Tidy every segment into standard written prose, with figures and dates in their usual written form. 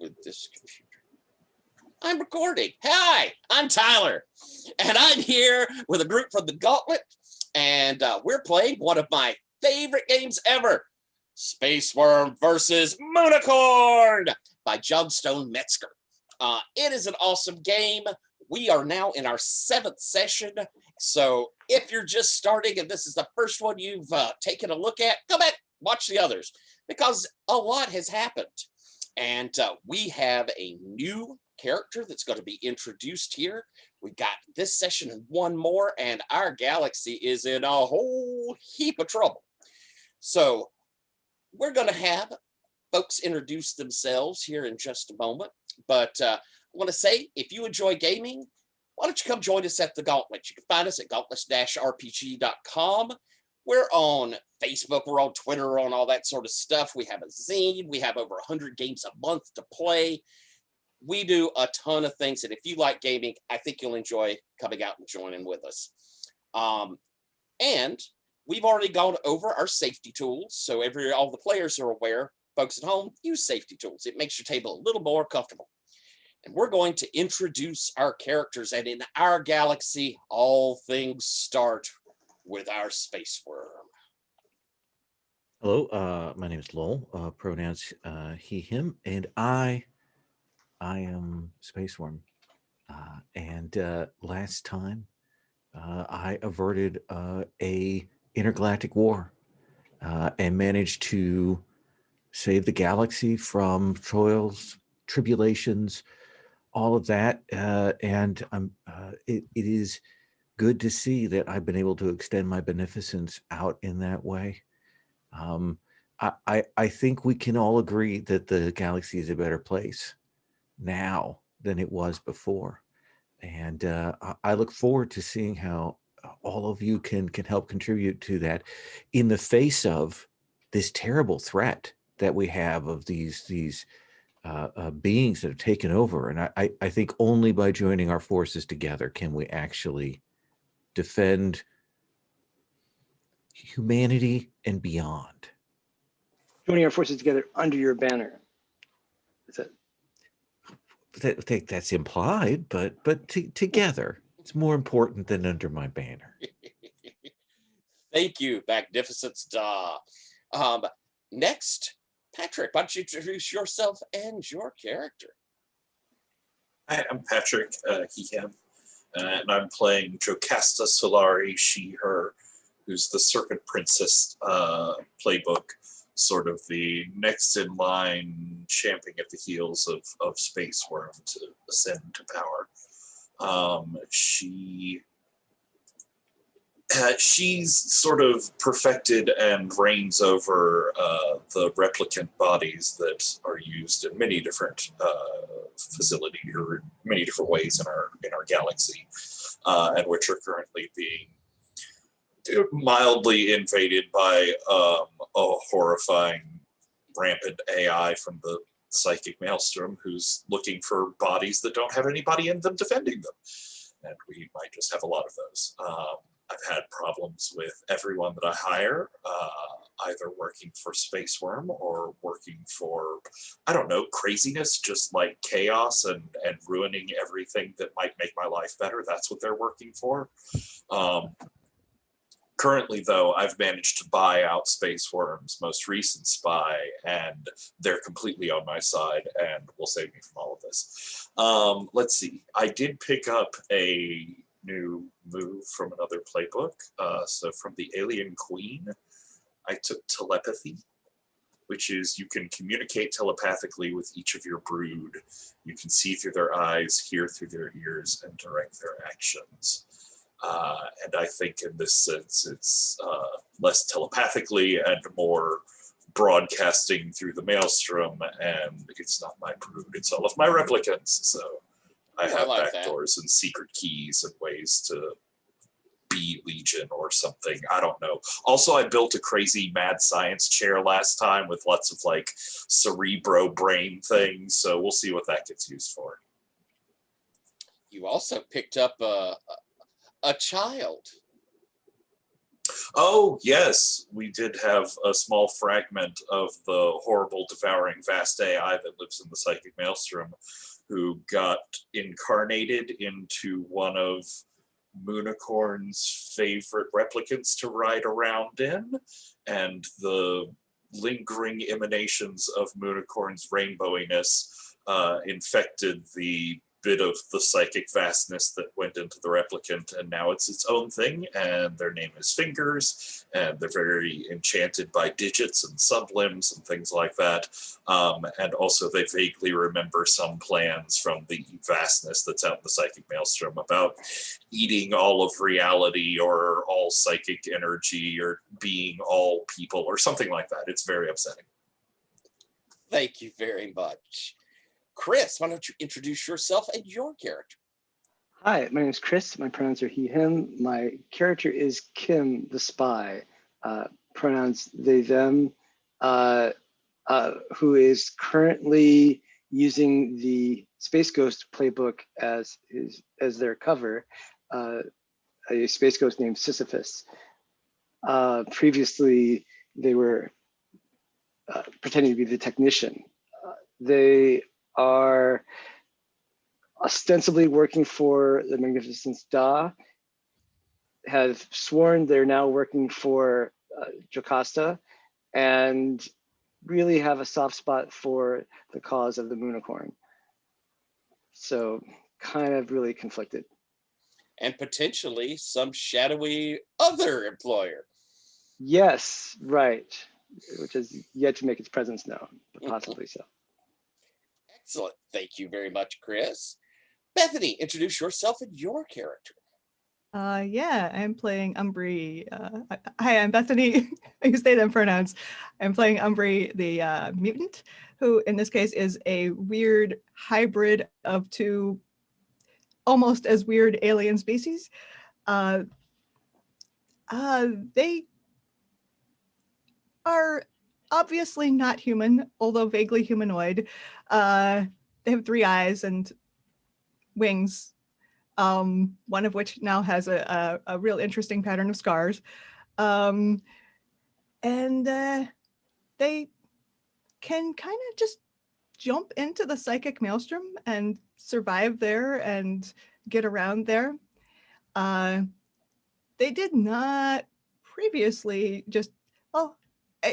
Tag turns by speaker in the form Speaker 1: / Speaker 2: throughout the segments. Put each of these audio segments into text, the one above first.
Speaker 1: with this computer. I'm recording. Hi, I'm Tyler, and I'm here with a group from the Gauntlet, and we're playing one of my favorite games ever, Space Wurm versus Moonicorn by Johnstone Metzger. It is an awesome game. We are now in our 7th session, so if you're just starting and this is the first one you've taken a look at, go back, watch the others, because a lot has happened. And we have a new character that's going to be introduced here. We got this session and one more, and our galaxy is in a whole heap of trouble. So we're going to have folks introduce themselves here in just a moment. But I want to say, if you enjoy gaming, why don't you come join us at the Gauntlet? You can find us at gauntlet-rpg.com. We're on Facebook, we're on Twitter, we're on all that sort of stuff. We have a zine, we have over 100 games a month to play. We do a ton of things, and if you like gaming, I think you'll enjoy coming out and joining with us. And we've already gone over our safety tools, so all the players are aware. Folks at home, use safety tools. It makes your table a little more comfortable. And we're going to introduce our characters, and in our galaxy, all things start with our Space Wurm.
Speaker 2: Hello, my name is Lowell, pronouns he, him, and I am Space Wurm. And last time I averted a intergalactic war and managed to save the galaxy from trials, tribulations, all of that. And it is good to see that I've been able to extend my beneficence out in that way. I think we can all agree that the galaxy is a better place now than it was before. And I look forward to seeing how all of you can help contribute to that in the face of this terrible threat that we have of these beings that have taken over. And I think only by joining our forces together can we actually defend humanity and beyond.
Speaker 3: Joining our forces together under your banner. Is that?
Speaker 2: That's implied, but together, it's more important than under my banner.
Speaker 1: Thank you, Magnificence Da. Next, Patrick, why don't you introduce yourself and your character?
Speaker 4: Hi, I'm Patrick, he, him, and I'm playing Jocasta Solari, she, her, who's the Serpent Princess playbook, sort of the next in line champing at the heels of Space Wurm to ascend to power. She's sort of perfected and reigns over the replicant bodies that are used in many different facilities or many different ways in our galaxy, and which are currently being mildly invaded by a horrifying rampant AI from the psychic maelstrom who's looking for bodies that don't have anybody in them defending them. And we might just have a lot of those. I've had problems with everyone that I hire, either working for Space Wurm or working for, I don't know, craziness, just like chaos and ruining everything that might make my life better. That's what they're working for. Currently, though, I've managed to buy out Space Wurm's most recent spy, and they're completely on my side and will save me from all of this. Let's see. I did pick up a new move from another playbook. So from the Alien Queen, I took telepathy, which is you can communicate telepathically with each of your brood. You can see through their eyes, hear through their ears, and direct their actions. And I think in this sense, it's less telepathically and more broadcasting through the maelstrom, and it's not my brood, it's all of my replicants. So I have backdoors and secret keys and ways to be Legion or something. I don't know. Also, I built a crazy mad science chair last time with lots of like cerebro brain things, so we'll see what that gets used for.
Speaker 1: You also picked up a child.
Speaker 4: Oh, yes, we did have a small fragment of the horrible, devouring vast AI that lives in the psychic maelstrom, who got incarnated into one of Moonicorn's favorite replicants to ride around in, and the lingering emanations of Moonicorn's rainbowiness infected the bit of the psychic vastness that went into the replicant, and now it's its own thing, and their name is Fingers, and they're very enchanted by digits and sublimbs and things like that. And also they vaguely remember some plans from the vastness that's out in the psychic maelstrom about eating all of reality or all psychic energy or being all people or something like that. It's very upsetting.
Speaker 1: Thank you very much. Chris, why don't you introduce yourself and your character?
Speaker 3: Hi, my name is Chris. My pronouns are he, him. My character is Kim, the spy. Pronouns they, them, who is currently using the Space Ghost playbook as their cover, a Space Ghost named Sisyphus. Previously, they were pretending to be the technician. They are ostensibly working for the Magnificent Da, have sworn they're now working for Jocasta, and really have a soft spot for the cause of the Moonicorn. So kind of really conflicted.
Speaker 1: And potentially some shadowy other employer.
Speaker 3: Yes, right, which has yet to make its presence known, but possibly so.
Speaker 1: Excellent. Thank you very much, Chris. Bethany, introduce yourself and your character.
Speaker 5: Yeah, I'm playing Umbri. Hi, I'm Bethany. I use they, them pronouns. I'm playing Umbri, the mutant, who in this case is a weird hybrid of two almost as weird alien species. They are obviously not human, although vaguely humanoid. They have 3 eyes and wings. One of which now has a real interesting pattern of scars. And they can kind of just jump into the psychic maelstrom and survive there and get around there. They did not previously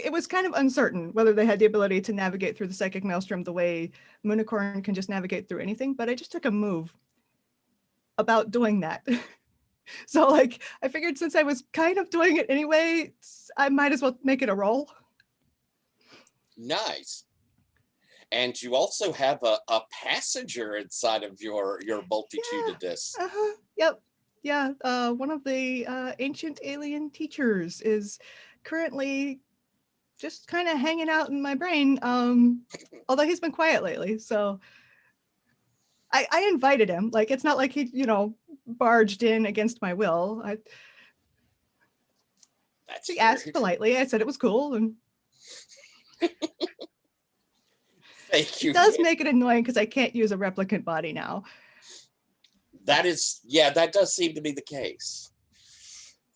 Speaker 5: it was kind of uncertain whether they had the ability to navigate through the psychic maelstrom the way Moonicorn can just navigate through anything, but I just took a move about doing that. So like, I figured since I was kind of doing it anyway, I might as well make it a roll.
Speaker 1: Nice. And you also have a passenger inside of your multitudinous.
Speaker 5: Yep. Yeah. One of the ancient alien teachers is currently just kind of hanging out in my brain. Although he's been quiet lately, so I invited him. Like, it's not like he, barged in against my will. He asked politely. I said it was cool, and
Speaker 1: Thank you.
Speaker 5: It does make it annoying because I can't use a replicant body now.
Speaker 1: That does seem to be the case.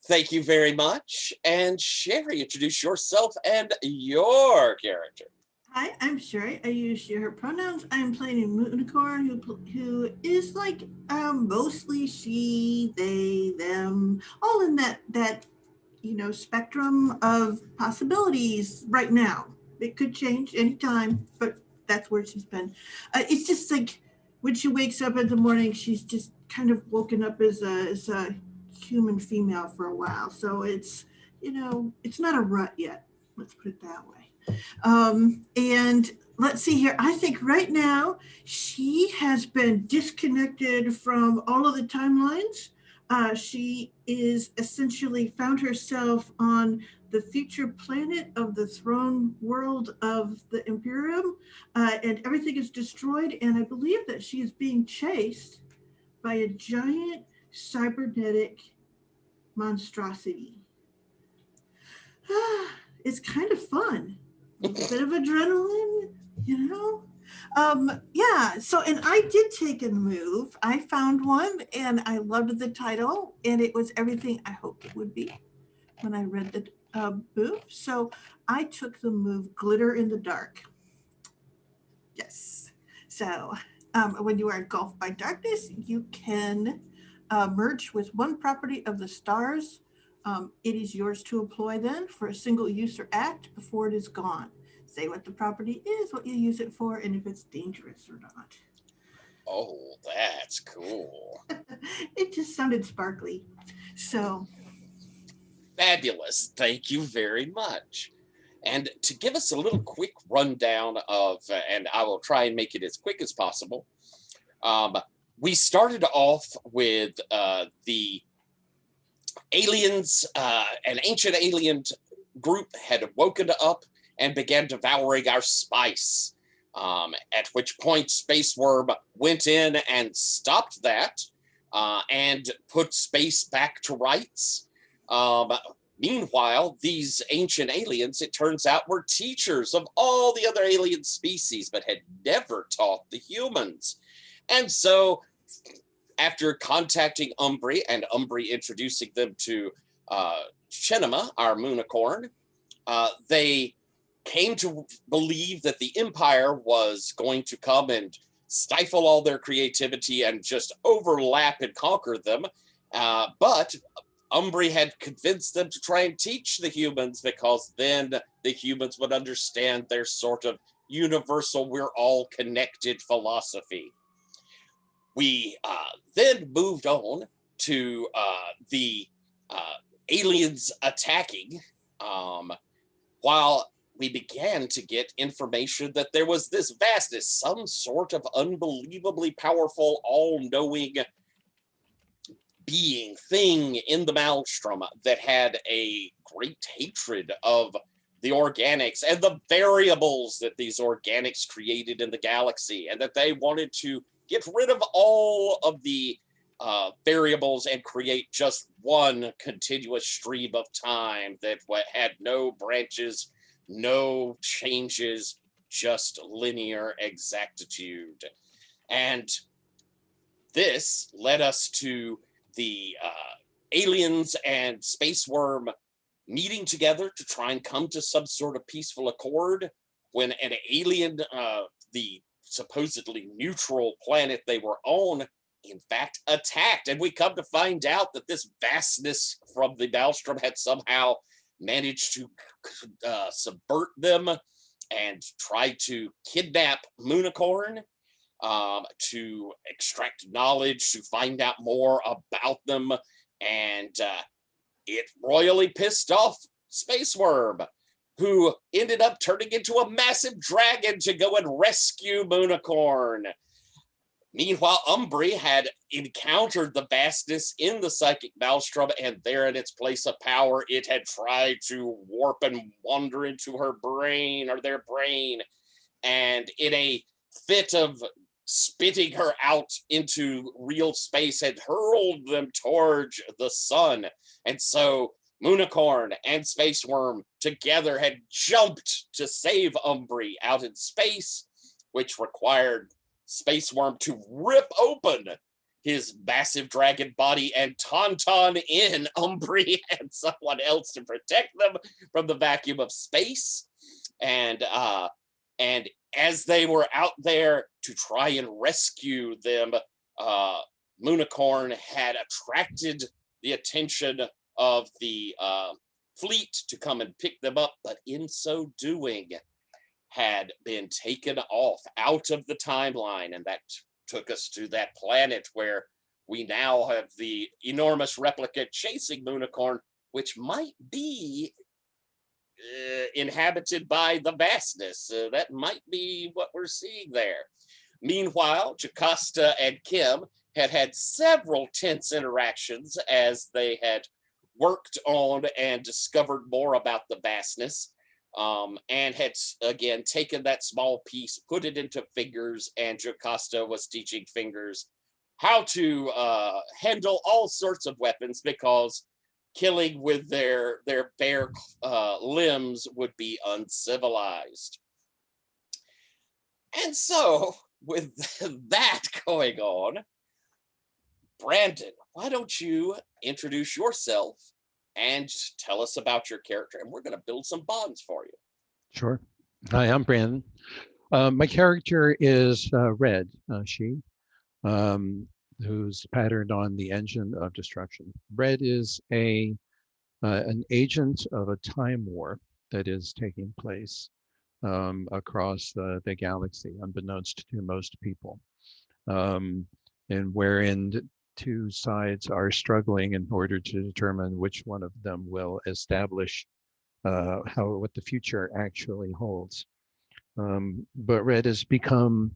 Speaker 1: Thank you very much. And Sherry, introduce yourself and your character.
Speaker 6: Hi, I'm Sherry. I use she, her pronouns. I'm playing a Moonicorn who is like mostly she, they, them, all in that spectrum of possibilities right now. It could change anytime, but that's where she's been. It's just like when she wakes up in the morning, she's just kind of woken up as a human female for a while. So it's not a rut yet. Let's put it that way. And let's see here. I think right now she has been disconnected from all of the timelines. She is essentially found herself on the future planet of the throne world of the Imperium, and everything is destroyed. And I believe that she is being chased by a giant cybernetic monstrosity. It's kind of fun. A bit of adrenaline, yeah. So, and I did take a move. I found one and I loved the title and it was everything I hoped it would be. when I read the move. So I took the move Glitter in the Dark. Yes. So when you are engulfed by darkness, you can merge with one property of the stars. It is yours to employ then for a single use or act before it is gone. Say what the property is, what you use it for, and if it's dangerous or not.
Speaker 1: Oh, that's cool.
Speaker 6: It just sounded sparkly. So,
Speaker 1: Fabulous. Thank you very much. And to give us a little quick rundown of, and I will try and make it as quick as possible. We started off with the aliens, an ancient alien group had woken up and began devouring our spice. At which point Space Worm went in and stopped that and put space back to rights. Meanwhile, these ancient aliens, it turns out, were teachers of all the other alien species, but had never taught the humans. And so, after contacting Umbri and Umbri introducing them to Chinema, our Moonicorn, they came to believe that the Empire was going to come and stifle all their creativity and just overlap and conquer them. But Umbri had convinced them to try and teach the humans, because then the humans would understand their sort of universal, we're all connected philosophy. We then moved on to the aliens attacking, while we began to get information that there was this vastness, some sort of unbelievably powerful, all-knowing being, thing in the Maelstrom that had a great hatred of the organics and the variables that these organics created in the galaxy, and that they wanted to get rid of all of the variables and create just one continuous stream of time that had no branches, no changes, just linear exactitude. And this led us to the aliens and Space Worm meeting together to try and come to some sort of peaceful accord, when an alien, the supposedly neutral planet they were on, in fact attacked. And we come to find out that this vastness from the Maelstrom had somehow managed to subvert them and try to kidnap Moonicorn, to extract knowledge, to find out more about them. And it royally pissed off Space Worm, who ended up turning into a massive dragon to go and rescue Moonicorn. Meanwhile, Umbri had encountered the vastness in the psychic Maelstrom, and there in its place of power, it had tried to warp and wander into her brain, or their brain, and in a fit of spitting her out into real space, had hurled them towards the sun. And so Moonicorn and Space Worm together had jumped to save Umbri out in space, which required Space Worm to rip open his massive dragon body and tauntaun in Umbri and someone else to protect them from the vacuum of space. And as they were out there to try and rescue them, Moonicorn had attracted the attention of the fleet to come and pick them up, but in so doing had been taken off out of the timeline. And that took us to that planet where we now have the enormous replica chasing Moonicorn, which might be inhabited by the vastness. That might be what we're seeing there. Meanwhile, Jocasta and Kim had had several tense interactions as they had worked on and discovered more about the vastness, and had again taken that small piece, put it into Fingers, and Jocasta was teaching Fingers how to handle all sorts of weapons, because killing with their bare limbs would be uncivilized. And so, with that going on, Brandon, why don't you introduce yourself and tell us about your character, and we're going to build some bonds for you.
Speaker 7: Sure. Hi, I'm Brandon. My character is Red, she, who's patterned on the engine of destruction. Red is an agent of a time war that is taking place across the galaxy, unbeknownst to most people, and wherein two sides are struggling in order to determine which one of them will establish what the future actually holds. But Red has become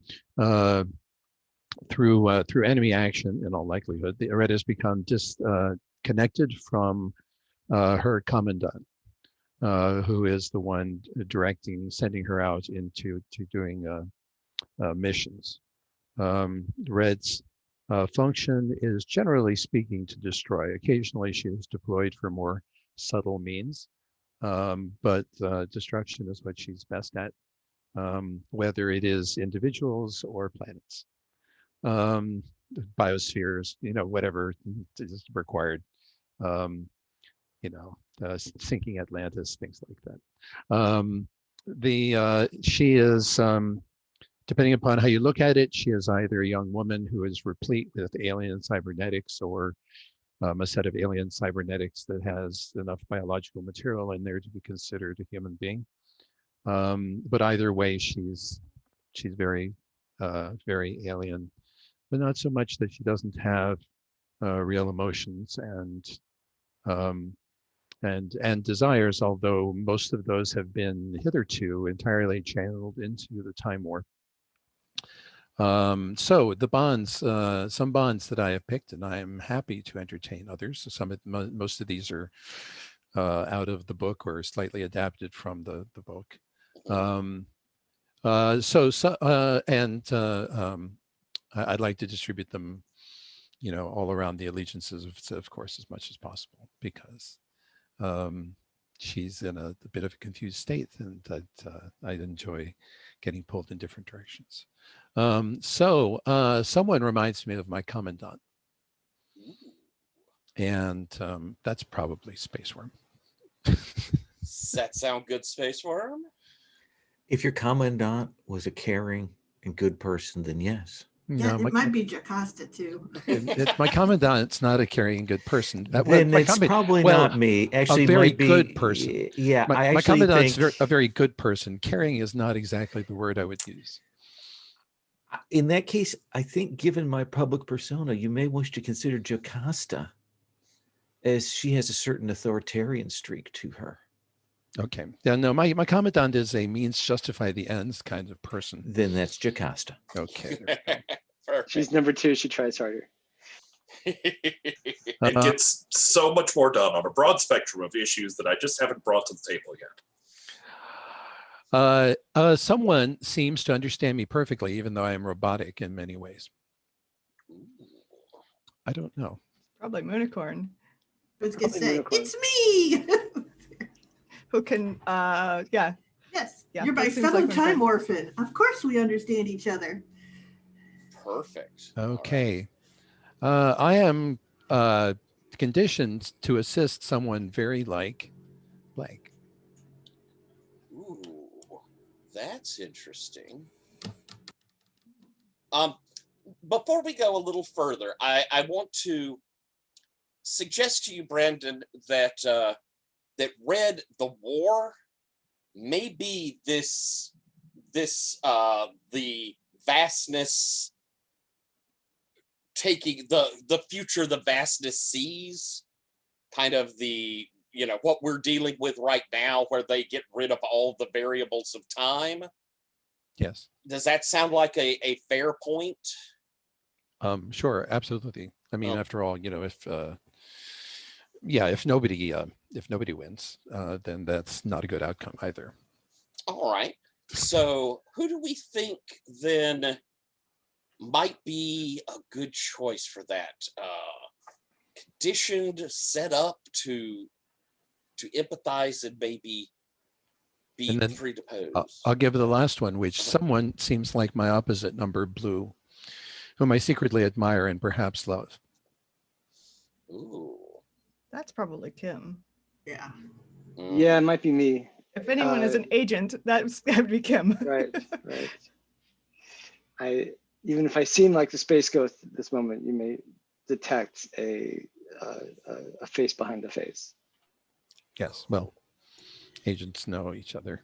Speaker 7: through enemy action, in all likelihood, Red has become disconnected from her commandant, who is the one sending her out to doing missions. Red's function is, generally speaking, to destroy. Occasionally, she is deployed for more subtle means, but destruction is what she's best at, whether it is individuals or planets, biospheres, whatever is required. Sinking Atlantis, things like that. She is, depending upon how you look at it, she is either a young woman who is replete with alien cybernetics, or a set of alien cybernetics that has enough biological material in there to be considered a human being. But either way, she's very, very alien, but not so much that she doesn't have real emotions and desires, although most of those have been hitherto entirely channeled into the time war. So the bonds, some bonds that I have picked, and I am happy to entertain others. Most of these are out of the book or slightly adapted from the book. I'd like to distribute them, all around the allegiances, of course, as much as possible, because she's in a bit of a confused state, and that I'd enjoy getting pulled in different directions. Someone reminds me of my commandant, and that's probably Space Worm.
Speaker 1: Does that sound good, Space Worm?
Speaker 2: If your commandant was a caring and good person, then yes.
Speaker 6: Yeah,
Speaker 7: No,
Speaker 6: it might be Jocasta too.
Speaker 7: my commandant's not a caring, good person.
Speaker 2: Then it's probably not me. Actually,
Speaker 7: a very
Speaker 2: might be,
Speaker 7: good person.
Speaker 2: Yeah, I
Speaker 7: my
Speaker 2: actually
Speaker 7: commandant's
Speaker 2: think
Speaker 7: a very good person. Caring is not exactly the word I would use.
Speaker 2: in that case, I think, given my public persona, you may wish to consider Jocasta, as she has a certain authoritarian streak to her.
Speaker 7: Okay. Yeah, no, my commandant is a means justify the ends kind of person.
Speaker 2: Then that's Jocasta.
Speaker 7: Okay.
Speaker 3: She's number 2. She tries harder.
Speaker 4: It gets so much more done on a broad spectrum of issues that I just haven't brought to the table yet.
Speaker 7: Someone seems to understand me perfectly, even though I am robotic in many ways. I don't know.
Speaker 5: Probably Moonicorn,
Speaker 6: I was going to
Speaker 3: Probably
Speaker 6: say,
Speaker 3: Moonicorn.
Speaker 6: it's me.
Speaker 5: who can, yeah.
Speaker 6: Yes,
Speaker 5: Yeah,
Speaker 6: you're my
Speaker 5: that seems
Speaker 6: fellow
Speaker 5: like my
Speaker 6: time
Speaker 5: friend.
Speaker 6: orphan. Of course we understand each other.
Speaker 1: Perfect.
Speaker 7: Okay. I am conditioned to assist someone very like blank.
Speaker 1: Ooh, that's interesting. Before we go a little further, I want to suggest to you, Brandon, that that Red the War may be the vastness taking the future the vastness sees, kind of the what we're dealing with right now, where they get rid of all the variables of time.
Speaker 7: Yes.
Speaker 1: Does that sound like a fair point?
Speaker 7: Sure, absolutely. I mean, after all, if nobody wins, then that's not a good outcome either.
Speaker 1: All right. So who do we think then might be a good choice for that? Conditioned, set up to empathize and maybe be
Speaker 7: And then
Speaker 1: predisposed.
Speaker 7: I'll give the last one, which someone seems like my opposite number, Blue, whom I secretly admire and perhaps love.
Speaker 1: Ooh.
Speaker 5: That's probably Kim.
Speaker 6: Yeah.
Speaker 3: Yeah, it might be me.
Speaker 5: If anyone is an agent, that would be Kim.
Speaker 3: Right, right. Even if I seem like the space ghost at this moment, you may detect a face behind the face.
Speaker 7: Yes, well, agents know each other.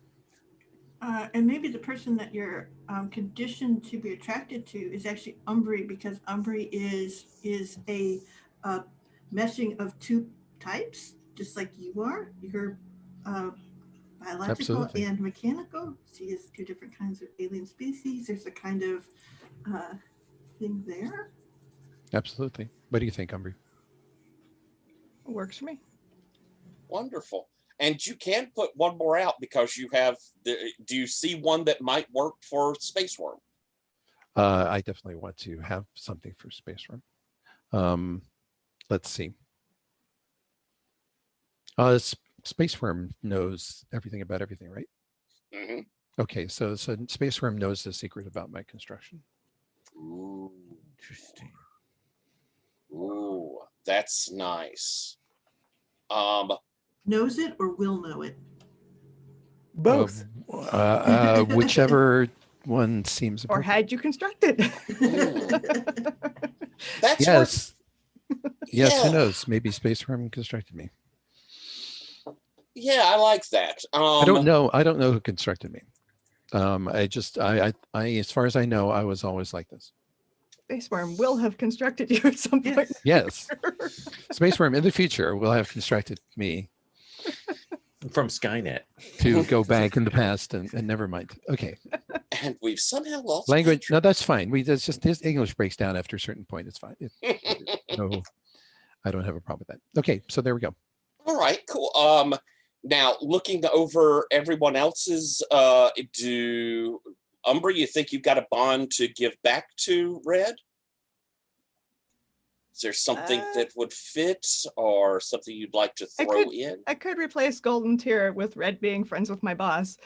Speaker 6: And maybe the person that you're conditioned to be attracted to is actually Umbri, because Umbri is a meshing of two types, just like you are. You're biological
Speaker 7: Absolutely.
Speaker 6: and mechanical. She is two different kinds of alien species. There's a kind of thing there.
Speaker 7: Absolutely. What do you think, Umbri?
Speaker 5: Works for me.
Speaker 1: Wonderful. And you can put one more out because you have do you see one that might work for Space Worm?
Speaker 7: I definitely want to have something for Space Worm. Let's see. Space Worm knows everything about everything, right?
Speaker 1: Mm-hmm.
Speaker 7: Okay, so Space Worm knows the secret about my construction.
Speaker 1: Ooh,
Speaker 2: Interesting.
Speaker 1: ooh, that's nice.
Speaker 6: Knows it or will know it?
Speaker 5: Both.
Speaker 7: Whichever one seems
Speaker 5: Or
Speaker 7: appropriate.
Speaker 5: had you constructed?
Speaker 1: That's
Speaker 7: Yes. Yes, who
Speaker 1: Yeah.
Speaker 7: knows? Maybe Space Worm constructed me.
Speaker 1: Yeah, I like that.
Speaker 7: I don't know who constructed me. I as far as I know, I was always like this.
Speaker 5: Space Worm will have constructed you at some point.
Speaker 7: Yes. Space Worm in the future will have constructed me
Speaker 2: From Skynet.
Speaker 7: to go back in the past and never mind. Okay.
Speaker 1: And we've somehow lost
Speaker 7: Language. No,
Speaker 1: Patrick.
Speaker 7: that's fine. That's just his English breaks down after a certain point. It's fine. No, I don't have a problem with that. Okay, so there we go.
Speaker 1: All right, cool. Now looking over everyone else's, do Umbra, you think you've got a bond to give back to Red? Is there something that would fit, or something you'd like to throw in?
Speaker 5: I could replace Golden Tier with Red being friends with my boss.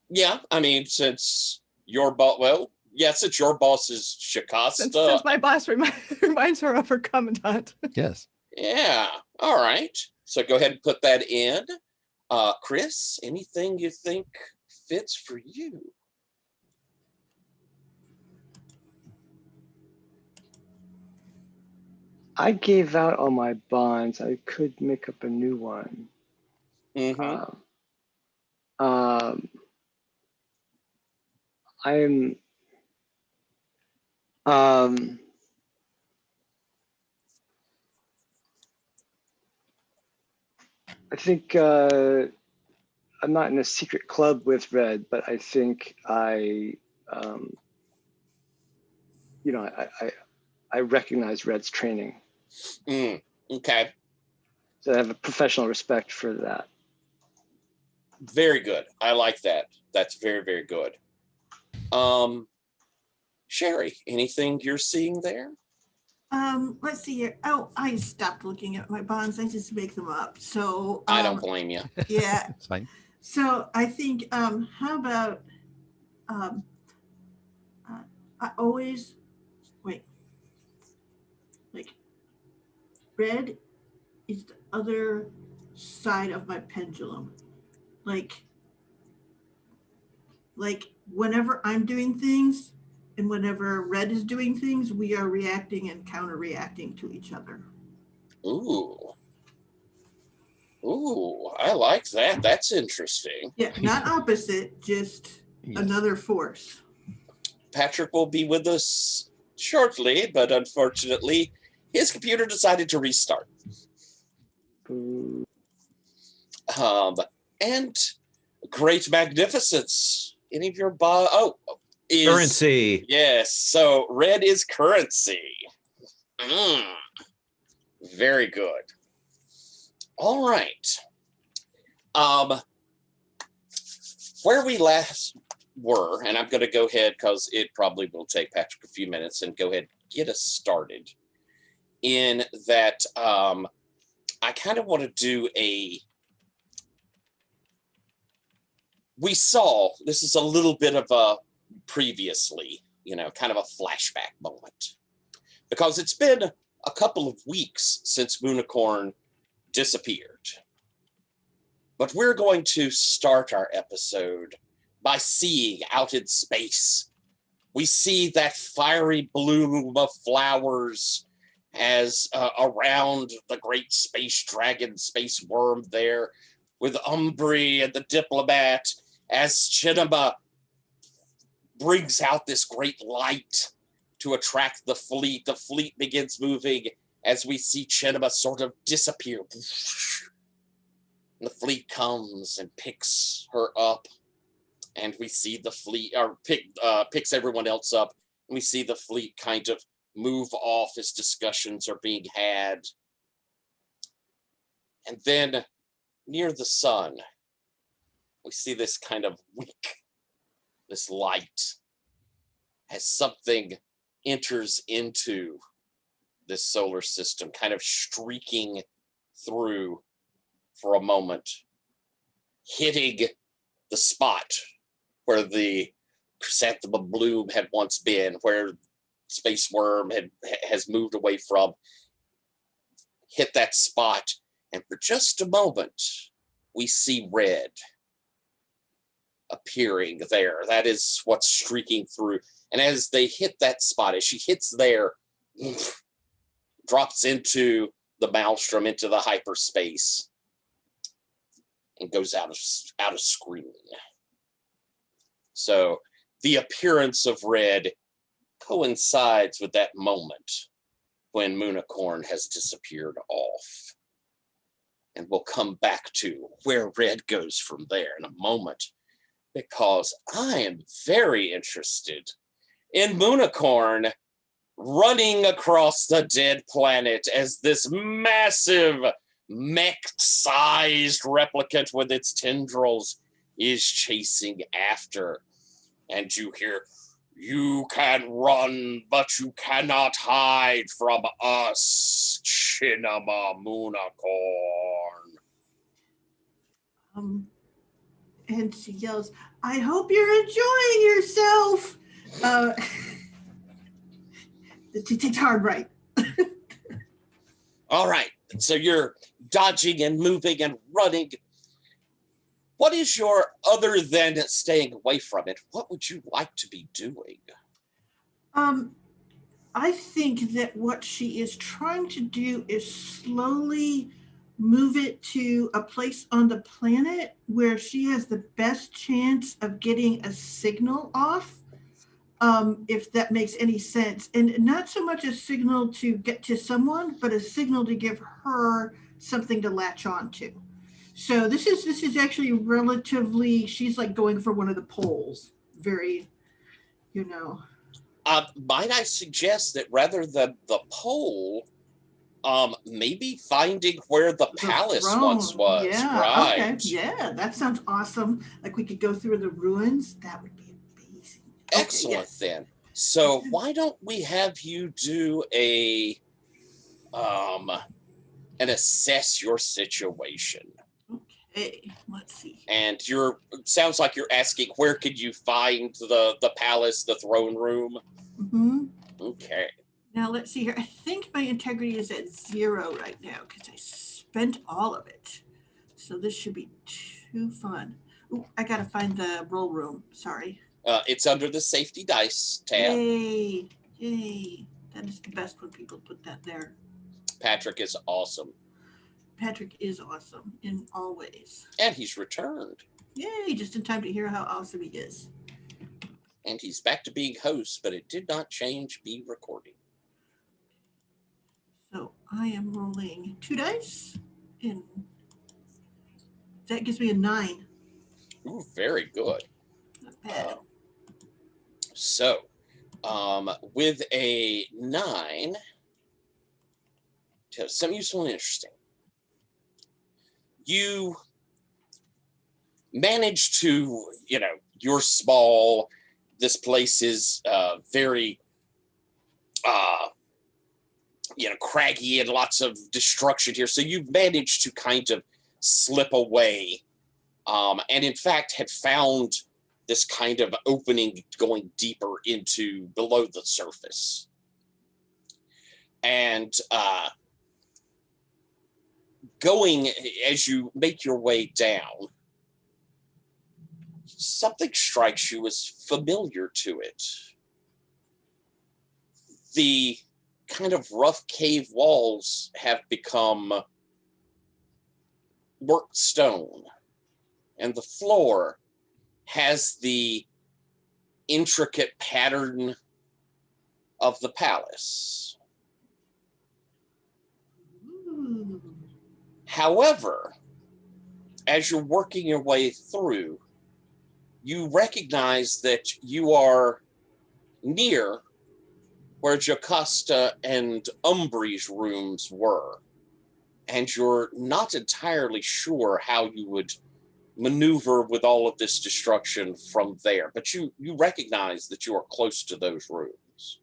Speaker 1: Yeah, I mean, since your boss, well, yeah, since your boss is Shikasta.
Speaker 5: Since my boss reminds her of her commandant.
Speaker 7: Yes.
Speaker 1: Yeah, all right. So go ahead and put that in. Chris, anything you think fits for you?
Speaker 3: I gave out all my bonds. I could make up a new one.
Speaker 1: Mm-hmm.
Speaker 3: I'm I think I'm not in a secret club with Red, but I think I recognize Red's training.
Speaker 1: Okay.
Speaker 3: So I have a professional respect for that.
Speaker 1: Very good. I like that. That's very, very good. Sherry, anything you're seeing there?
Speaker 6: Let's see here. Oh, I stopped looking at my bonds. I just make them up. So
Speaker 1: I don't blame you.
Speaker 6: Yeah.
Speaker 7: It's fine.
Speaker 6: So I think how about I always wait. Like Red is the other side of my pendulum. Like whenever I'm doing things and whenever Red is doing things, we are reacting and counter-reacting to each other.
Speaker 1: Ooh, I like that. That's interesting.
Speaker 6: Yeah, not opposite, just another force.
Speaker 1: Patrick will be with us shortly, but unfortunately, his computer decided to restart. And great magnificence. Any of your
Speaker 2: Currency.
Speaker 1: Yes, so Red is currency. Very good. All right. Where we last were, and I'm going to go ahead because it probably will take Patrick a few minutes and go ahead and get us started in that I kind of want to do we saw, this is a little bit of a previously, kind of a flashback moment, because it's been a couple of weeks since Moonicorn disappeared. But we're going to start our episode by seeing out in space. We see that fiery bloom of flowers as around the great space dragon, space worm there, with Umbri and the diplomat, as Chinema brings out this great light to attract the fleet. The fleet begins moving as we see Chinema sort of disappear. The fleet comes and picks her up, and we see the fleet, or picks everyone else up, and we see the fleet kind of move off as discussions are being had. And then near the sun, we see this kind of wink, this light, as something enters into this solar system, kind of streaking through for a moment, hitting the spot where the chrysanthemum bloom had once been, where Space Worm has moved away from, hit that spot, and for just a moment, we see red appearing there. That is what's streaking through. And as they hit that spot, as she hits there, drops into the maelstrom, into the hyperspace, and goes out of screen. So the appearance of red coincides with that moment when Moonicorn has disappeared off. And we'll come back to where red goes from there in a moment, because I am very interested in Moonicorn running across the dead planet as this massive mech-sized replicant with its tendrils is chasing after. And you hear, "You can run, but you cannot hide from us, Chinema Moonicorn."
Speaker 6: And she yells, "I hope you're enjoying yourself." It's hard, right?
Speaker 1: All right, so you're dodging and moving and running. What is your, other than staying away from it, what would you like to be doing?
Speaker 6: I think that what she is trying to do is slowly move it to a place on the planet where she has the best chance of getting a signal off, if that makes any sense. And not so much a signal to get to someone, but a signal to give her something to latch on to. So this is actually relatively, she's like going for one of the poles. Very,
Speaker 1: Might I suggest that rather than the pole, maybe finding where the palace
Speaker 6: throne.
Speaker 1: once was.
Speaker 6: Yeah,
Speaker 1: right.
Speaker 6: Okay. Yeah, that sounds awesome. Like we could go through the ruins. That would be amazing.
Speaker 1: Excellent,
Speaker 6: yes.
Speaker 1: then. So why don't we have you do and assess your situation?
Speaker 6: Okay, let's see.
Speaker 1: And sounds like you're asking, where could you find the palace, the throne room?
Speaker 6: Mm-hmm.
Speaker 1: Okay.
Speaker 6: Now let's see here. I think my integrity is at 0 right now because I spent all of it. So this should be too fun. Ooh, I gotta find the roll room. Sorry.
Speaker 1: It's under the safety dice tab.
Speaker 6: Yay! Yay! That is the best when people put that there.
Speaker 1: Patrick is awesome.
Speaker 6: Patrick is awesome in all ways.
Speaker 1: And he's returned.
Speaker 6: Yay! Just in time to hear how awesome he is.
Speaker 1: And he's back to being host, but it did not change be recording.
Speaker 6: So I am rolling 2 dice, and that gives me a 9.
Speaker 1: Ooh, very good.
Speaker 6: Not bad.
Speaker 1: So, with a 9, something useful and interesting. You manage to, you're small. This place is very, craggy and lots of destruction here. So you've managed to kind of slip away, and in fact had found this kind of opening going deeper into below the surface. And going as you make your way down, something strikes you as familiar to it. The kind of rough cave walls have become worked stone, and the floor has the intricate pattern of the palace.
Speaker 6: Ooh.
Speaker 1: However, as you're working your way through, you recognize that you are near where Jocasta and Umbree's rooms were, and you're not entirely sure how you would maneuver with all of this destruction from there, but you recognize that you are close to those rooms.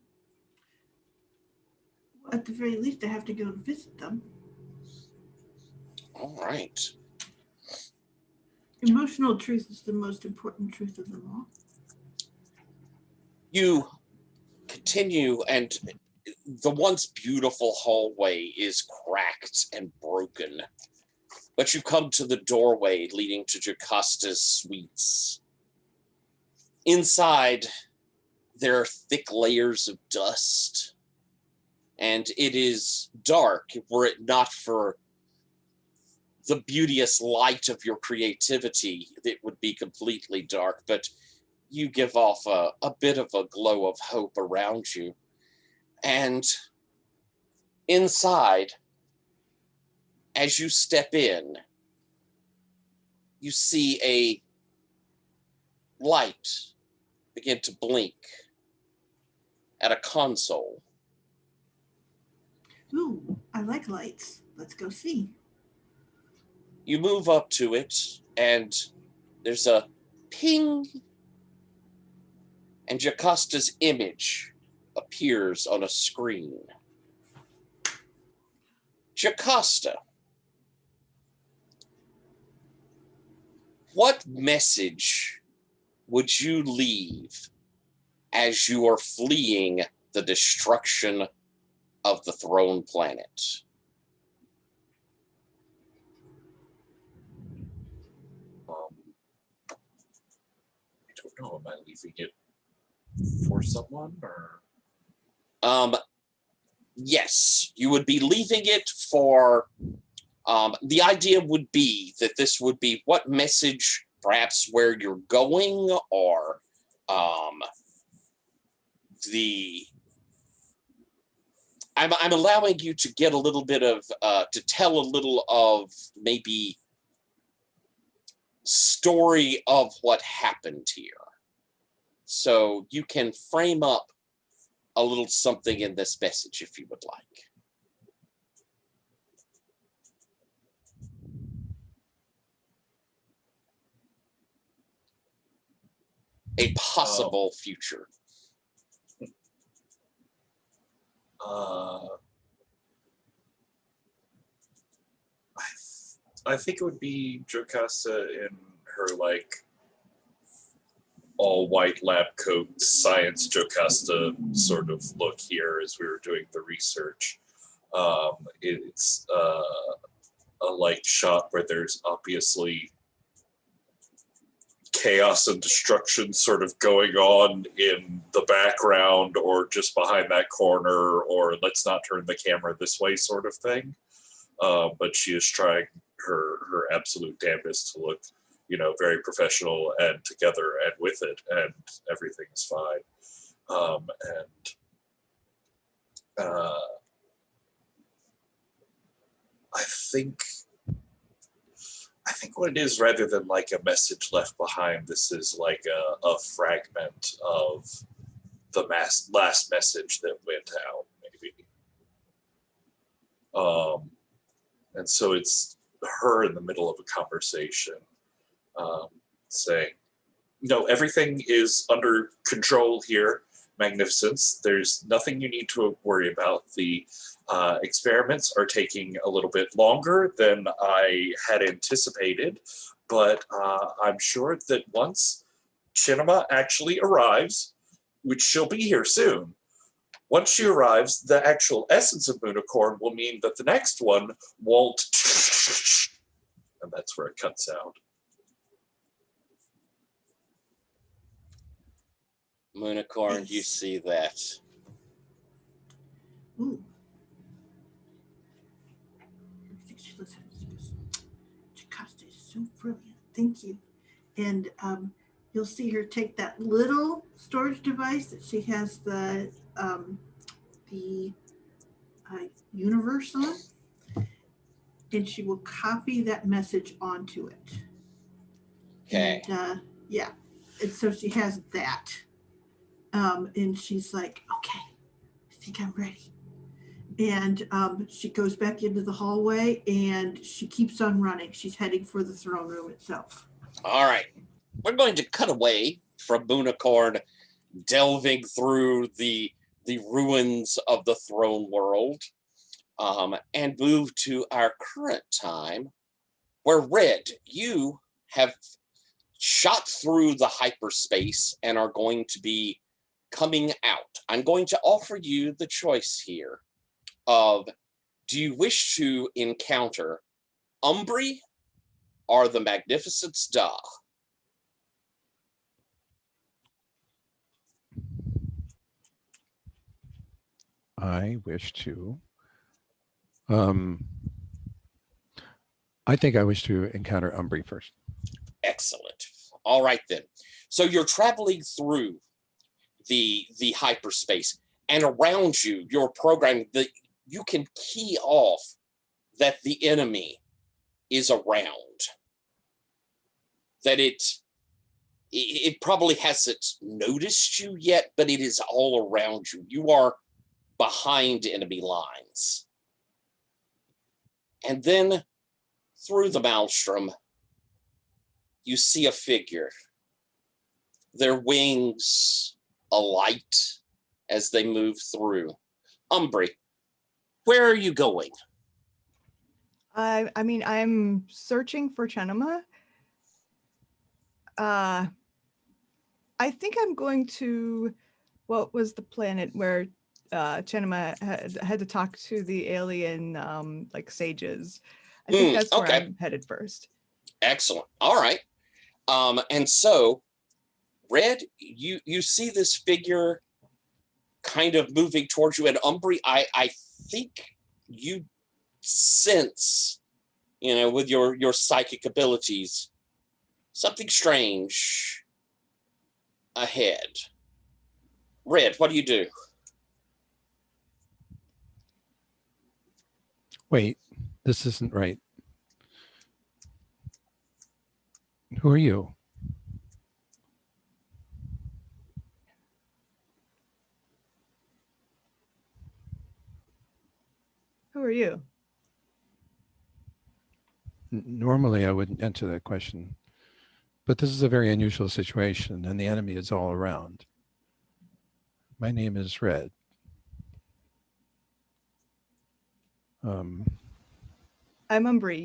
Speaker 6: At the very least, I have to go and visit them.
Speaker 1: All right.
Speaker 6: Emotional truth is the most important truth of them all.
Speaker 1: You continue, and the once beautiful hallway is cracked and broken, but you come to the doorway leading to Jocasta's suites. Inside, there are thick layers of dust, and it is dark. Were it not for the beauteous light of your creativity, it would be completely dark, but you give off a bit of a glow of hope around you. And inside, as you step in, you see a light begin to blink at a console.
Speaker 6: Ooh, I like lights. Let's go see.
Speaker 1: You move up to it, and there's a ping, and Jocasta's image appears on a screen. Jocasta, what message would you leave as you are fleeing the destruction of the Throne Planet?
Speaker 4: I don't know. Am I leaving it for someone, or?
Speaker 1: Yes, you would be leaving it for. The idea would be that this would be what message, perhaps where you're going, or the. I'm allowing you to get a little bit of to tell a little of maybe story of what happened here. So you can frame up a little something in this message if you would like. A possible future.
Speaker 4: I think it would be Jocasta in her like all white lab coat science Jocasta sort of look here as we were doing the research. It's a light shot where there's obviously chaos and destruction sort of going on in the background or just behind that corner, or let's not turn the camera this way sort of thing. But she is trying her absolute damnedest to look, very professional and together and with it, and everything is fine. I think what it is, rather than like a message left behind, this is like a fragment of the last message that went out, maybe. And so it's her in the middle of a conversation, saying, everything is under control here, Magnificence. There's nothing you need to worry about. The experiments are taking a little bit longer than I had anticipated, but I'm sure that once Chinema actually arrives, which she'll be here soon, Once she arrives, the actual essence of Moonicorn will mean that the next one won't, and that's where it cuts out.
Speaker 1: Moonicorn, you
Speaker 6: Yes.
Speaker 1: see that.
Speaker 6: Ooh. I think she looks at this. Jocasta is so brilliant. Thank you. And you'll see her take that little storage device that she has the universe on, and she will copy that message onto it.
Speaker 1: Okay.
Speaker 6: And yeah, and so she has that. And she's like, okay, I think I'm ready. And she goes back into the hallway and she keeps on running. She's heading for the throne room itself.
Speaker 1: All right. We're going to cut away from Moonicorn delving through the ruins of the throne world and move to our current time where Red, you have shot through the hyperspace and are going to be coming out. I'm going to offer you the choice here of, do you wish to encounter Umbri or the Magnificent Da?
Speaker 7: I wish to. I think I wish to encounter Umbri first.
Speaker 1: Excellent. All right then. So you're traveling through the hyperspace, and around you, you're programming that you can key off that the enemy is around. That it probably hasn't noticed you yet, but it is all around you. You are behind enemy lines. And then through the maelstrom, you see a figure. Their wings alight as they move through. Umbri, where are you going?
Speaker 5: I mean, I'm searching for Chenema. I think I'm going to, what was the planet where Chenema had to talk to the alien like sages? I think that's where I'm headed first.
Speaker 1: Excellent. All right. And so, Red, you see this figure kind of moving towards you, and Umbri, I think you sense, with your psychic abilities, something strange ahead. Red, what do you do?
Speaker 7: Wait, this isn't right. Who are you?
Speaker 5: Who are you?
Speaker 7: Normally, I wouldn't answer that question, but this is a very unusual situation, and the enemy is all around. My name is Red.
Speaker 5: I'm Umbri.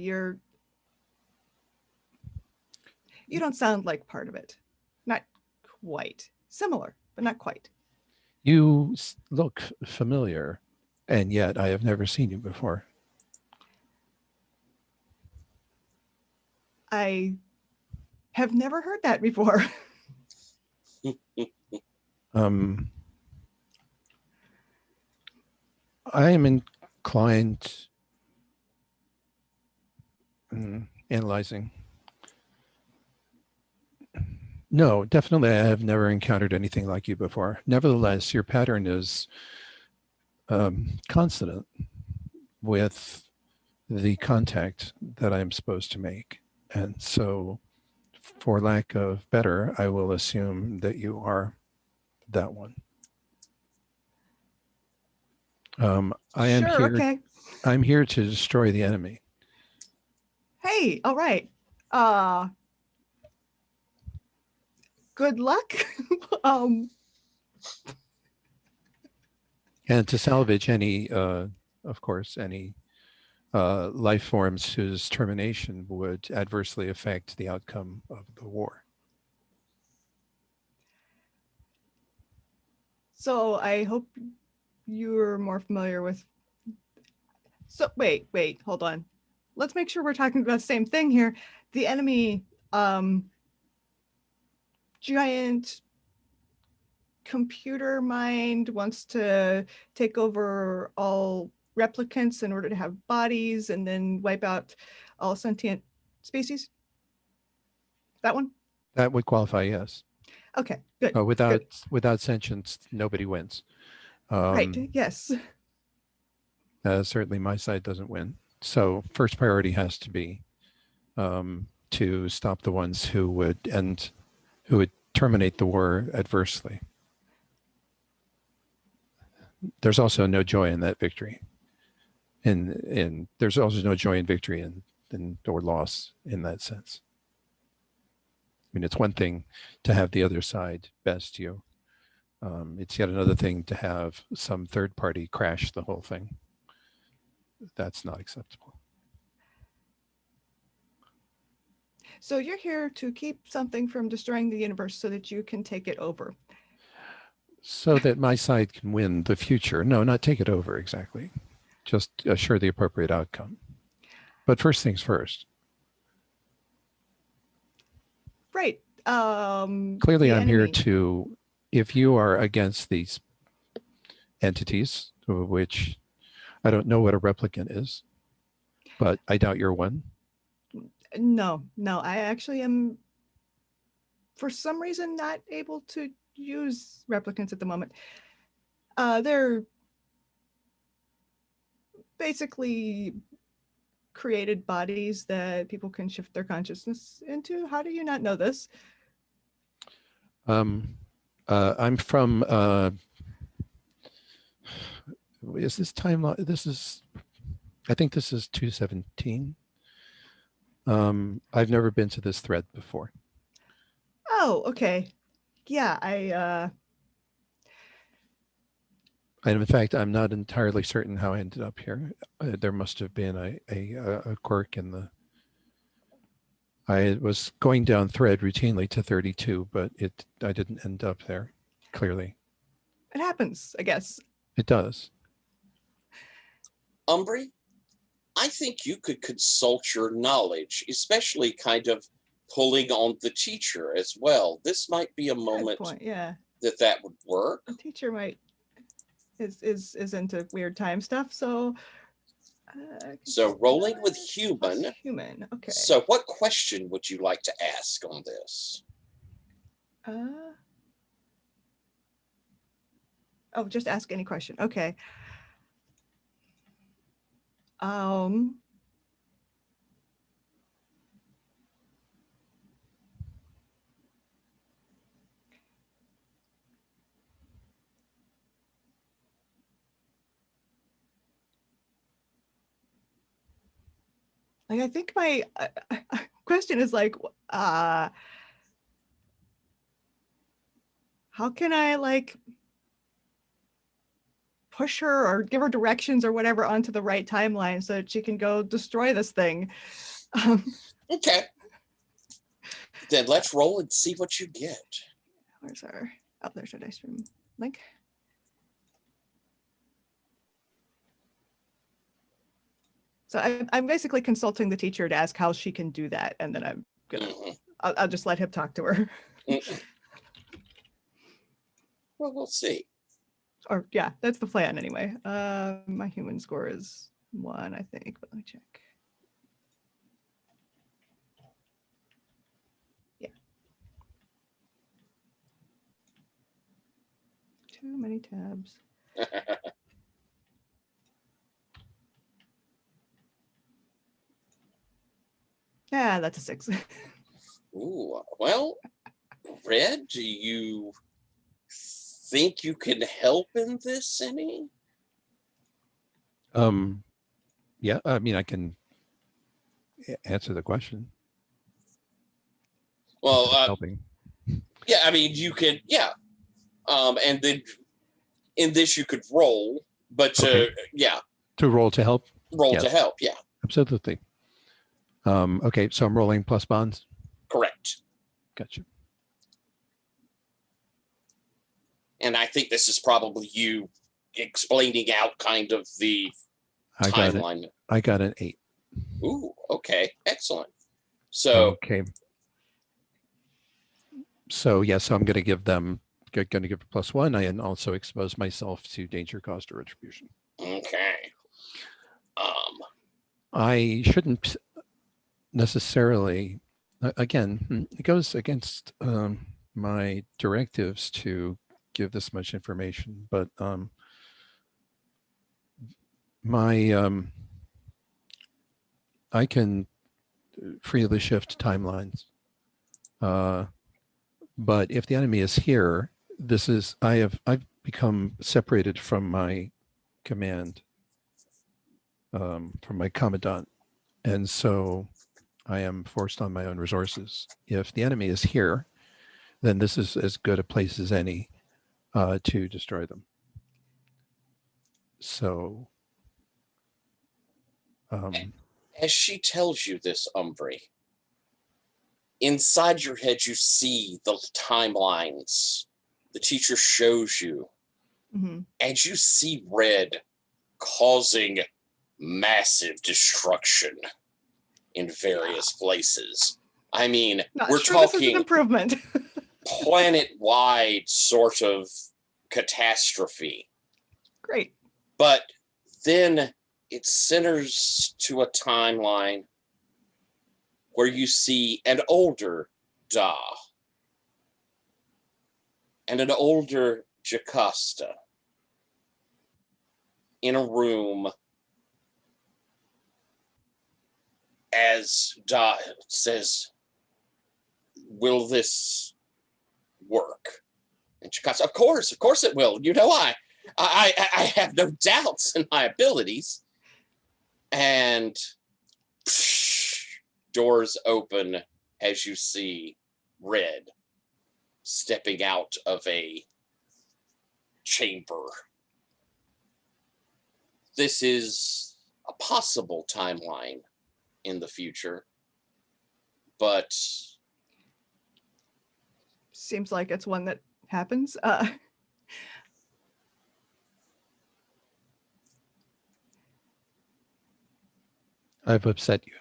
Speaker 5: You don't sound like part of it. Not quite. Similar, but not quite.
Speaker 7: You look familiar, and yet I have never seen you before.
Speaker 5: I have never heard that before.
Speaker 7: I am inclined, analyzing. No, definitely I have never encountered anything like you before. Nevertheless, your pattern is consonant with the contact that I'm supposed to make. And so, for lack of better, I will assume that you are that one. I am
Speaker 5: sure,
Speaker 7: here.
Speaker 5: Okay.
Speaker 7: I'm here to destroy the enemy.
Speaker 5: Hey, all right. Good luck.
Speaker 7: And to salvage any, of course, any life forms whose termination would adversely affect the outcome of the war.
Speaker 5: So I hope you're more familiar with. So wait, hold on. Let's make sure we're talking about the same thing here. The enemy, giant computer mind wants to take over all replicants in order to have bodies and then wipe out all sentient species. That one?
Speaker 7: That would qualify, yes.
Speaker 5: Okay, good.
Speaker 7: Without sentience, nobody wins.
Speaker 5: Right, yes.
Speaker 7: Certainly my side doesn't win. So first priority has to be to stop the ones who would terminate the war adversely. There's also no joy in that victory. And there's also no joy in victory or loss in that sense. I mean, it's one thing to have the other side best you. It's yet another thing to have some third party crash the whole thing. That's not acceptable.
Speaker 5: So you're here to keep something from destroying the universe so that you can take it over.
Speaker 7: So that my side can win the future. No, not take it over exactly. Just assure the appropriate outcome. But first things first.
Speaker 5: Right.
Speaker 7: Clearly, I'm here to, if you are against these entities, which I don't know what a replicant is, but I doubt you're one.
Speaker 5: No, I actually am, for some reason, not able to use replicants at the moment. They're basically created bodies that people can shift their consciousness into. How do you not know this?
Speaker 7: I'm from, is this timeline? I think this is 217. I've never been to this thread before.
Speaker 5: Oh, okay. Yeah,
Speaker 7: and in fact, I'm not entirely certain how I ended up here. There must have been a quirk in the. I was going down thread routinely to 32, but I didn't end up there. Clearly,
Speaker 5: it happens, I guess.
Speaker 7: It does.
Speaker 1: Umbry, I think you could consult your knowledge, especially kind of pulling on the teacher as well. This might be a moment that would work.
Speaker 5: The teacher is into weird time stuff, so
Speaker 1: rolling with human.
Speaker 5: Okay.
Speaker 1: So what question would you like to ask on this?
Speaker 5: Just ask any question. Okay. Like, I think my question is like, how can I like push her or give her directions or whatever onto the right timeline so that she can go destroy this thing?
Speaker 1: Okay. Then let's roll and see what you get.
Speaker 5: Where's our, there's our dice room link. So I'm basically consulting the teacher to ask how she can do that. And then I'm gonna, I'll just let him talk to her.
Speaker 1: Well, we'll see.
Speaker 5: Or yeah, that's the plan anyway. My human score is 1, I think, but let me check. Yeah. Too many tabs. Yeah, that's a 6.
Speaker 1: Ooh, well, Red, do you think you can help in this any?
Speaker 7: Yeah, I mean, I can answer the question.
Speaker 1: Well,
Speaker 7: helping.
Speaker 1: Yeah, I mean, you can, yeah. And then in this you could roll, but yeah.
Speaker 7: To roll to help?
Speaker 1: Roll to help, yeah.
Speaker 7: Absolutely. Okay, so I'm rolling plus bonds?
Speaker 1: Correct.
Speaker 7: Gotcha.
Speaker 1: And I think this is probably you explaining out kind of the
Speaker 7: I got it.
Speaker 1: timeline.
Speaker 7: I got an 8.
Speaker 1: Ooh, okay, excellent. So
Speaker 7: Okay. So yes, I'm going to give them. Going to give a +1. I also expose myself to danger, cost, or retribution.
Speaker 1: okay.
Speaker 7: I shouldn't necessarily. Again, it goes against my directives to give this much information, but I can freely shift timelines. But if the enemy is here, I've become separated from my command, from my commandant, and so I am forced on my own resources. If the enemy is here, then this is as good a place as any to destroy them. So,
Speaker 1: as she tells you this, Umbri, inside your head you see the timelines the teacher shows you, and you see red causing massive destruction in various places. I mean,
Speaker 5: Not
Speaker 1: we're
Speaker 5: sure this is an
Speaker 1: talking
Speaker 5: improvement.
Speaker 1: planet-wide sort of catastrophe.
Speaker 5: Great.
Speaker 1: But then it centers to a timeline where you see an older Da and an older Jocasta in a room as Da says, "Will this work?" And Jocasta, of course it will. You know, I have no doubts in my abilities. And doors open as you see Red stepping out of a chamber. This is a possible timeline in the future, but
Speaker 5: seems like it's one that happens.
Speaker 7: I've upset you.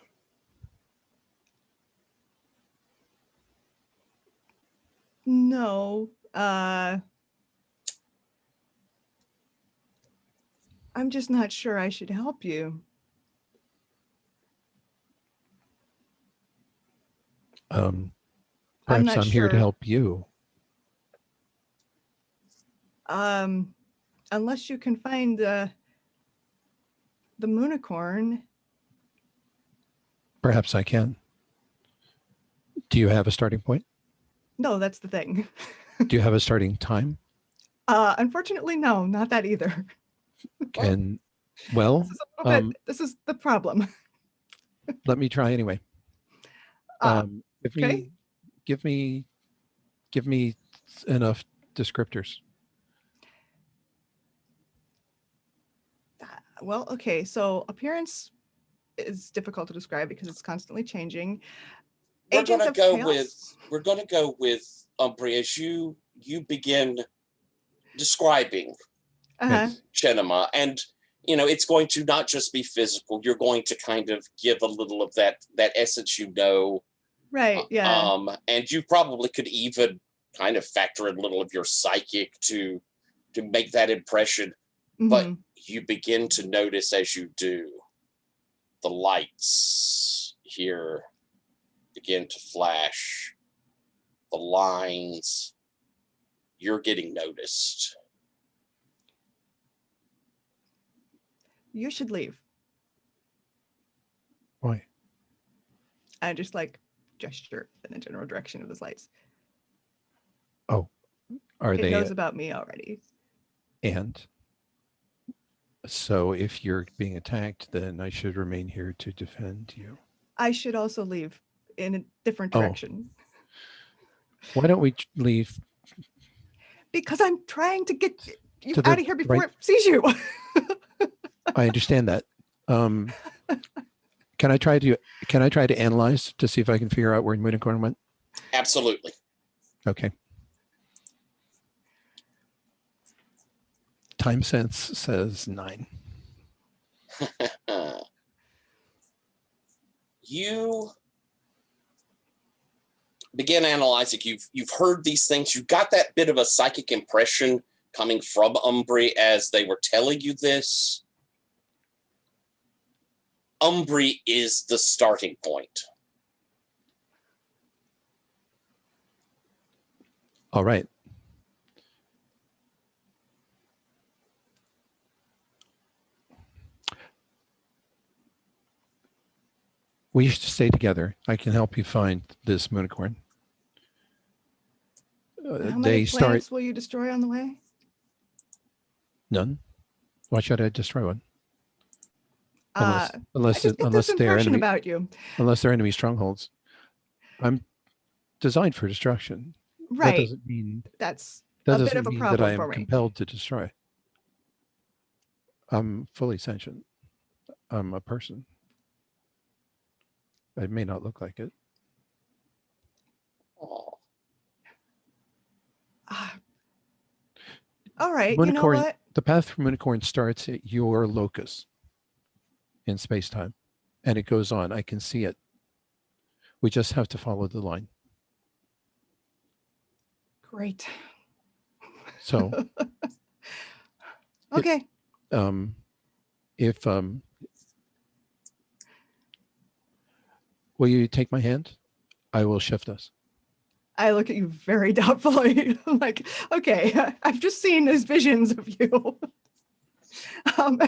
Speaker 5: No. I'm just not sure I should help you.
Speaker 7: Perhaps I'm here to help you.
Speaker 5: Unless you can find the Moonicorn.
Speaker 7: Perhaps I can. Do you have a starting point?
Speaker 5: No, that's the thing.
Speaker 7: Do you have a starting time?
Speaker 5: Unfortunately, no, not that either.
Speaker 7: And well,
Speaker 5: this is the problem.
Speaker 7: let me try anyway.
Speaker 5: Okay.
Speaker 7: Give me enough descriptors.
Speaker 5: Well, okay. So appearance is difficult to describe because it's constantly changing.
Speaker 1: We're going to go with Umbri as you begin describing Chenema, and you know it's going to not just be physical. You're going to kind of give a little of that essence, you know.
Speaker 5: Right. Yeah.
Speaker 1: And you probably could even kind of factor in a little of your psychic to make that impression. Mm-hmm. But you begin to notice as you do, the lights here begin to flash, the lines, you're getting noticed.
Speaker 5: You should leave.
Speaker 7: Why?
Speaker 5: I just like gesture in the general direction of the lights.
Speaker 7: Oh, are they?
Speaker 5: It knows about me already.
Speaker 7: And so if you're being attacked, then I should remain here to defend you.
Speaker 5: I should also leave in a different direction.
Speaker 7: Why don't we leave?
Speaker 5: Because I'm trying to get you out of here before it sees you.
Speaker 7: I understand that. Can I try to analyze to see if I can figure out where Moonicorn went?
Speaker 1: Absolutely.
Speaker 7: Okay. time sense says 9.
Speaker 1: You begin analyzing. You've heard these things. You got that bit of a psychic impression coming from Umbri as they were telling you this. Umbri is the starting point.
Speaker 7: All right. We used to stay together. I can help you find this Moonicorn.
Speaker 5: How many planets will you destroy on the way?
Speaker 7: None. Why should I destroy one?
Speaker 5: I
Speaker 7: Unless
Speaker 5: just get this
Speaker 7: they're
Speaker 5: impression
Speaker 7: enemy,
Speaker 5: about you.
Speaker 7: unless they're enemy strongholds. I'm designed for destruction. That
Speaker 5: Right.
Speaker 7: doesn't mean
Speaker 5: That's
Speaker 7: that
Speaker 5: a bit
Speaker 7: doesn't
Speaker 5: of a
Speaker 7: mean that I
Speaker 5: problem for
Speaker 7: am
Speaker 5: me.
Speaker 7: compelled to destroy. I'm fully sentient. I'm a person. I may not look like it.
Speaker 1: Oh,
Speaker 5: All right. You know
Speaker 7: Moonicorn,
Speaker 5: what?
Speaker 7: the path for Moonicorn starts at your locus in space-time, and it goes on. I can see it. We just have to follow the line.
Speaker 5: Great.
Speaker 7: So,
Speaker 5: Okay.
Speaker 7: if will you take my hand? I will shift us.
Speaker 5: I look at you very doubtfully. I'm like, okay, I've just seen these visions of you. And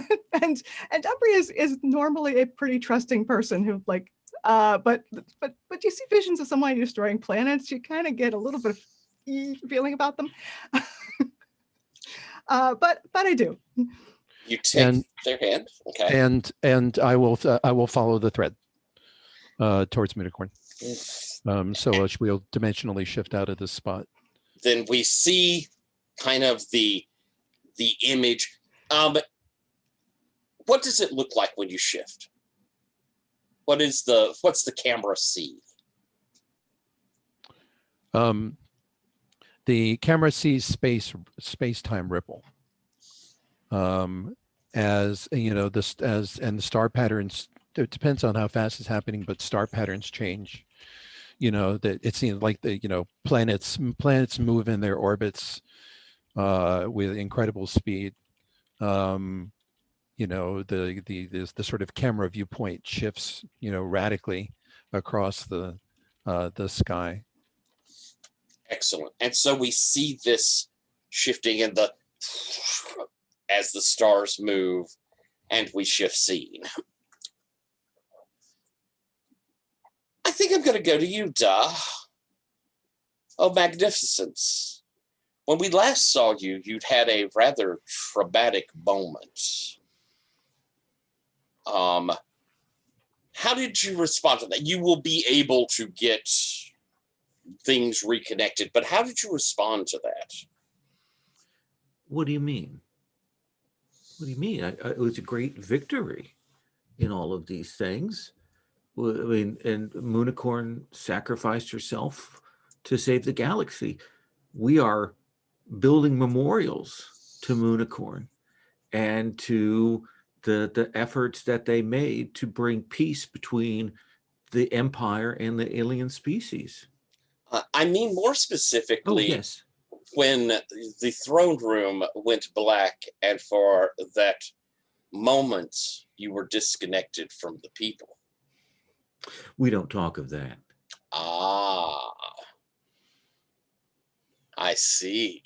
Speaker 5: Umbri is normally a pretty trusting person who but you see visions of someone destroying planets, you kind of get a little bit of feeling about them. But I do.
Speaker 1: you take their hand, okay?
Speaker 7: And I will follow the thread towards Moonicorn. So we'll dimensionally shift out of this spot.
Speaker 1: Then we see kind of the image. What does it look like when you shift? What's the camera see?
Speaker 7: The camera sees space-time ripple. As you know, and the star patterns. It depends on how fast it's happening, but star patterns change. That it seems like planets move in their orbits with incredible speed. The sort of camera viewpoint shifts radically across the sky.
Speaker 1: Excellent. And so we see this shifting as the stars move, and we shift scene. I think I'm going to go to you, Da. Oh, magnificence. When we last saw you, you'd had a rather traumatic moment. How did you respond to that? You will be able to get things reconnected, but how did you respond to that?
Speaker 2: What do you mean? What do you mean? It was a great victory in all of these things. I mean, and Moonicorn sacrificed herself to save the galaxy. We are building memorials to Moonicorn and to the efforts that they made to bring peace between the Empire and the alien species.
Speaker 1: I mean, more specifically,
Speaker 2: yes.
Speaker 1: When the throne room went black, and for that moment, you were disconnected from the people.
Speaker 2: We don't talk of that.
Speaker 1: Ah, I see.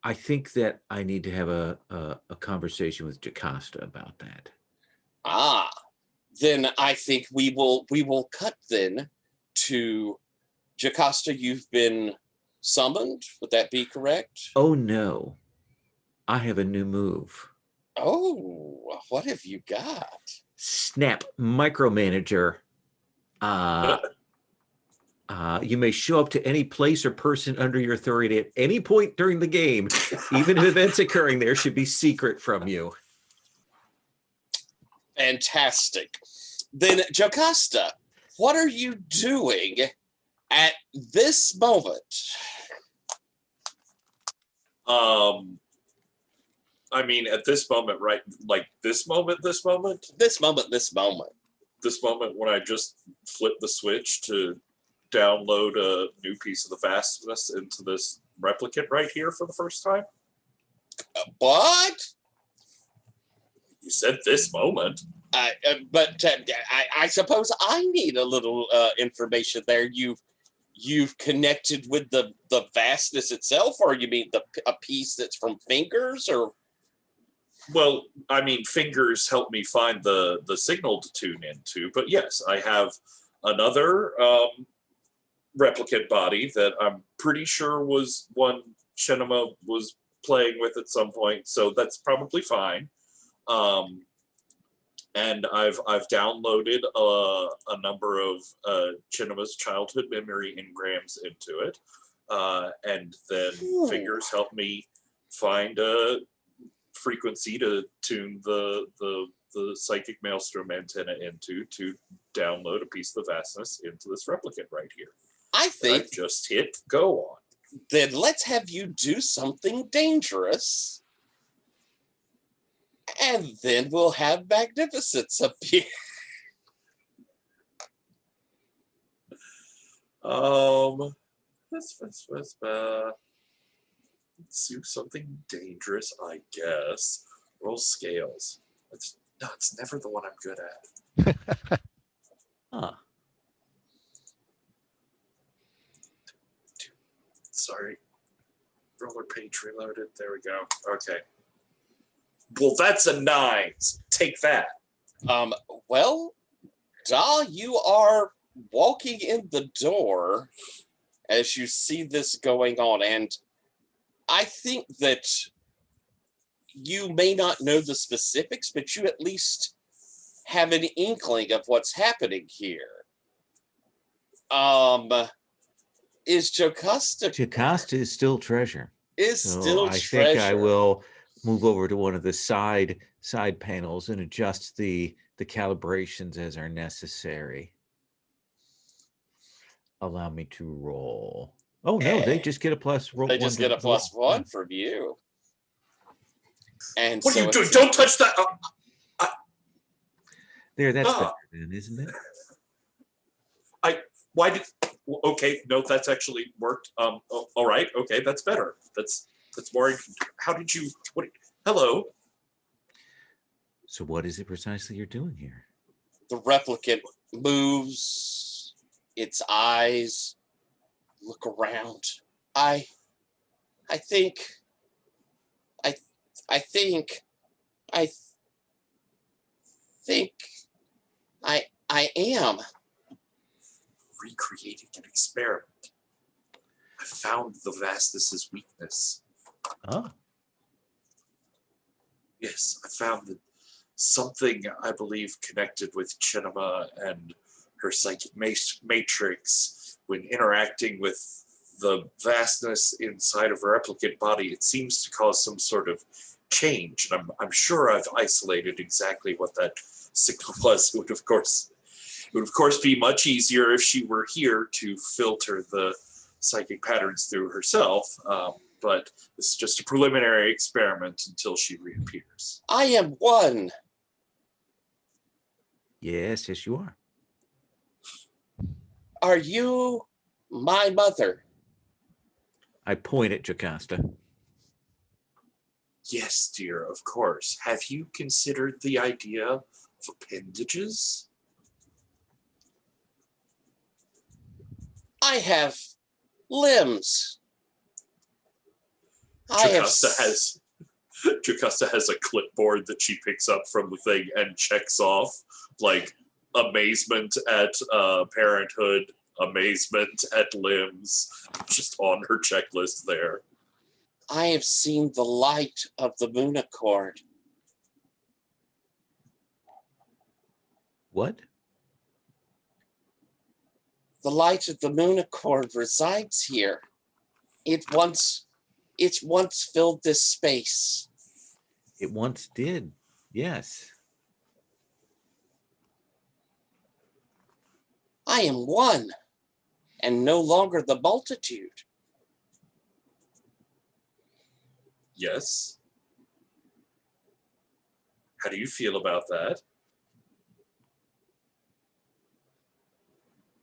Speaker 2: I think that I need to have a conversation with Jocasta about that.
Speaker 1: Ah, then I think we will cut then to Jocasta. You've been summoned. Would that be correct?
Speaker 2: Oh no, I have a new move.
Speaker 1: Oh, what have you got?
Speaker 2: Snap micromanager. You may show up to any place or person under your authority at any point during the game, even if events occurring there should be secret from you.
Speaker 1: Fantastic. Then, Jocasta, what are you doing at this moment?
Speaker 4: I mean, at this moment, right? Like this moment when I just flip the switch to download a new piece of the fastness into this replicant right here for the first time.
Speaker 1: What?
Speaker 4: You said this moment.
Speaker 1: But I suppose I need a little information there. You've connected with the vastness itself, or you mean a piece that's from fingers, or?
Speaker 4: Well, I mean, fingers help me find the signal to tune into, but yes, I have another replicant body that I'm pretty sure was one Shinema was playing with at some point, so that's probably fine. And I've downloaded a number of Chinema's childhood memory engrams into it, and then fingers help me find a frequency to tune the psychic maelstrom antenna into to download a piece of the vastness into this replicant right here.
Speaker 1: I think
Speaker 4: I just hit go on.
Speaker 1: Then let's have you do something dangerous, and then we'll have magnificence appear.
Speaker 4: Let's do something dangerous, I guess. Roll scales. No, it's never the one I'm good at.
Speaker 2: Huh.
Speaker 4: Sorry. Roller page reloaded. There we go. Okay. Well, that's a 9. Take that.
Speaker 1: Well, Da, you are walking in the door as you see this going on, and I think that you may not know the specifics, but you at least have an inkling of what's happening here. Is Jocasta?
Speaker 2: Jocasta is still treasure.
Speaker 1: Still
Speaker 2: I
Speaker 1: treasure.
Speaker 2: think I will move over to one of the side panels and adjust the calibrations as are necessary. Allow me to roll. Oh no, they just get a plus roll.
Speaker 1: They just get a plus one from you. And
Speaker 4: what
Speaker 1: so
Speaker 4: are you doing? Don't touch that.
Speaker 2: There, that's better then, isn't it?
Speaker 4: Why did? Okay, no, that's actually worked. All right, okay, that's better. That's more. How did you? What? Hello.
Speaker 2: So what is it precisely you're doing here?
Speaker 1: the replicant moves its eyes, look around. I think I am
Speaker 4: recreating an experiment. I found the vastness's weakness.
Speaker 2: Oh.
Speaker 4: Yes, I found that something I believe connected with Chinema and her psychic matrix when interacting with the vastness inside of a replicant body, it seems to cause some sort of change. And I'm sure I've isolated exactly what that signal was. It would of course be much easier if she were here to filter the psychic patterns through herself. But it's just a preliminary experiment until she reappears.
Speaker 1: I am one.
Speaker 2: Yes, you are.
Speaker 1: Are you my mother?
Speaker 2: I point at Jocasta.
Speaker 4: Yes, dear, of course. Have you considered the idea of appendages?
Speaker 1: I have limbs.
Speaker 4: Jocasta has a clipboard that she picks up from the thing and checks off, like amazement at parenthood, amazement at limbs, just on her checklist there.
Speaker 1: I have seen the light of the Moonicorn.
Speaker 2: What?
Speaker 1: The light of the Moonicorn resides here. It once filled this space.
Speaker 2: It once did, yes.
Speaker 1: I am one, and no longer the multitude.
Speaker 4: Yes. How do you feel about that?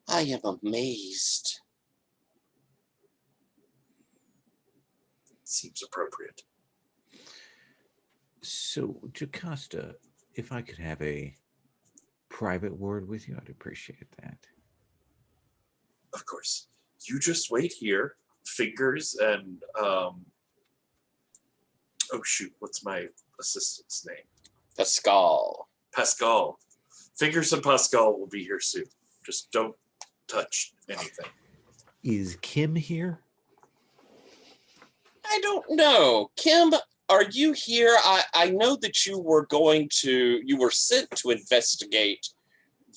Speaker 1: I am amazed.
Speaker 4: Seems appropriate.
Speaker 2: So, Jocasta, if I could have a private word with you, I'd appreciate that.
Speaker 4: Of course. You just wait here. Fingers and oh shoot, what's my assistant's name?
Speaker 1: Pascal.
Speaker 4: Pascal. Fingers and Pascal will be here soon. Just don't touch anything.
Speaker 2: Is Kim here?
Speaker 1: I don't know. Kim, are you here? I know that you were sent to investigate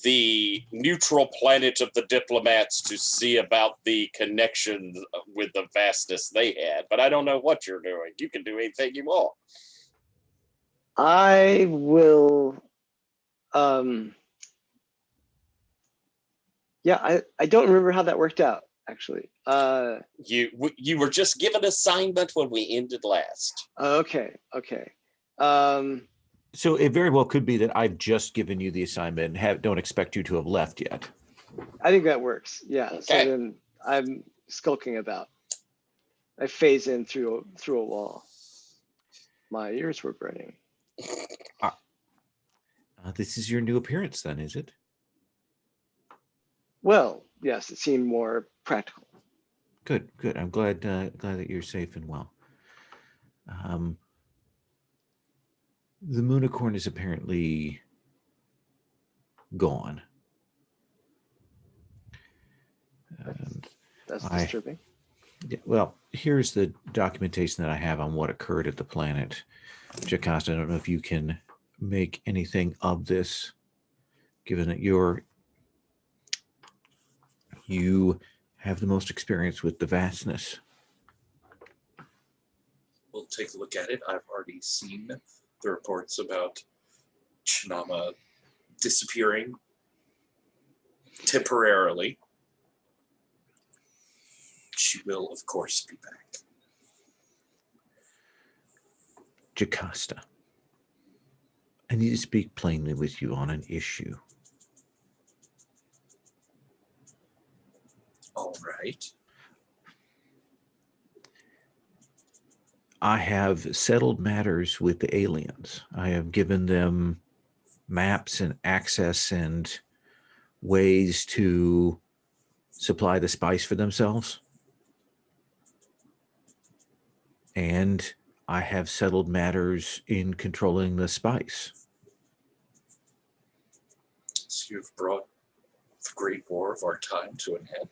Speaker 1: the neutral planet of the diplomats to see about the connection with the vastness they had, but I don't know what you're doing. You can do anything you want.
Speaker 3: I will, yeah, I don't remember how that worked out, actually.
Speaker 1: You were just given an assignment when we ended last.
Speaker 3: Okay.
Speaker 2: So it very well could be that I've just given you the assignment and don't expect you to have left yet.
Speaker 3: I think that works. Yeah.
Speaker 1: Okay.
Speaker 3: So then I'm skulking about. I phase in through a wall. My ears were burning.
Speaker 2: This is your new appearance, then, is it?
Speaker 3: Well, yes, it seemed more practical.
Speaker 2: Good. I'm glad that you're safe and well. The Moonicorn is apparently gone.
Speaker 3: That's disturbing.
Speaker 2: Well, here's the documentation that I have on what occurred at the planet. Jocasta, I don't know if you can make anything of this, given that you have the most experience with the vastness.
Speaker 4: We'll take a look at it. I've already seen the reports about Chinama disappearing temporarily. She will, of course, be back.
Speaker 2: Jocasta, I need to speak plainly with you on an issue.
Speaker 4: All right.
Speaker 2: I have settled matters with the aliens. I have given them maps and access and ways to supply the spice for themselves. And I have settled matters in controlling the spice.
Speaker 4: So you've brought the great war of our time to an end.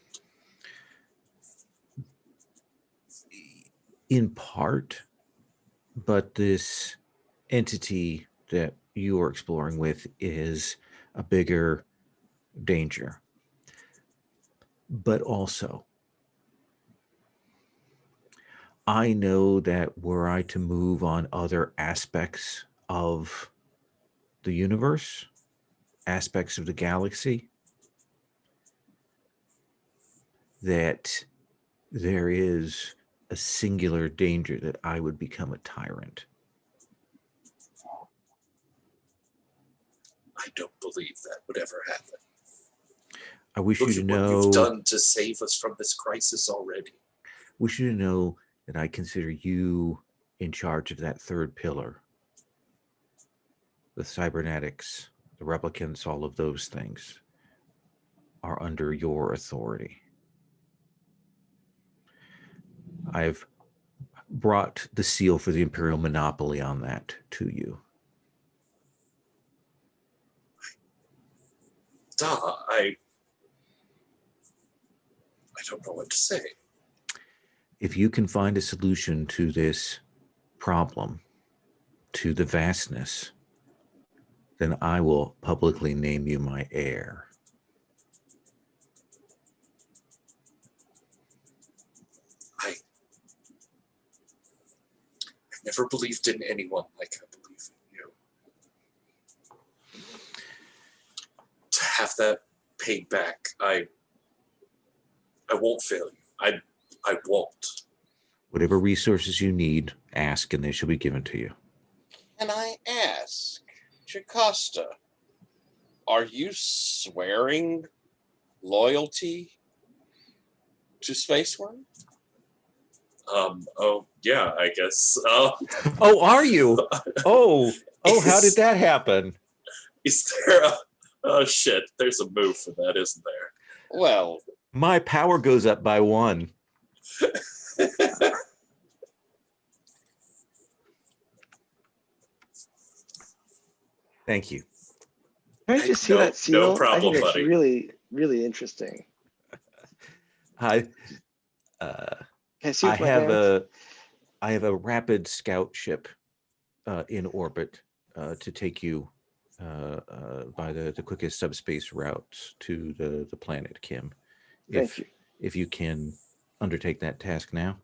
Speaker 2: In part, but this entity that you are exploring with is a bigger danger. But also, I know that were I to move on other aspects of the universe, aspects of the galaxy, that there is a singular danger that I would become a tyrant.
Speaker 4: I don't believe that would ever happen.
Speaker 2: I wish
Speaker 4: Look
Speaker 2: you to
Speaker 4: at
Speaker 2: know
Speaker 4: what you've done to save us from this crisis already.
Speaker 2: Wish you to know that I consider you in charge of that third pillar. The cybernetics, the replicants, all of those things are under your authority. I've brought the seal for the imperial monopoly on that to you.
Speaker 4: I don't know what to say.
Speaker 2: If you can find a solution to this problem, to the vastness, then I will publicly name you my heir.
Speaker 4: I've never believed in anyone like I believe in you. To have that paid back, I won't fail you. I won't.
Speaker 2: Whatever resources you need, ask and they shall be given to you.
Speaker 1: Can I ask, Jocasta, are you swearing loyalty to Space Worm?
Speaker 4: Oh yeah, I guess.
Speaker 2: Oh, are you? Oh, how did that happen?
Speaker 4: Is there a? Oh shit! There's a move for that, isn't there?
Speaker 1: Well,
Speaker 2: My power goes up by 1. Thank you.
Speaker 3: Can I just see that seal?
Speaker 4: No
Speaker 3: I
Speaker 4: problem,
Speaker 3: think it's
Speaker 4: buddy.
Speaker 3: really, really interesting.
Speaker 2: I
Speaker 3: Can I see it
Speaker 2: I
Speaker 3: with my
Speaker 2: have
Speaker 3: hands?
Speaker 2: I have a rapid scout ship in orbit to take you by the quickest subspace route to the planet, Kim.
Speaker 3: Thank you.
Speaker 2: If you can undertake that task now.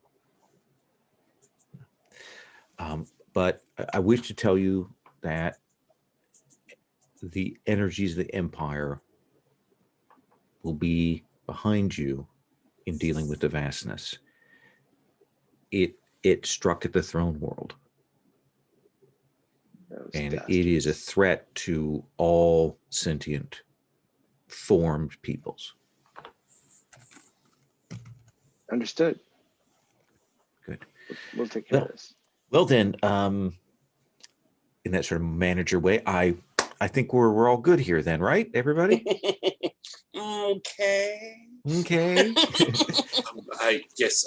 Speaker 2: But I wish to tell you that the energies of the Empire will be behind you in dealing with the vastness. It struck at the throne world, and it is a threat to all sentient formed peoples.
Speaker 3: Understood.
Speaker 2: Good.
Speaker 3: We'll take care of this.
Speaker 2: Well then, in that sort of manager way, I think we're all good here then, right, everybody?
Speaker 1: okay.
Speaker 2: Okay.
Speaker 4: I guess.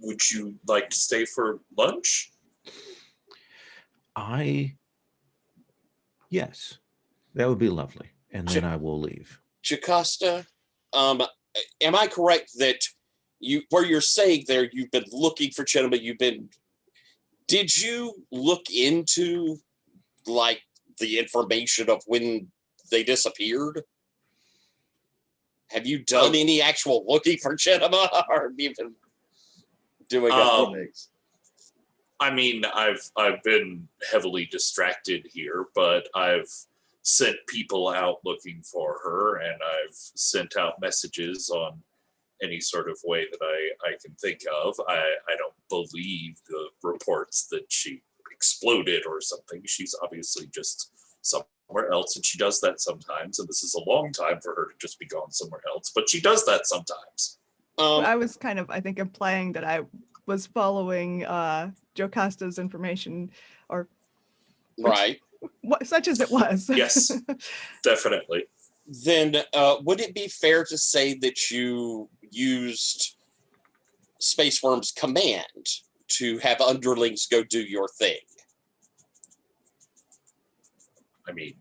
Speaker 4: Would you like to stay for lunch?
Speaker 2: Yes, that would be lovely, and then I will leave.
Speaker 1: Jocasta, am I correct that where you're saying there, you've been looking for Chinema, did you look into like the information of when they disappeared? Have you done any actual looking for Chinema, or have you been doing other things?
Speaker 4: I mean, I've been heavily distracted here, but I've sent people out looking for her, and I've sent out messages on any sort of way that I can think of. I don't believe the reports that she exploded or something. She's obviously just somewhere else, and she does that sometimes, and this is a long time for her to just be gone somewhere else, but she does that sometimes.
Speaker 5: I was kind of, I think, implying that I was following Jocasta's information, or
Speaker 1: right,
Speaker 5: such as it was.
Speaker 4: Yes, definitely.
Speaker 1: Then would it be fair to say that you used Space Worm's command to have underlings go do your thing?
Speaker 4: I mean,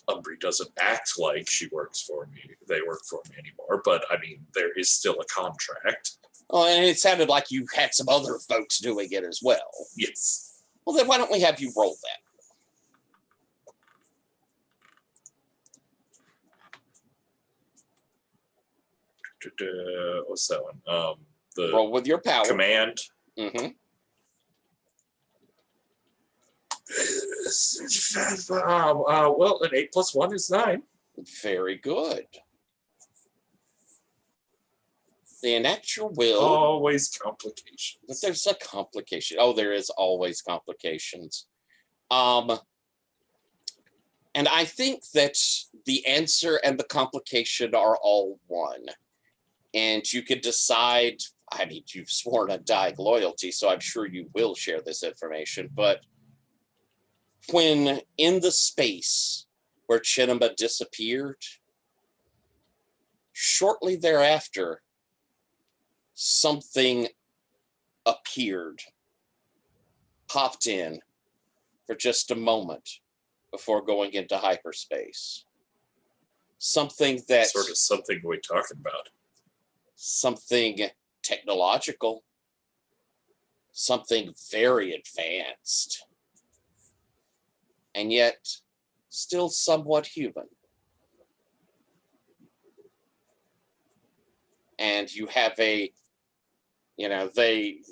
Speaker 4: Umbry doesn't act like she works for me. They work for me anymore, but I mean, there is still a contract.
Speaker 1: Oh, and it sounded like you had some other folks doing it as well.
Speaker 4: Yes.
Speaker 1: Well, then why don't we have you roll
Speaker 4: that? What's that one? The
Speaker 1: roll with your power.
Speaker 4: Command.
Speaker 1: Mm-hmm.
Speaker 4: Well, an 8 + 1 is 9.
Speaker 1: Very good. Then enact your will.
Speaker 4: Always complications.
Speaker 1: But there's a complication. Oh, there is always complications. And I think that the answer and the complication are all one. And you could decide, I mean, you've sworn undying loyalty, so I'm sure you will share this information. But when in the space where Chinema disappeared, shortly thereafter, something appeared, popped in for just a moment before going into hyperspace. Something that
Speaker 4: sort of something we're talking about.
Speaker 1: Something technological, something very advanced, and yet still somewhat human. And you have they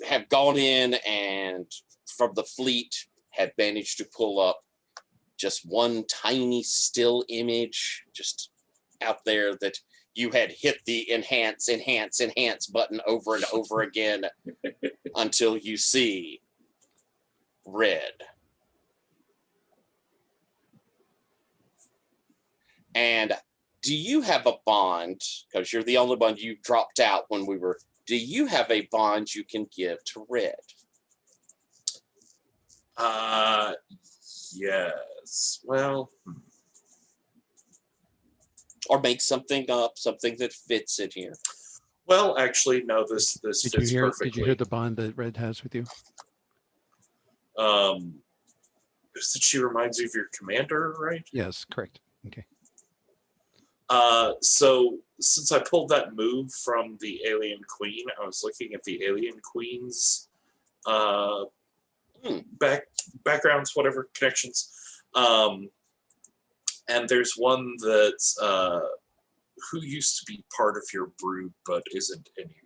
Speaker 1: have gone in and from the fleet have managed to pull up just one tiny still image just out there that you had hit the enhance button over and over again until you see red. And do you have a bond? Because you're the only one you dropped out when we were. Do you have a bond you can give to Red?
Speaker 4: Yes. Well,
Speaker 1: Or make something up, something that fits in here?
Speaker 4: well, actually, no. This
Speaker 7: Did you
Speaker 4: fits
Speaker 7: hear?
Speaker 4: perfectly.
Speaker 7: Did you hear the bond that Red has with you?
Speaker 4: Is that she reminds you of your commander, right?
Speaker 7: Yes, correct. Okay.
Speaker 4: So since I pulled that move from the Alien Queen, I was looking at the Alien Queen's backgrounds, whatever connections. And there's one that's who used to be part of your brood but isn't anymore.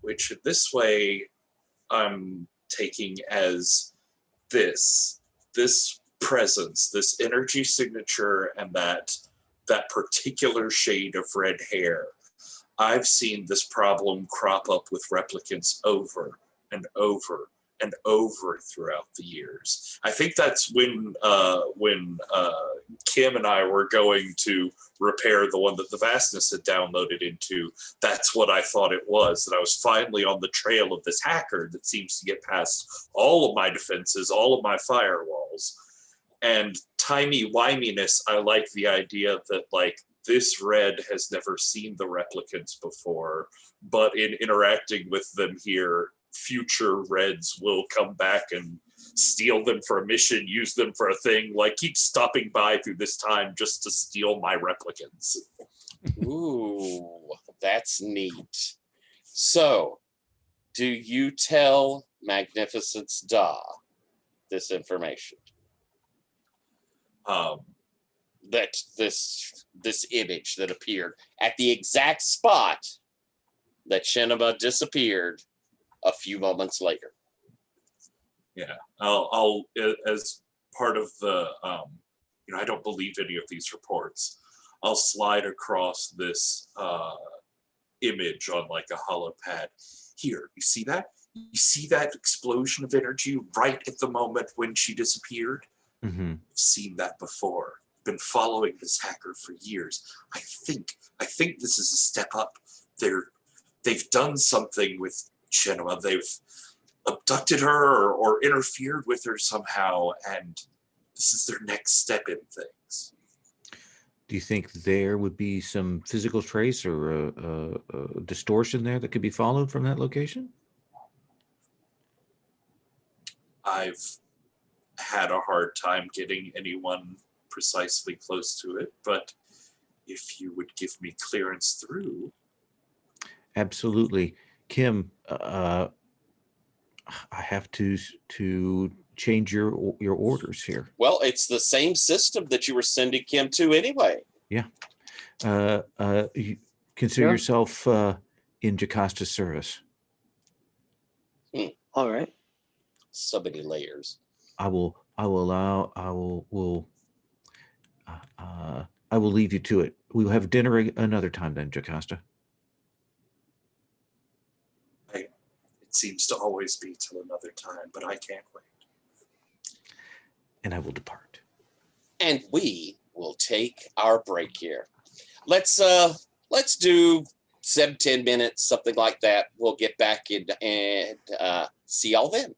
Speaker 4: Which this way I'm taking as this presence, this energy signature, and that particular shade of red hair. I've seen this problem crop up with replicants over and over and over throughout the years. I think that's when Kim and I were going to repair the one that the Vastness had downloaded into. That's what I thought it was, that I was finally on the trail of this hacker that seems to get past all of my defenses, all of my firewalls. And timey-wiminess, I like the idea that, like, this Red has never seen the replicants before, but in interacting with them here, future Reds will come back and steal them for a mission, use them for a thing, like keep stopping by through this time just to steal my replicants.
Speaker 1: Ooh, that's neat. So, do you tell Magnificence Da this information? That this image that appeared at the exact spot that Shinema disappeared a few moments later.
Speaker 4: Yeah, I'll as part of the I don't believe any of these reports. I'll slide across this image on like a hollow pad. Here, you see that? You see that explosion of energy right at the moment when she disappeared?
Speaker 2: Mm-hmm.
Speaker 4: I've seen that before. Been following this hacker for years. I think this is a step up. They've done something with Shinema. They've abducted her or interfered with her somehow, and this is their next step in things.
Speaker 2: Do you think there would be some physical trace or a distortion there that could be followed from that location?
Speaker 4: I've had a hard time getting anyone precisely close to it, but if you would give me clearance through.
Speaker 2: Absolutely. Kim, I have to change your orders here.
Speaker 1: Well, it's the same system that you were sending Kim to anyway.
Speaker 2: Yeah. You consider yourself in Jacasta's service.
Speaker 3: All right.
Speaker 1: So many layers.
Speaker 2: I will leave you to it. We will have dinner another time then, Jocasta.
Speaker 4: It seems to always be till another time, but I can't wait.
Speaker 2: And I will depart.
Speaker 1: And we will take our break here. Let's do 7-10 minutes, something like that. We'll get back in and see y'all then.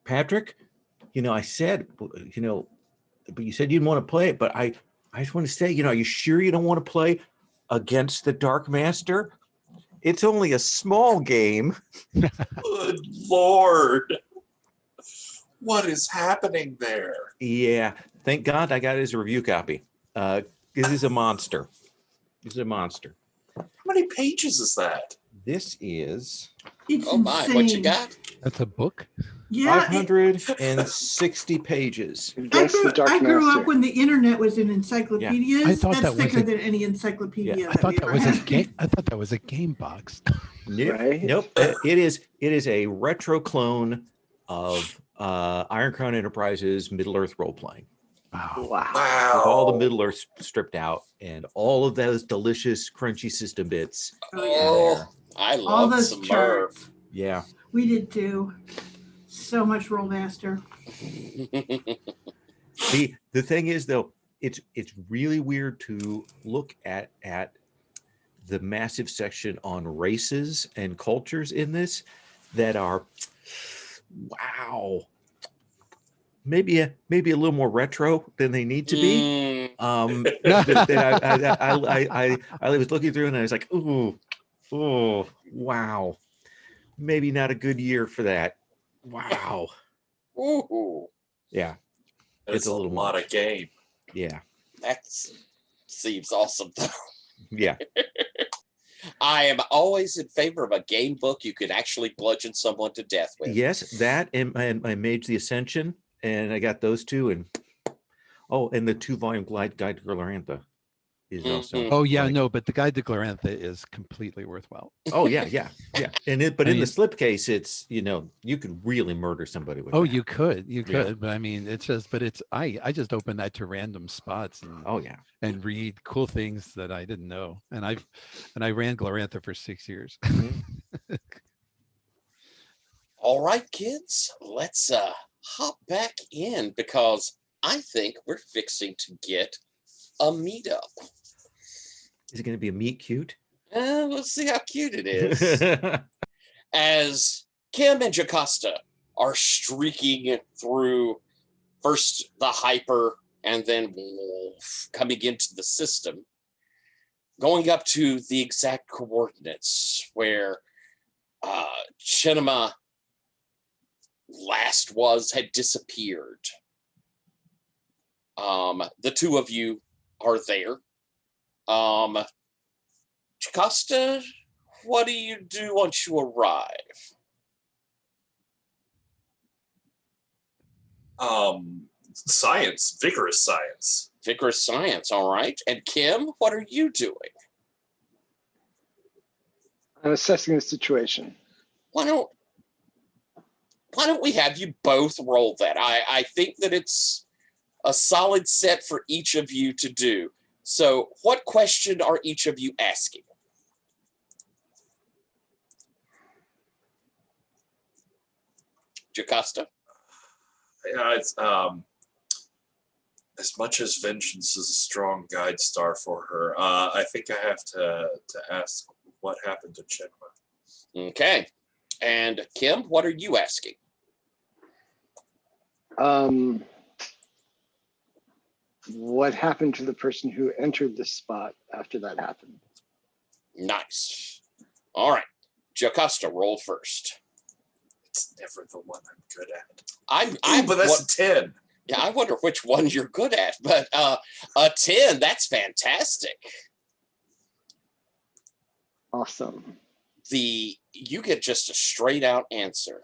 Speaker 2: Patrick, I said, but you said you didn't want to play it, but I just want to say, are you sure you don't want to play against the Dark Master? It's only a small game.
Speaker 4: Good Lord. What is happening there?
Speaker 2: Yeah. Thank God I got his review copy. This is a monster.
Speaker 4: How many pages is that?
Speaker 2: This is
Speaker 6: It's
Speaker 1: Oh my, what you
Speaker 6: insane.
Speaker 1: got?
Speaker 7: That's a book.
Speaker 6: Yeah,
Speaker 2: 560 pages.
Speaker 3: Against the Dark
Speaker 6: I grew
Speaker 3: Master.
Speaker 6: up when the internet was in encyclopedias.
Speaker 7: I thought
Speaker 6: That's
Speaker 7: that was
Speaker 6: thicker
Speaker 7: a-
Speaker 6: than any encyclopedia.
Speaker 7: I thought
Speaker 6: we
Speaker 7: that
Speaker 6: ever
Speaker 7: was a
Speaker 6: had.
Speaker 7: game. I thought that was a game box.
Speaker 3: Right?
Speaker 2: Nope. It is a retro clone of Iron Crown Enterprises Middle Earth role playing.
Speaker 7: Wow.
Speaker 3: Wow.
Speaker 4: Wow.
Speaker 2: With all the Middle Earth stripped out and all of those delicious crunchy system bits.
Speaker 1: Oh, I
Speaker 6: All
Speaker 1: love
Speaker 6: those
Speaker 1: some Merv.
Speaker 6: charts.
Speaker 2: Yeah.
Speaker 6: We did too. So much Rollmaster.
Speaker 2: The thing is though, it's really weird to look at the massive section on races and cultures in this that are wow. Maybe a little more retro than they need to be. I was looking through and I was like, ooh, wow. Maybe not a good year for that. Wow.
Speaker 1: Ooh,
Speaker 2: Yeah.
Speaker 4: It's
Speaker 2: It's
Speaker 4: a
Speaker 2: a little
Speaker 4: lot
Speaker 2: much.
Speaker 4: of game.
Speaker 2: Yeah.
Speaker 1: that seems awesome though.
Speaker 2: Yeah.
Speaker 1: I am always in favor of a game book you could actually bludgeon someone to death with.
Speaker 2: Yes, that and Mage the Ascension, and I got those two, and and the 2-volume Guide to Glorantha is also.
Speaker 1: Mhm.
Speaker 7: Oh yeah,
Speaker 2: like-
Speaker 7: no, but the Guide to Glorantha is completely worthwhile.
Speaker 2: Oh yeah. And but
Speaker 7: I
Speaker 2: in the
Speaker 7: mean-
Speaker 2: slipcase, it's you could really murder somebody with.
Speaker 7: Oh,
Speaker 2: that.
Speaker 7: you could,
Speaker 2: Yeah.
Speaker 7: but I mean, it's just, but it's I just open that to random spots
Speaker 2: Oh yeah.
Speaker 7: and read cool things that I didn't know, and I ran Glorantha for 6 years.
Speaker 1: All right, kids, let's hop back in because I think we're fixing to get a meetup.
Speaker 2: Is it going to be a meet cute?
Speaker 1: Let's see how cute it is. As Kim and Jocasta are streaking through first the hyper and then coming into the system, going up to the exact coordinates where Chinema last had disappeared. The two of you are there. Jocasta, what do you do once you arrive?
Speaker 4: Science, vigorous science.
Speaker 1: Vigorous science, all right. And Kim, what are you doing?
Speaker 3: I'm assessing the situation.
Speaker 1: Why don't we have you both roll that? I think that it's a solid set for each of you to do. So what question are each of you asking? Jocasta?
Speaker 4: Yeah, it's as much as vengeance is a strong guide star for her, I think I have to ask what happened to Chinma.
Speaker 1: Okay. And Kim, what are you asking?
Speaker 3: What happened to the person who entered this spot after that happened?
Speaker 1: Nice. All right. Jocasta, roll first.
Speaker 4: It's never the one I'm good at.
Speaker 1: But
Speaker 4: But that's a 10.
Speaker 1: Yeah, I wonder which one you're good at, but a 10, that's fantastic.
Speaker 3: Awesome.
Speaker 1: You get just a straight out answer.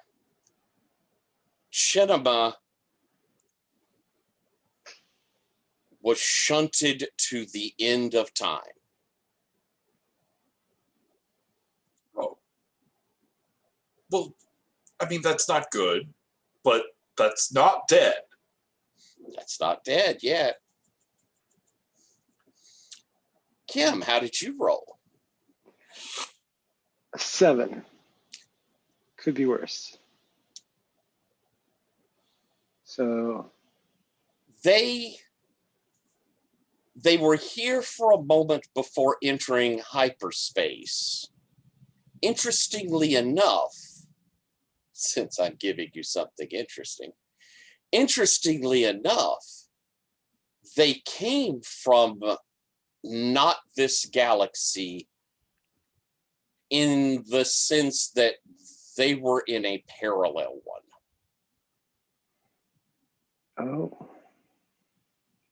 Speaker 1: Chinema was shunted to the end of time.
Speaker 4: Oh. Well, I mean, that's not good, but that's not dead.
Speaker 1: That's not dead yet. Kim, how did you roll?
Speaker 3: A 7. Could be worse. So
Speaker 1: They were here for a moment before entering hyperspace. Interestingly enough, since I'm giving you something interesting. Interestingly enough, they came from not this galaxy in the sense that they were in a parallel one.
Speaker 3: Oh.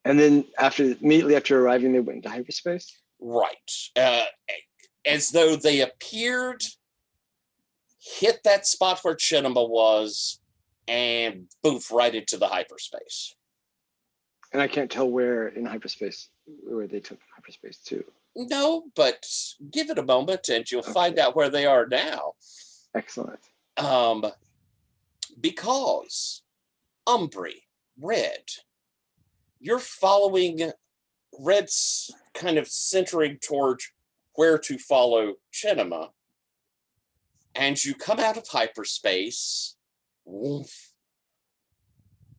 Speaker 3: And then immediately after arriving, they went into hyperspace?
Speaker 1: Right. As though they appeared, hit that spot where Chinema was, and boof, right into the hyperspace.
Speaker 3: And I can't tell where in hyperspace, where they took hyperspace to.
Speaker 1: No, but give it a moment and you'll find out where they are now.
Speaker 3: Excellent.
Speaker 1: Because Umbry, Red, you're following Red's kind of centering towards where to follow Chinema, and you come out of hyperspace. Woof.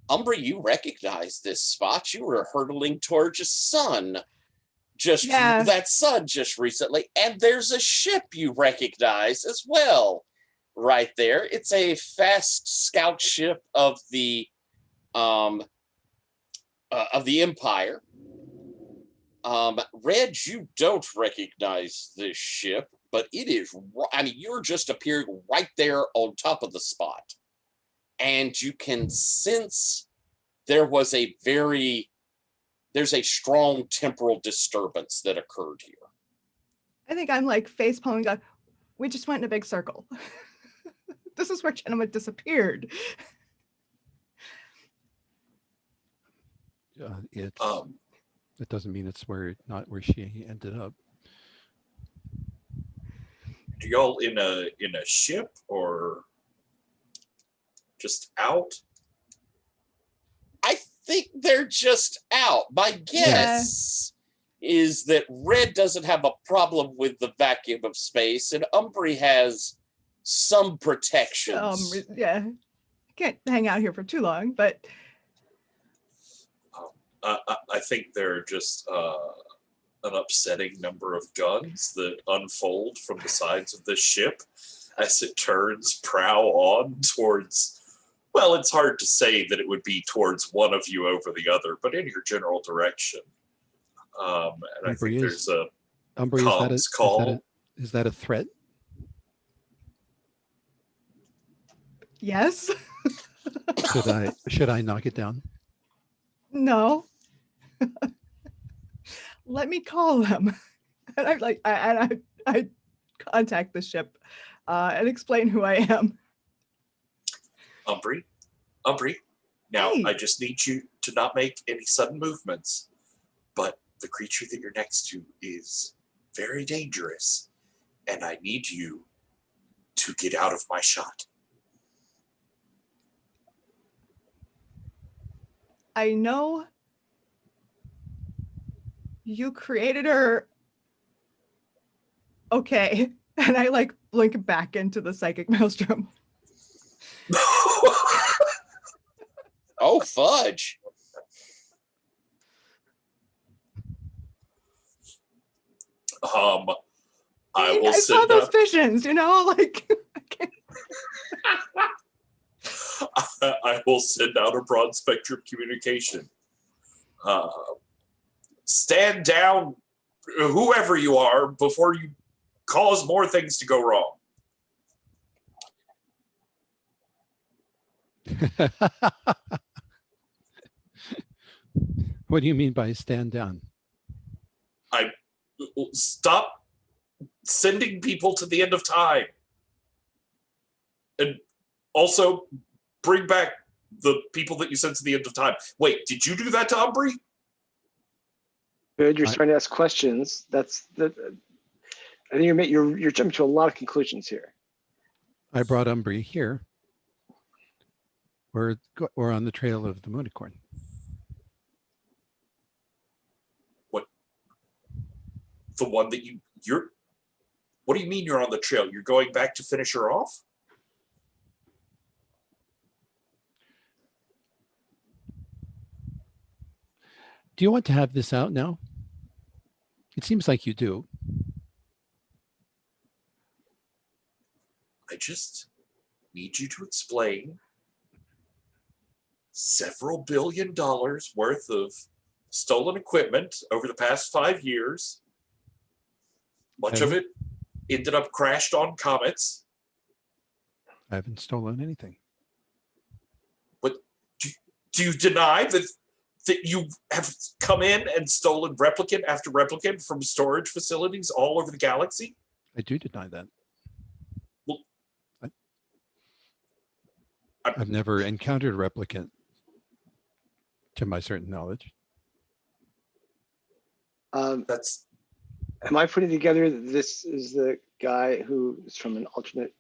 Speaker 1: Umbry, you recognize this spot. You were hurtling towards a sun. That sun just recently, and there's a ship you recognize as well right there. It's a fast scout ship of the Empire. Red, you don't recognize this ship, but it is, I mean, you're just appearing right there on top of the spot, and you can sense there's a strong temporal disturbance that occurred here.
Speaker 5: I think I'm like face palming, going, we just went in a big circle. This is where Chinema disappeared.
Speaker 7: It doesn't mean it's not where she ended up.
Speaker 4: Do y'all in a ship or just out?
Speaker 1: I think they're just out. My guess is that Red doesn't have a problem with the vacuum of space, and Umbry has some protections.
Speaker 5: Can't hang out here for too long, but
Speaker 4: I think there are just an upsetting number of guns that unfold from the sides of this ship as it turns prow on towards, well, it's hard to say that it would be towards one of you over the other, but in your general direction. And I think there's a comms call.
Speaker 7: Is that a threat?
Speaker 5: yes.
Speaker 7: Should I knock it down?
Speaker 5: No. Let me call them. And I contact the ship and explain who I am.
Speaker 4: Umbry. Now,
Speaker 5: Hey.
Speaker 4: I just need you to not make any sudden movements, but the creature that you're next to is very dangerous, and I need you to get out of my shot.
Speaker 5: I know you created her. Okay. And I like blink back into the psychic maelstrom.
Speaker 1: Oh, fudge.
Speaker 4: I
Speaker 5: saw those visions, like.
Speaker 4: I will send out a broad spectrum communication. Stand down, whoever you are, before you cause more things to go wrong.
Speaker 7: What do you mean by stand down?
Speaker 4: Stop sending people to the end of time. And also bring back the people that you sent to the end of time. Wait, did you do that to Umbry?
Speaker 3: Good, you're starting to ask questions. I think you're jumping to a lot of conclusions here.
Speaker 7: I brought Umbry here. We're on the trail of the Moonicorn.
Speaker 4: What? The one that you're... What do you mean you're on the trail? You're going back to finish her off?
Speaker 7: Do you want to have this out now? It seems like you do.
Speaker 4: need you to explain several $1 billion worth of stolen equipment over the past 5 years. Much of it ended up crashed on comets.
Speaker 7: I haven't stolen anything.
Speaker 4: But do you deny that you have come in and stolen replicant after replicant from storage facilities all over the galaxy?
Speaker 7: I do deny that.
Speaker 4: Well,
Speaker 7: I've never encountered a replicant, to my certain knowledge.
Speaker 4: That's.
Speaker 3: Am I putting together this is the guy who is from an alternate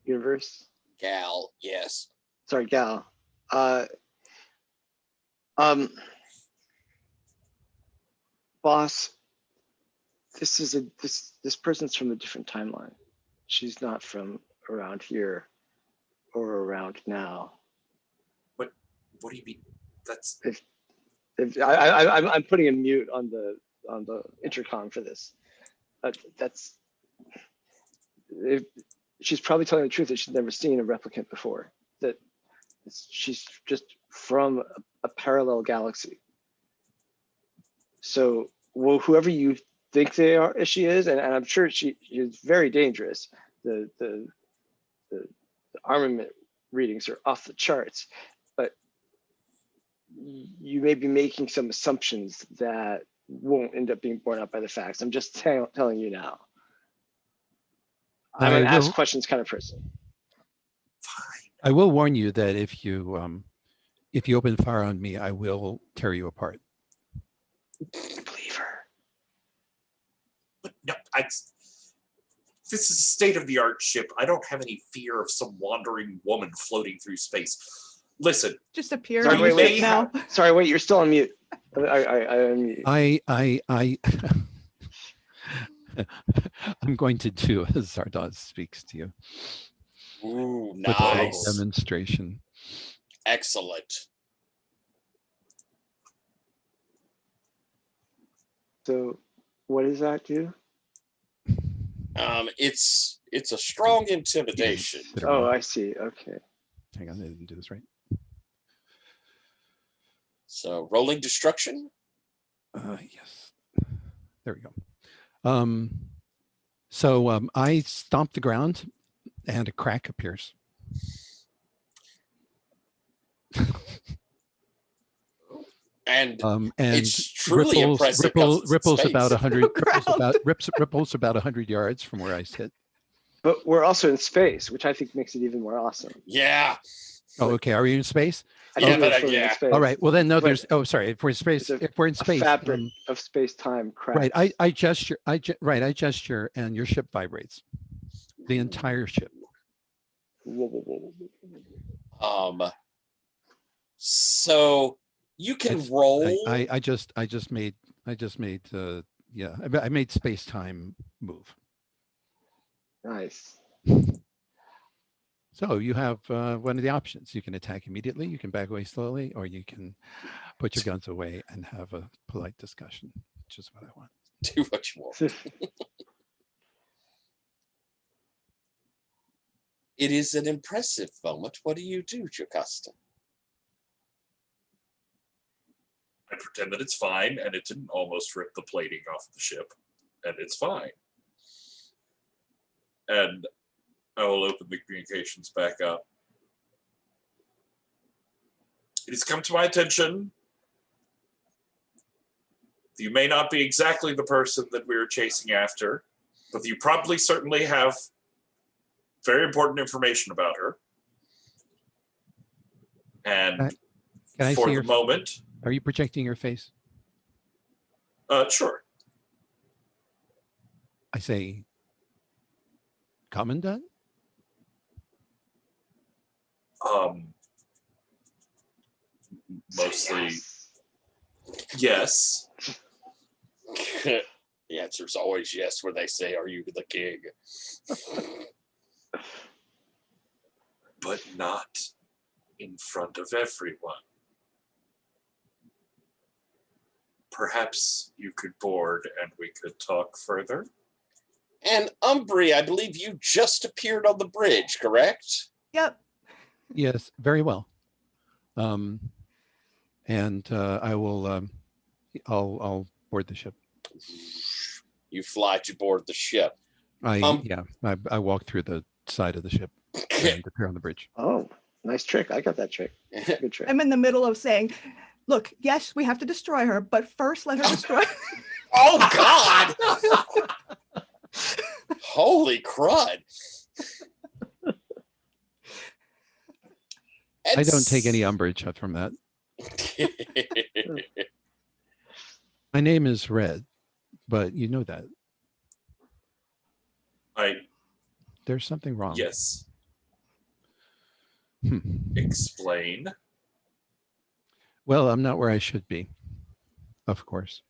Speaker 3: universe?
Speaker 1: Gal, yes.
Speaker 3: Sorry, Gal. Boss, this person's from a different timeline. She's not from around here or around now.
Speaker 4: What do you mean? That's.
Speaker 3: I'm putting a mute on the intercom for this. She's probably telling the truth that she's never seen a replicant before. That she's just from a parallel galaxy. So, well, whoever you think she is, and I'm sure she is very dangerous. The armament readings are off the charts, but you may be making some assumptions that won't end up being borne out by the facts. I'm just telling you now. I'm an ask questions kind of person.
Speaker 7: I will warn you that if you open fire on me, I will tear you apart.
Speaker 3: I believe her.
Speaker 4: But no, this is a state-of-the-art ship. I don't have any fear of some wandering woman floating through space. Listen.
Speaker 5: Just appear.
Speaker 3: Sorry, wait,
Speaker 5: now.
Speaker 3: Sorry, wait. You're still on mute. I
Speaker 7: I'm going to do as Zardoz speaks to you.
Speaker 1: Ooh,
Speaker 7: With a little
Speaker 1: nice.
Speaker 7: demonstration.
Speaker 1: Excellent.
Speaker 3: So, what does that do?
Speaker 1: It's a strong intimidation.
Speaker 3: Oh, I see. Okay.
Speaker 7: Hang on, I didn't do this right.
Speaker 1: So rolling destruction.
Speaker 7: Yes. There we go. So I stomp the ground and a crack appears.
Speaker 1: And
Speaker 7: and
Speaker 1: it's truly impressive.
Speaker 7: Ripples about 100 ripples about 100 yards from where I sit.
Speaker 3: But we're also in space, which I think makes it even more awesome.
Speaker 1: Yeah.
Speaker 7: Oh, okay. Are you in space?
Speaker 1: Yeah, but yeah.
Speaker 3: Space.
Speaker 7: All right. Well, then no.
Speaker 3: But
Speaker 7: There's. Oh, sorry. If we're in space,
Speaker 3: fabric of space-time cracks.
Speaker 7: Right. I gesture. I gesture, and your ship vibrates. The entire ship.
Speaker 1: So you can roll.
Speaker 7: I just made. Yeah. I made space-time move.
Speaker 3: Nice.
Speaker 7: So you have one of the options. You can attack immediately, you can back away slowly, or you can put your guns away and have a polite discussion, which is what I want.
Speaker 1: Do what you want. It is an impressive moment. What do you do, Jocasta?
Speaker 4: I pretend that it's fine, and it didn't almost rip the plating off the ship, and it's fine. And I will open the communications back up. It has come to my attention that you may not be exactly the person that we were chasing after, but you probably certainly have very important information about her. And
Speaker 7: can I
Speaker 4: for
Speaker 7: see
Speaker 4: the moment...
Speaker 7: Are you projecting your face?
Speaker 4: Sure.
Speaker 7: I say, Commandant?
Speaker 4: Mostly, yes.
Speaker 1: The answer is always yes when they say, "Are you the king?"
Speaker 4: But not in front of everyone. Perhaps you could board and we could talk further?
Speaker 1: And Umbri, I believe you just appeared on the bridge, correct?
Speaker 5: Yep.
Speaker 7: Yes, very well. And I will. I'll board the ship.
Speaker 1: You fly to board the ship.
Speaker 7: I walk through the side of the ship and appear on the bridge.
Speaker 3: Oh, nice trick. I got that trick. Good trick.
Speaker 5: I'm in the middle of saying, look, yes, we have to destroy her, but first let her destroy.
Speaker 1: Oh, God. Holy crud.
Speaker 7: I don't take any umbrage from that. My name is Red, but you know that. There's something wrong.
Speaker 4: Yes. Explain.
Speaker 7: Well, I'm not where I should be. Of course.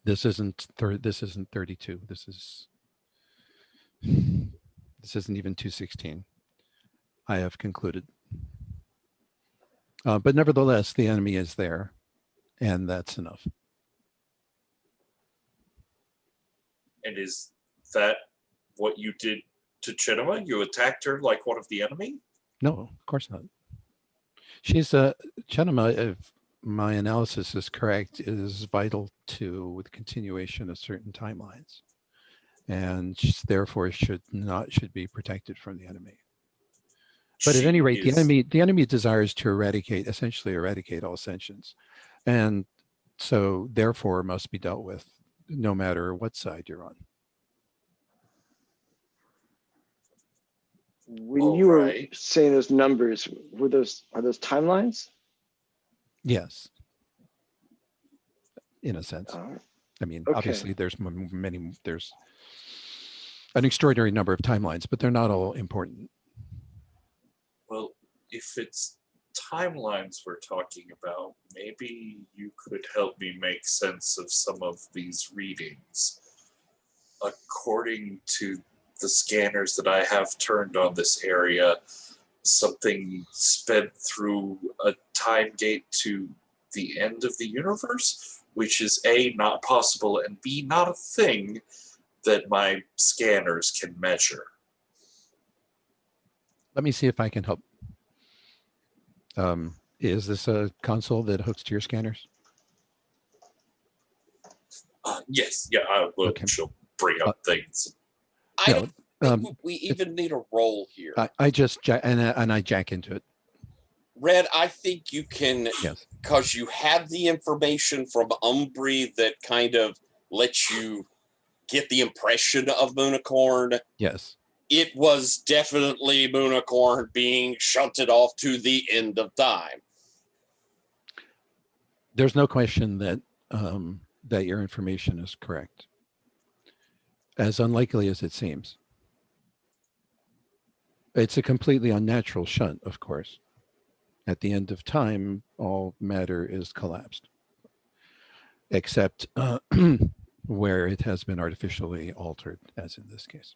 Speaker 7: This isn't 32. This isn't even 216. I have concluded. But nevertheless, the enemy is there, and that's enough.
Speaker 4: And is that what you did to Chinema? You attacked her like one of the enemy?
Speaker 7: No, of course not. She's Chinema, if my analysis is correct, is vital to the continuation of certain timelines, and therefore should be protected from the enemy. But at any rate, the enemy desires to essentially eradicate all sentience, and so therefore must be dealt with, no matter what side you're on.
Speaker 3: When you were saying those numbers, are those timelines?
Speaker 7: Yes, in a sense. I mean, obviously, there's there's an extraordinary number of timelines, but they're not all important.
Speaker 4: Well, if it's timelines we're talking about, maybe you could help me make sense of some of these readings. According to the scanners that I have turned on this area, something sped through a time gate to the end of the universe, which is A, not possible, and B, not a thing that my scanners can measure.
Speaker 7: Let me see if I can help. Is this a console that hooks to your scanners?
Speaker 4: Yes, yeah, I will.
Speaker 7: Okay.
Speaker 4: She'll bring up things.
Speaker 1: I don't think we even need a roll here.
Speaker 7: I just jack into it.
Speaker 1: Red, I think you can,
Speaker 7: Yes,
Speaker 1: because you have the information from Umbri that kind of lets you get the impression of Moonicorn.
Speaker 7: yes.
Speaker 1: It was definitely Moonicorn being shunted off to the end of time.
Speaker 7: There's no question that that your information is correct, as unlikely as it seems. It's a completely unnatural shunt, of course. At the end of time, all matter is collapsed, except where it has been artificially altered, as in this case.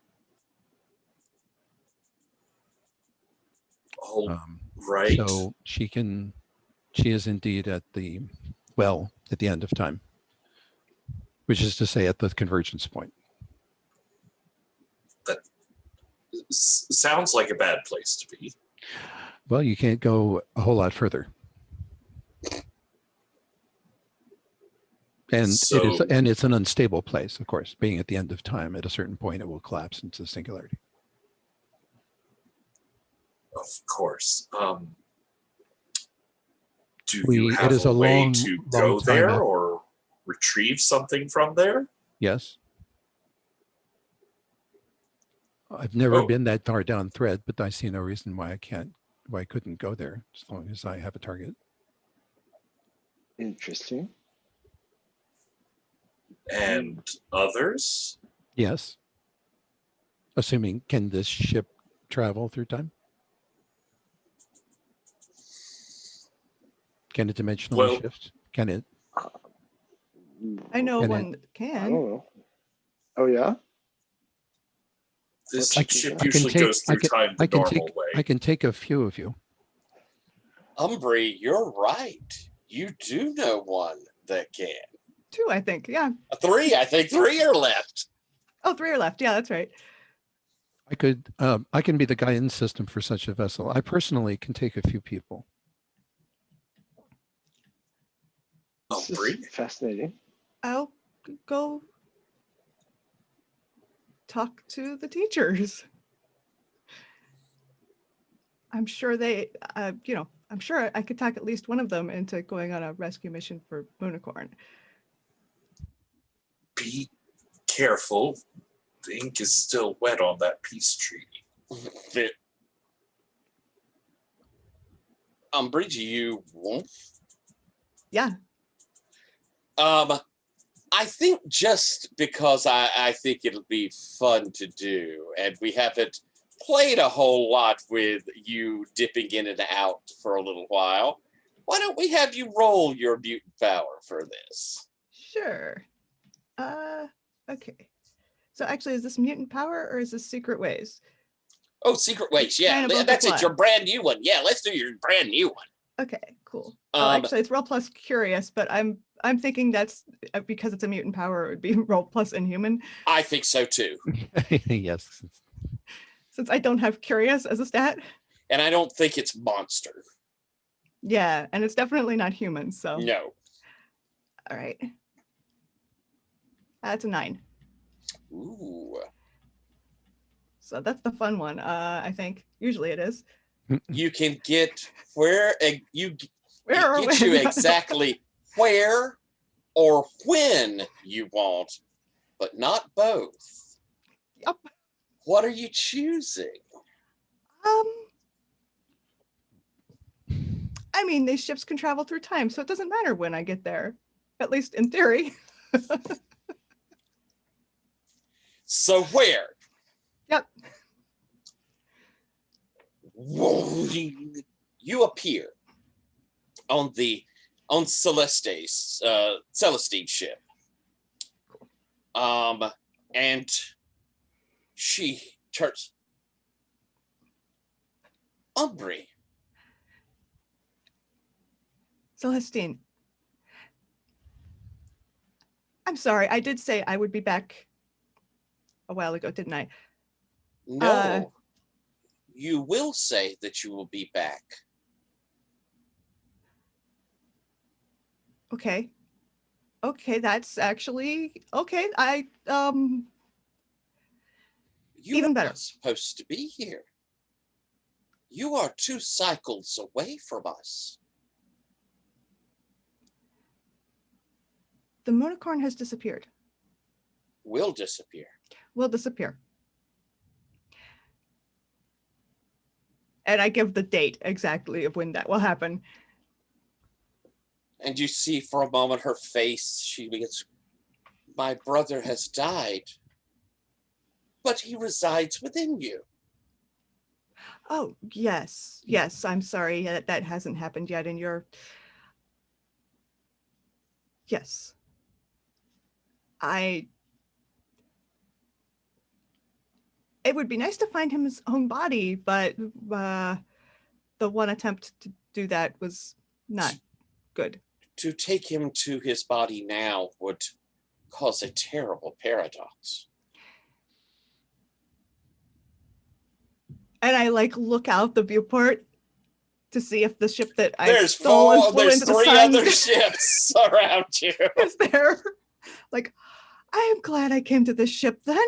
Speaker 4: Right.
Speaker 7: So she is indeed at the end of time, which is to say at the convergence point.
Speaker 4: That sounds like a bad place to be.
Speaker 7: Well, you can't go a whole lot further. And it's an unstable place, of course. Being at the end of time, at a certain point, it will collapse into singularity.
Speaker 4: Of course. Do you have
Speaker 7: it is
Speaker 4: a way
Speaker 7: long,
Speaker 4: to
Speaker 7: long
Speaker 4: go
Speaker 7: time
Speaker 4: there
Speaker 7: out.
Speaker 4: or retrieve something from there?
Speaker 7: Yes. I've never been that far down thread, but I see no reason why I couldn't go there as long as I have a target.
Speaker 3: Interesting.
Speaker 4: And others?
Speaker 7: Yes. Assuming, can this ship travel through time? Can it dimensionally shift? Can it?
Speaker 5: I know
Speaker 7: Can
Speaker 5: one that
Speaker 3: I
Speaker 5: can.
Speaker 3: don't know. Oh yeah.
Speaker 4: This
Speaker 3: I
Speaker 4: ship
Speaker 3: can
Speaker 4: usually goes through time the normal way.
Speaker 7: I can take a few of you.
Speaker 1: Umbri, you're right. You do know one that can.
Speaker 5: 2, I think. Yeah.
Speaker 1: 3, I think 3 are left.
Speaker 5: Oh, 3 are left. Yeah, that's right.
Speaker 7: I can be the guidance system for such a vessel. I personally can take a few people.
Speaker 3: This is
Speaker 4: Umbry?
Speaker 3: fascinating.
Speaker 5: I'll go talk to the teachers. I'm sure they, I'm sure I could talk at least one of them into going on a rescue mission for Moonicorn.
Speaker 4: Be careful. The ink is still wet on that peace treaty.
Speaker 1: Umbry, do you want?
Speaker 5: Yeah.
Speaker 1: I think just because I think it'll be fun to do, and we haven't played a whole lot with you dipping in and out for a little while, why don't we have you roll your mutant power for this?
Speaker 5: Sure. Okay. So actually, is this mutant power or is this secret ways?
Speaker 1: Oh, secret ways. Yeah,
Speaker 5: Kind of both
Speaker 1: that's it.
Speaker 5: apply.
Speaker 1: Your brand new one. Yeah, let's do your brand new one.
Speaker 5: Okay, cool. Oh,
Speaker 1: Um,
Speaker 5: actually, it's roll plus curious, but I'm thinking that's because it's a mutant power, it would be roll plus inhuman.
Speaker 1: I think so too.
Speaker 7: Yes.
Speaker 5: Since I don't have curious as a stat.
Speaker 1: And I don't think it's monster.
Speaker 5: Yeah, and it's definitely not human. So
Speaker 1: No.
Speaker 5: all right. That's a 9.
Speaker 1: Ooh.
Speaker 5: So that's the fun one. I think usually it is.
Speaker 1: You can get where you
Speaker 5: Where or
Speaker 1: get you
Speaker 5: when?
Speaker 1: exactly where or when you want, but not both.
Speaker 5: Yep.
Speaker 1: What are you choosing?
Speaker 5: I mean, these ships can travel through time, so it doesn't matter when I get there, at least in theory.
Speaker 1: So where?
Speaker 5: Yep.
Speaker 1: You appear on Celeste's Celestine ship. And she turns. Umbry.
Speaker 5: Celestine. I'm sorry, I did say I would be back a while ago, didn't I?
Speaker 1: No. You will say that you will be back.
Speaker 5: Okay. Okay, that's actually okay.
Speaker 1: You
Speaker 5: Even
Speaker 1: are
Speaker 5: better.
Speaker 1: not supposed to be here. You are 2 cycles away from us.
Speaker 5: The Moonicorn has disappeared.
Speaker 1: Will disappear.
Speaker 5: Will disappear. And I give the date exactly of when that will happen.
Speaker 1: And you see for a moment her face, she begins, my brother has died, but he resides within you.
Speaker 5: Oh, yes. Yes, I'm sorry that hasn't happened yet. And you're... Yes. It would be nice to find him his own body, but the one attempt to do that was not good.
Speaker 1: To take him to his body now would cause a terrible paradox.
Speaker 5: And I look out the viewport to see if the ship that I
Speaker 1: There's
Speaker 5: stole and flew
Speaker 1: there's
Speaker 5: into the
Speaker 1: 3
Speaker 5: sun
Speaker 1: other ships around you.
Speaker 5: is there. I am glad I came to this ship then.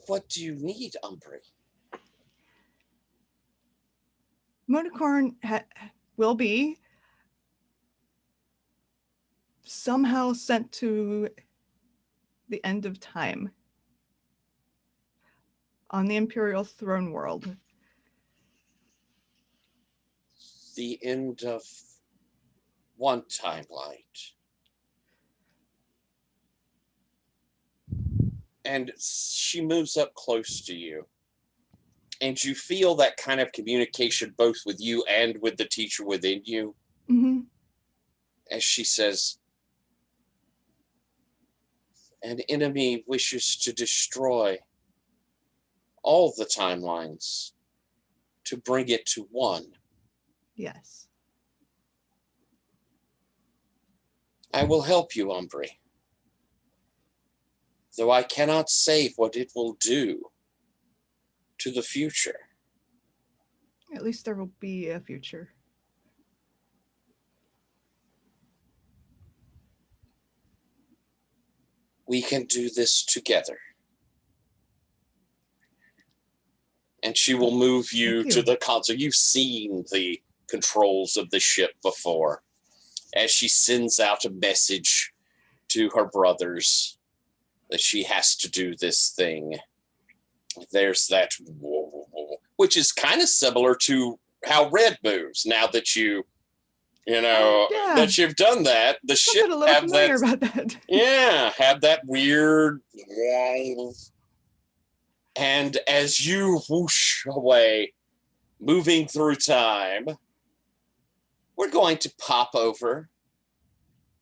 Speaker 1: What do you need, Umbry?
Speaker 5: Moonicorn will be somehow sent to the end of time on the Imperial Throne World.
Speaker 1: The end of one timeline. And she moves up close to you. And you feel that kind of communication both with you and with the teacher within you.
Speaker 5: Mm-hmm.
Speaker 1: As she says, an enemy wishes to destroy all the timelines to bring it to one.
Speaker 5: Yes.
Speaker 1: I will help you, Umbri. Though I cannot say what it will do to the future.
Speaker 5: At least there will be a future.
Speaker 1: We can do this together. And she will move you to the console. You've seen the controls of the ship before. As she sends out a message to her brothers that she has to do this thing. There's that, which is kind of similar to how Red moves. Now that that you've done that, the ship
Speaker 5: a little
Speaker 1: have
Speaker 5: familiar
Speaker 1: that.
Speaker 5: about that.
Speaker 1: Yeah, have that weird. And as you whoosh away, moving through time, we're going to pop over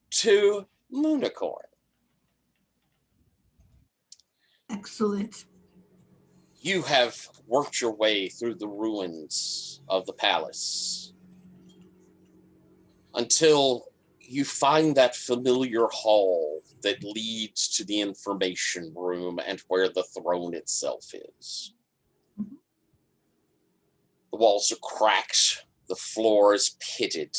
Speaker 1: to Moonicorn.
Speaker 6: Excellent.
Speaker 1: You have worked your way through the ruins of the palace until you find that familiar hall that leads to the information room and where the throne itself is.
Speaker 6: Mhm.
Speaker 1: The walls are cracked, the floor is pitted,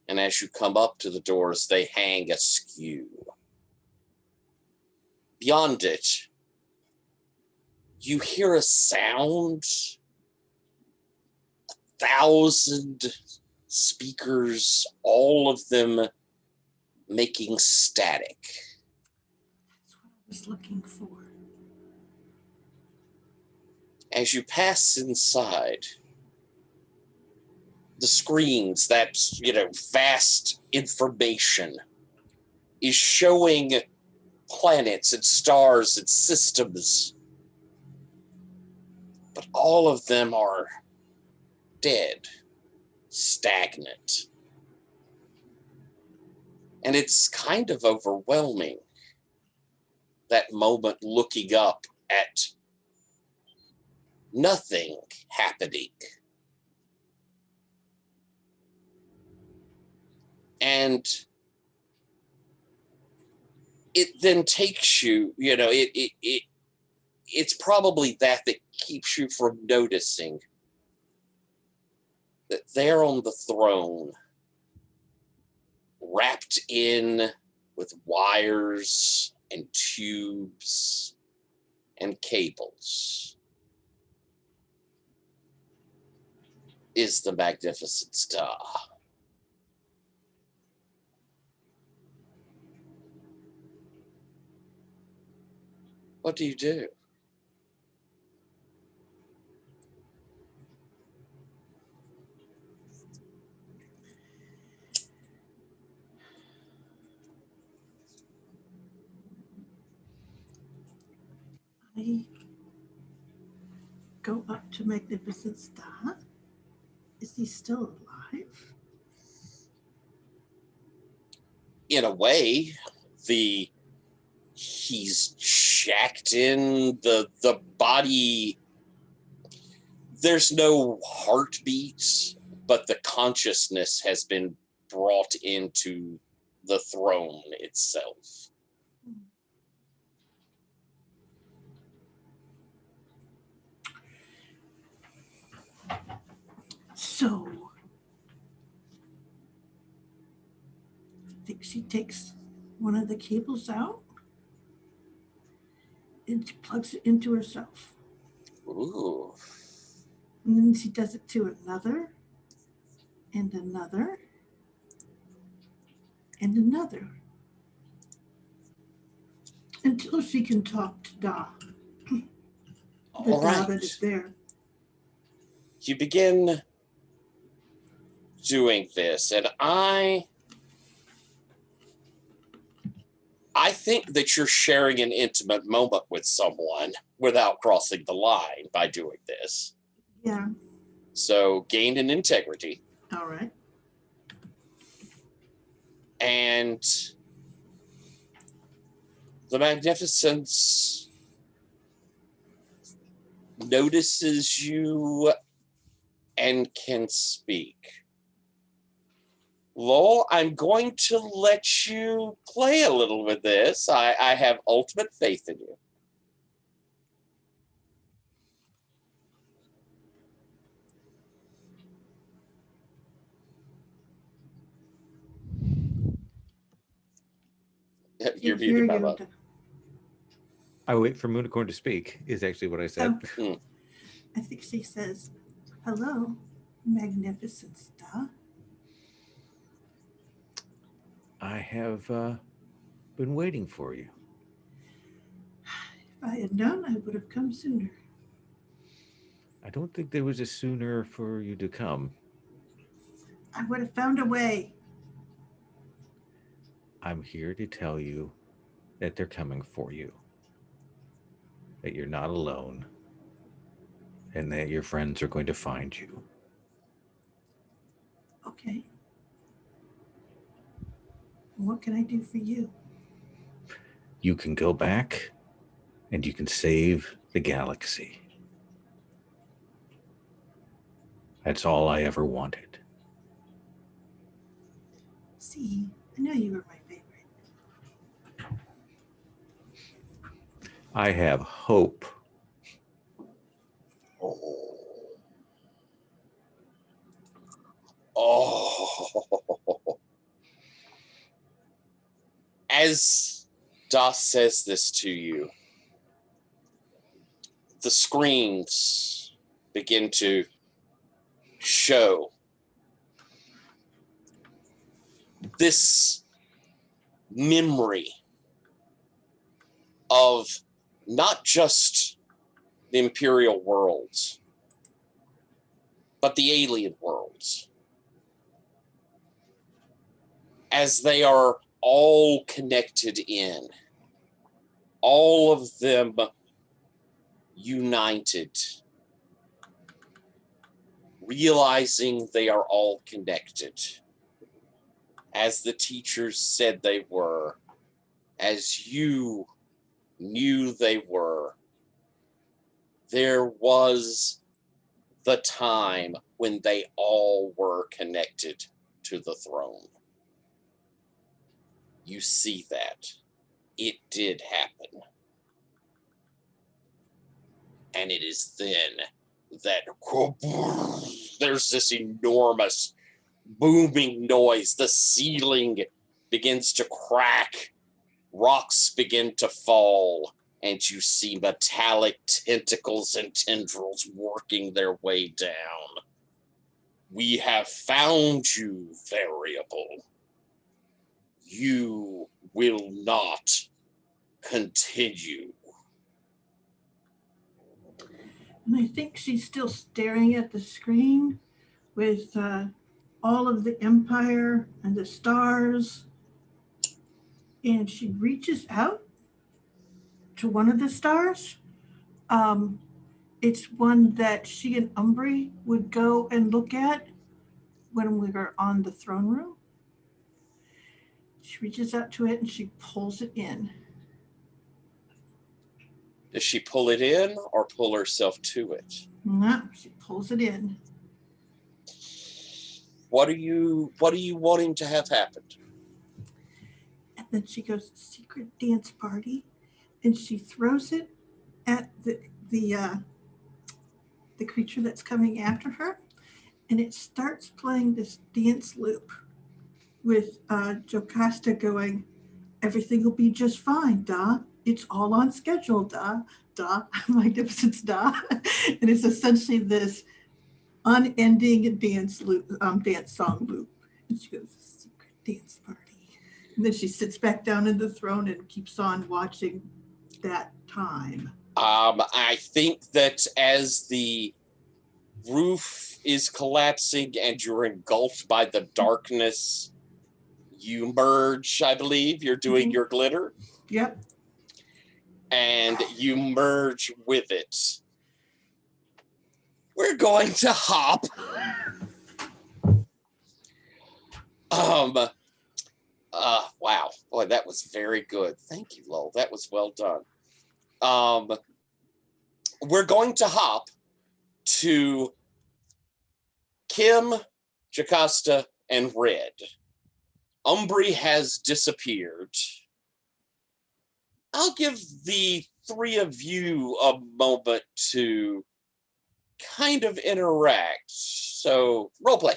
Speaker 1: and as you come up to the doors, they hang askew. Beyond it, you hear a sound, 1,000 speakers, all of them making static.
Speaker 6: That's what I was looking for.
Speaker 1: As you pass inside, the screens, that vast information is showing planets and stars and systems, but all of them are dead, stagnant. And it's kind of overwhelming, that moment looking up at nothing happening. And it then takes you, it's probably that keeps you from noticing that there on the throne, wrapped in with wires and tubes and cables, is the magnificent star. What do you do?
Speaker 6: I go up to Magnificent Star. Is he still alive?
Speaker 1: In a way, he's jacked in, the body, there's no heartbeat, but the consciousness has been brought into the throne itself.
Speaker 6: So, I think she takes one of the cables out and she plugs it into herself.
Speaker 1: Ooh.
Speaker 6: And then she does it to another and another and another until she can talk to Da. The
Speaker 1: All
Speaker 6: Da
Speaker 1: right.
Speaker 6: that is there.
Speaker 1: You begin doing this, and I think that you're sharing an intimate moment with someone without crossing the line by doing this.
Speaker 6: Yeah.
Speaker 1: So gain in integrity.
Speaker 6: All right.
Speaker 1: And the Magnificence notices you and can speak. Lowell, I'm going to let you play a little with this. I have ultimate faith in you. You're
Speaker 6: Can't hear
Speaker 1: muted, my
Speaker 6: you.
Speaker 1: love.
Speaker 2: I wait for Moonicorn to speak, is actually what I said.
Speaker 6: Oh, I think she says, hello, magnificent star.
Speaker 2: I have been waiting for you.
Speaker 6: If I had known, I would have come sooner.
Speaker 2: I don't think there was a sooner for you to come.
Speaker 6: I would have found a way.
Speaker 2: I'm here to tell you that they're coming for you. That you're not alone. And that your friends are going to find you.
Speaker 6: Okay. What can I do for you?
Speaker 2: You can go back and you can save the galaxy. That's all I ever wanted.
Speaker 6: See, I know you were my favorite.
Speaker 2: I have hope.
Speaker 1: Oh. As Das says this to you, the screens begin to show this memory of not just the Imperial worlds, but the alien worlds, as they are all connected in, all of them united, realizing they are all connected, as the teachers said they were, as you knew they were. There was the time when they all were connected to the throne. You see that. It did happen. And it is then that there's this enormous booming noise. The ceiling begins to crack. Rocks begin to fall. And you see metallic tentacles and tendrils working their way down. We have found you, variable. You will not continue.
Speaker 6: And I think she's still staring at the screen with all of the Empire and the stars. And she reaches out to one of the stars. It's one that she and Umbri would go and look at when we were on the throne room. She reaches out to it and she pulls it in.
Speaker 1: Does she pull it in or pull herself to it?
Speaker 6: No, she pulls it in.
Speaker 1: What are you wanting to have happened?
Speaker 6: And then she goes, secret dance party, and she throws it at the creature that's coming after her, and it starts playing this dance loop with Jocasta going, everything will be just fine, da. It's all on schedule, da. Da, magnificent da. And it's essentially this unending dance loop, dance song loop. And she goes, secret dance party. And then she sits back down in the throne and keeps on watching that time.
Speaker 1: I think that as the roof is collapsing and you're engulfed by the darkness, you merge, I believe. You're doing your glitter.
Speaker 6: Yep.
Speaker 1: And you merge with it. We're going to hop. Wow. Boy, that was very good. Thank you, Lowell. That was well done. We're going to hop to Kim, Jocasta, and Red. Umbri has disappeared. I'll give the three of you a moment to kind of interact. So, role play.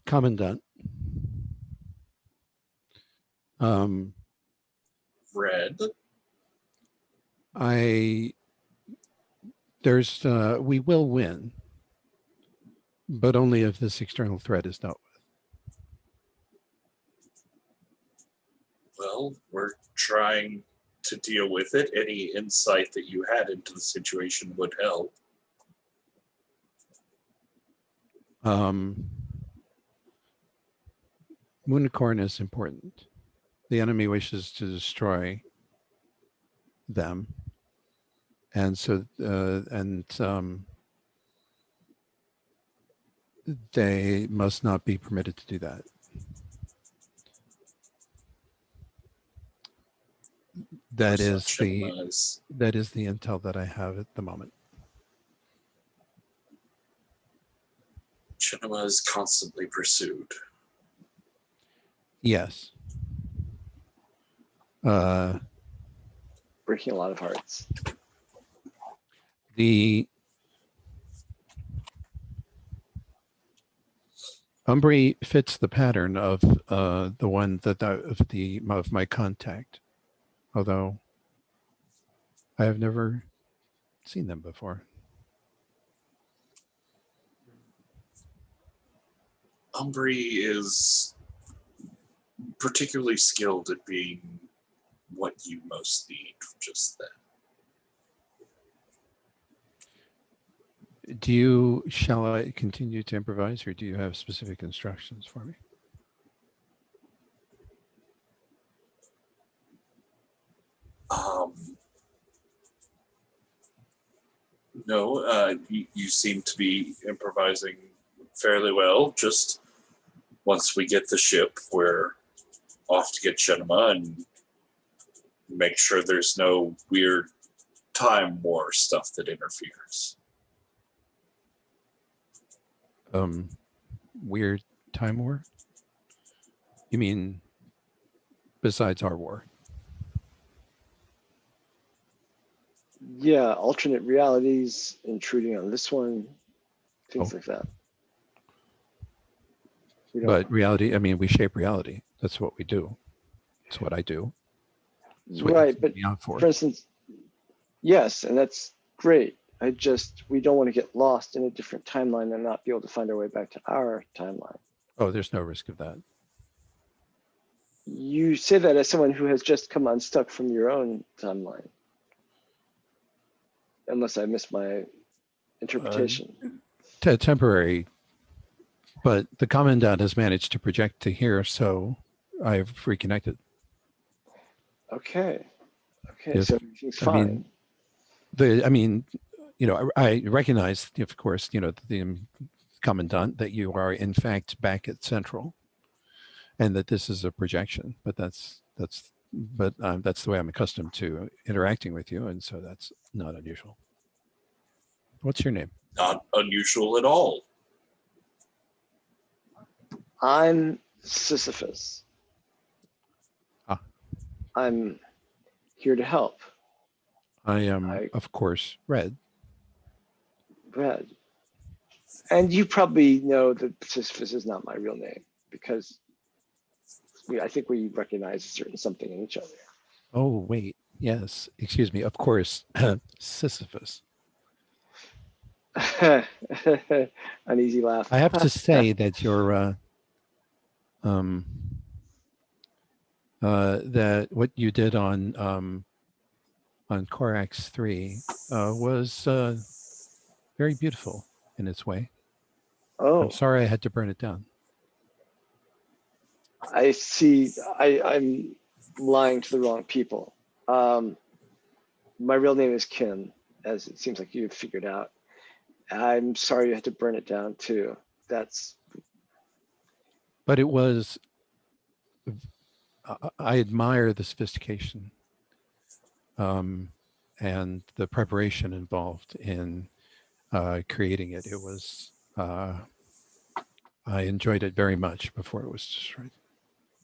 Speaker 7: Commandant.
Speaker 4: Red.
Speaker 7: We will win, but only if this external threat is dealt with.
Speaker 4: Well, we're trying to deal with it. Any insight that you had into the situation would help.
Speaker 7: Moonicorn is important. The enemy wishes to destroy them, and so they must not be permitted to do that. That is the intel that I have at the moment.
Speaker 4: Chinema is constantly pursued.
Speaker 7: Yes.
Speaker 3: Breaking a lot of hearts.
Speaker 7: The Umbri fits the pattern of the one of my contact, although I have never seen them before.
Speaker 4: Umbri is particularly skilled at being what you most need just then.
Speaker 7: Shall I continue to improvise, or do you have specific instructions for me?
Speaker 4: No, you seem to be improvising fairly well. Just once we get the ship, we're off to get Chinema and make sure there's no weird time war stuff that interferes.
Speaker 7: Weird time war? You mean besides our war?
Speaker 3: Yeah, alternate realities intruding on this one, things like that.
Speaker 7: But reality, I mean, we shape reality. That's what we do. That's what I do.
Speaker 3: Right, but for instance, yes, and that's great. We don't want to get lost in a different timeline and not be able to find our way back to our timeline.
Speaker 7: Oh, there's no risk of that.
Speaker 3: You say that as someone who has just come unstuck from your own timeline. Unless I missed my interpretation.
Speaker 7: Temporary, but the Commandant has managed to project to here, so I've reconnected.
Speaker 3: Okay, so everything's fine.
Speaker 7: I recognize, of course, the Commandant, that you are in fact back at Central, and that this is a projection. But that's the way I'm accustomed to interacting with you, and so that's not unusual. What's your name?
Speaker 4: Not unusual at all.
Speaker 3: I'm Sisyphus. I'm here to help.
Speaker 7: I am, of course, Red.
Speaker 3: Red. And you probably know that Sisyphus is not my real name, because I think we recognize a certain something in each other.
Speaker 7: Oh, wait. Yes. Excuse me. Of course, Sisyphus.
Speaker 3: An easy laugh.
Speaker 7: I have to say that your that what you did on Corax 3 was very beautiful in its way.
Speaker 3: Oh,
Speaker 7: I'm sorry I had to burn it down.
Speaker 3: I see. I'm lying to the wrong people. My real name is Kim, as it seems like you've figured out. I'm sorry you had to burn it down too.
Speaker 7: But it was. I admire the sophistication. and the preparation involved in creating it. It was, I enjoyed it very much before it was destroyed.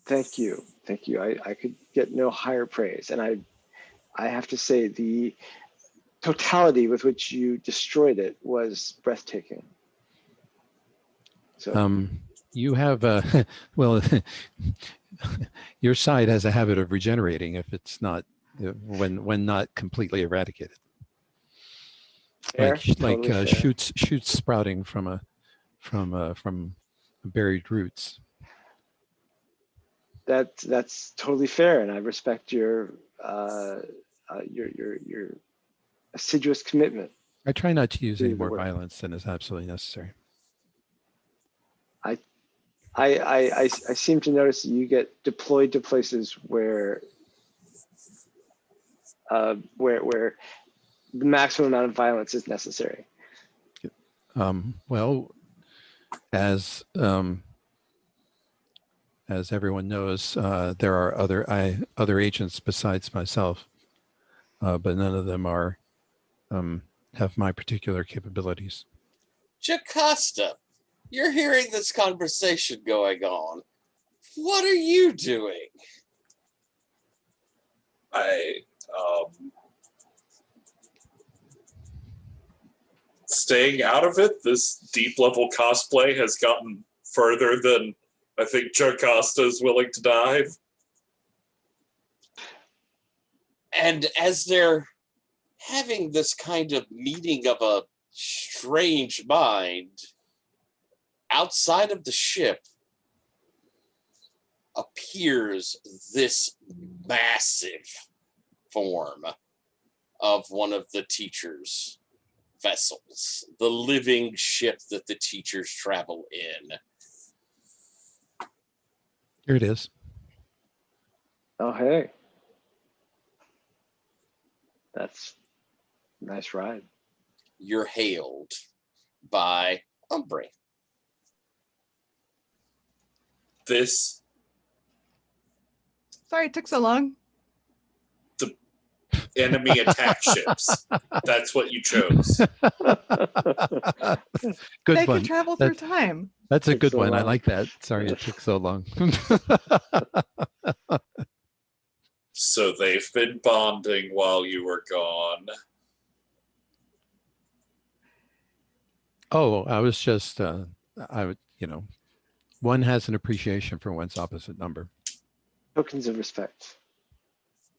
Speaker 3: Thank you. Thank you. I could get no higher praise. And I have to say the totality with which you destroyed it was breathtaking. So
Speaker 7: You have, well, your side has a habit of regenerating if it's not, when not completely eradicated.
Speaker 3: fair,
Speaker 7: Like
Speaker 3: totally fair.
Speaker 7: shoots sprouting from buried roots.
Speaker 3: That's totally fair, and I respect your assiduous commitment.
Speaker 7: I try not to use
Speaker 3: Do
Speaker 7: any
Speaker 3: the
Speaker 7: more
Speaker 3: work.
Speaker 7: violence than is absolutely necessary.
Speaker 3: I seem to notice that you get deployed to places where the maximum amount of violence is necessary.
Speaker 7: Well, as everyone knows, there are other agents besides myself, but none of them are have my particular capabilities.
Speaker 1: Jocasta, you're hearing this conversation going on. What are you doing?
Speaker 4: Staying out of it. This deep level cosplay has gotten further than I think Jocasta is willing to dive.
Speaker 1: And as they're having this kind of meeting of a strange mind, outside of the ship appears this massive form of one of the teachers' vessels, the living ship that the teachers travel in.
Speaker 7: Here it is.
Speaker 3: Oh, hey. That's a nice ride.
Speaker 1: You're hailed by Umbry.
Speaker 4: This
Speaker 5: Sorry it took so long.
Speaker 4: enemy attack ships. That's what you chose.
Speaker 7: Good
Speaker 5: They
Speaker 7: one.
Speaker 5: can travel through time.
Speaker 7: That's a
Speaker 3: Took
Speaker 7: good
Speaker 3: so
Speaker 7: one. I
Speaker 3: long.
Speaker 7: like that. Sorry it took so long.
Speaker 4: So they've been bonding while you were gone.
Speaker 7: Oh, I was just, one has an appreciation for one's opposite number.
Speaker 3: Tokens of respect.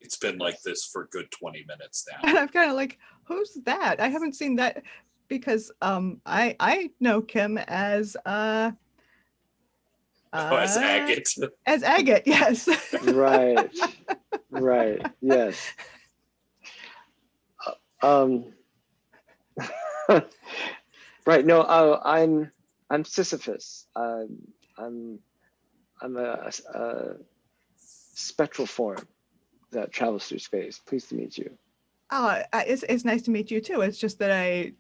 Speaker 4: It's been like this for a good 20 minutes now.
Speaker 5: And I'm kind of like, who's that? I haven't seen that because I know Kim as
Speaker 4: As agate.
Speaker 5: As agate, yes.
Speaker 3: Right. Right. Yes. Right. No. I'm Sisyphus. I'm a spectral form that travels through space. Pleased to meet you.
Speaker 5: Oh, it's nice to meet you too. It's just that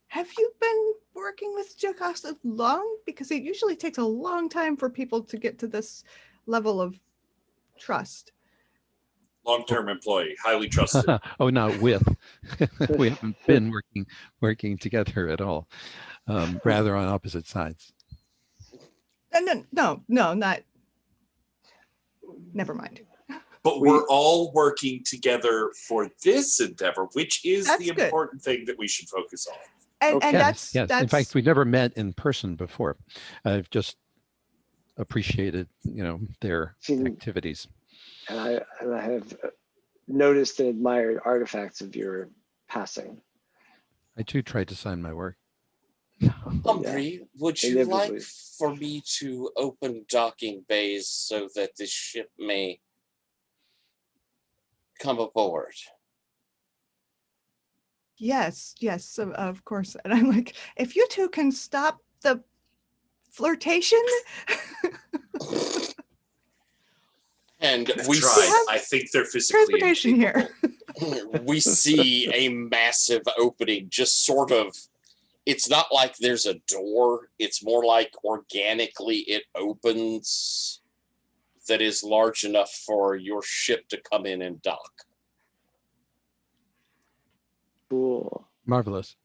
Speaker 5: have you been working with Jocasta long? Because it usually takes a long time for people to get to this level of trust.
Speaker 4: Long-term employee, highly trusted.
Speaker 7: Oh, not with. We haven't been working together at all. Rather on opposite sides.
Speaker 5: No, not. Never mind.
Speaker 4: But we're all working together for this endeavor, which is
Speaker 5: That's
Speaker 4: the
Speaker 5: good.
Speaker 4: important thing that we should focus on.
Speaker 5: And
Speaker 3: Okay.
Speaker 5: that's
Speaker 7: Yes. In fact, we never met in person before. I've just appreciated, their activities.
Speaker 3: And I have noticed and admired artifacts of your passing.
Speaker 7: I too tried to sign my work.
Speaker 1: Umbry, would you
Speaker 3: Inevitably.
Speaker 1: like for me to open docking bays so that this ship may come aboard?
Speaker 5: Yes, of course. And I'm like, if you two can stop the flirtation.
Speaker 1: And
Speaker 4: I've
Speaker 1: we
Speaker 4: tried. I think they're physically
Speaker 5: transportation here.
Speaker 1: we see a massive opening, just sort of. It's not like there's a door. It's more like organically it opens that is large enough for your ship to come in and dock.
Speaker 3: Cool.
Speaker 7: Marvelous.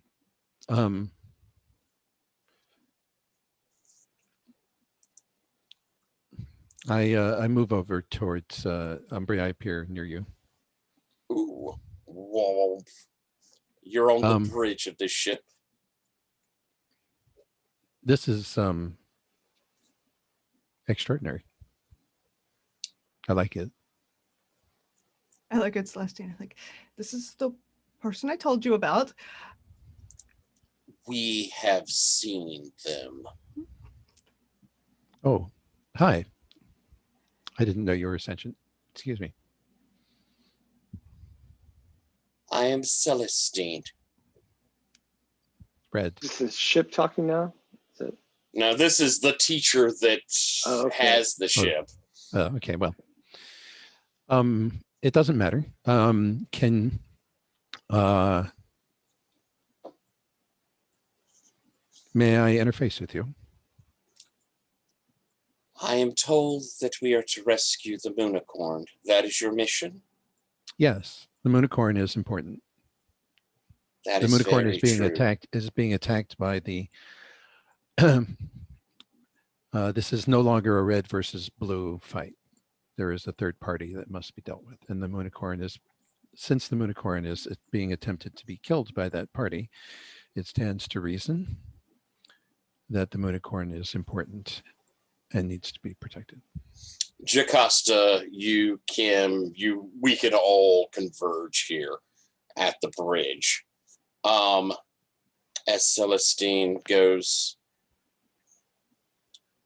Speaker 7: I move over towards Umbria. I appear near you.
Speaker 1: Ooh, whoa. You're on the bridge of this ship.
Speaker 7: This is extraordinary. I like it.
Speaker 5: I like it, Celestine. Like, this is the person I told you about.
Speaker 1: We have seen them.
Speaker 7: Oh, hi. I didn't know you were Ascension. Excuse me.
Speaker 1: I am Celestine.
Speaker 7: Red.
Speaker 3: Is this ship talking now? Is it?
Speaker 1: Now, this is the teacher that has the ship.
Speaker 7: Okay, well. It doesn't matter. Can may I interface with you?
Speaker 1: I am told that we are to rescue the Moonicorn. That is your mission?
Speaker 7: Yes, the Moonicorn is important.
Speaker 1: That
Speaker 7: The
Speaker 1: is
Speaker 7: Moonicorn
Speaker 1: very
Speaker 7: is being
Speaker 1: true.
Speaker 7: attacked by the this is no longer a red versus blue fight. There is a third party that must be dealt with. And the Moonicorn is, since the Moonicorn is being attempted to be killed by that party, it stands to reason that the Moonicorn is important and needs to be protected.
Speaker 1: Jocasta, you, Kim, we can all converge here at the bridge. As Celestine goes,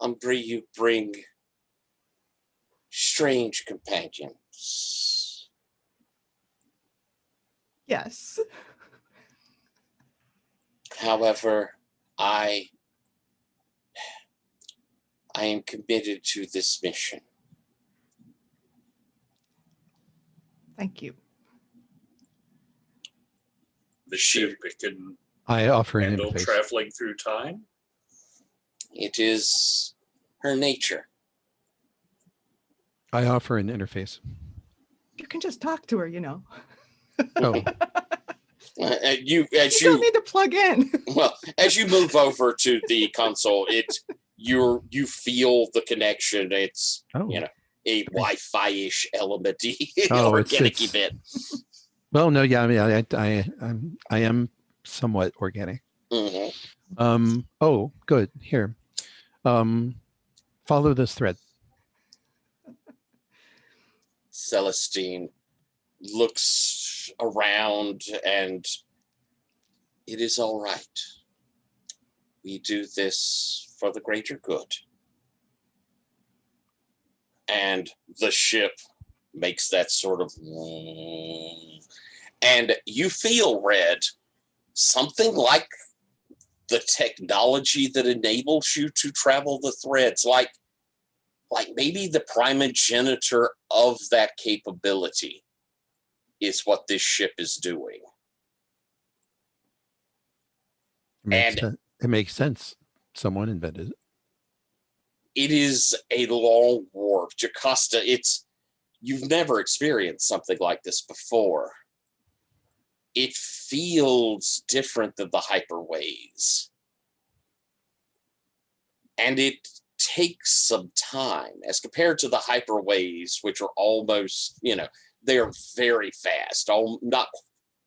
Speaker 1: Umbri, you bring strange companions.
Speaker 5: Yes.
Speaker 1: However, I am committed to this mission.
Speaker 5: Thank you.
Speaker 4: The ship, it can
Speaker 7: I offer an
Speaker 4: handle
Speaker 7: interface.
Speaker 4: traveling through time.
Speaker 1: It is her nature.
Speaker 7: I offer an interface.
Speaker 5: You can just talk to her, you know.
Speaker 7: Oh,
Speaker 1: You
Speaker 5: don't need to plug in.
Speaker 1: well, as you move over to the console, you feel the connection. It's a Wi-Fi-ish elementy, organic
Speaker 7: it's
Speaker 1: event.
Speaker 7: well, no, yeah, I mean, I am somewhat organic.
Speaker 1: Mm-hmm.
Speaker 7: Oh, good. Here, follow this thread.
Speaker 1: Celestine looks around, and it is all right. We do this for the greater good. And the ship makes that sort of, and you feel, Red, something like the technology that enables you to travel the threads, like maybe the primogenitor of that capability is what this ship is doing.
Speaker 7: It makes sense. Someone invented it.
Speaker 1: It is a long warp. Jocasta, you've never experienced something like this before. It feels different than the hyperways. And it takes some time as compared to the hyperways, which are almost, they're very fast, not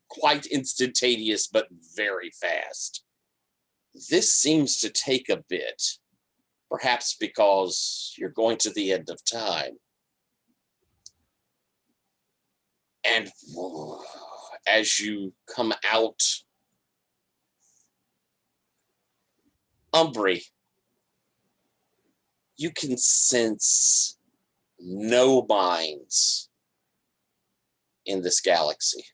Speaker 1: quite instantaneous, but very fast. This seems to take a bit, perhaps because you're going to the end of time. And as you come out, Umbri, you can sense no minds in this galaxy.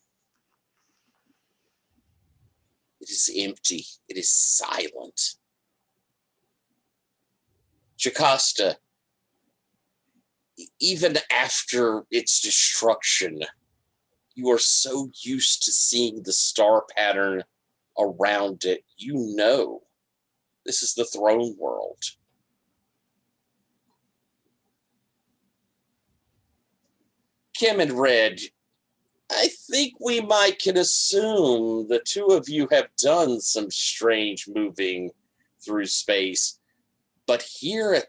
Speaker 1: It is empty. It is silent. Jocasta, even after its destruction, you are so used to seeing the star pattern around it. You know this is the throne world. Kim and Red, I think we might can assume the two of you have done some strange moving through space. But here at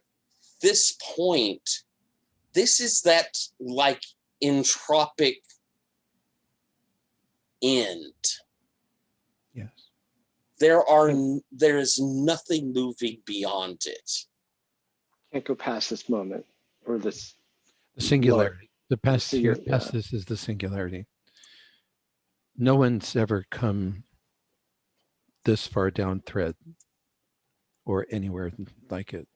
Speaker 1: this point, this is that like entropic end.
Speaker 7: Yes.
Speaker 1: There is nothing moving beyond it.
Speaker 3: Can't go past this moment or this.
Speaker 7: The singularity. The past here,
Speaker 3: singular,
Speaker 7: past
Speaker 3: yeah.
Speaker 7: this is the singularity. No one's ever come this far down thread or anywhere like it.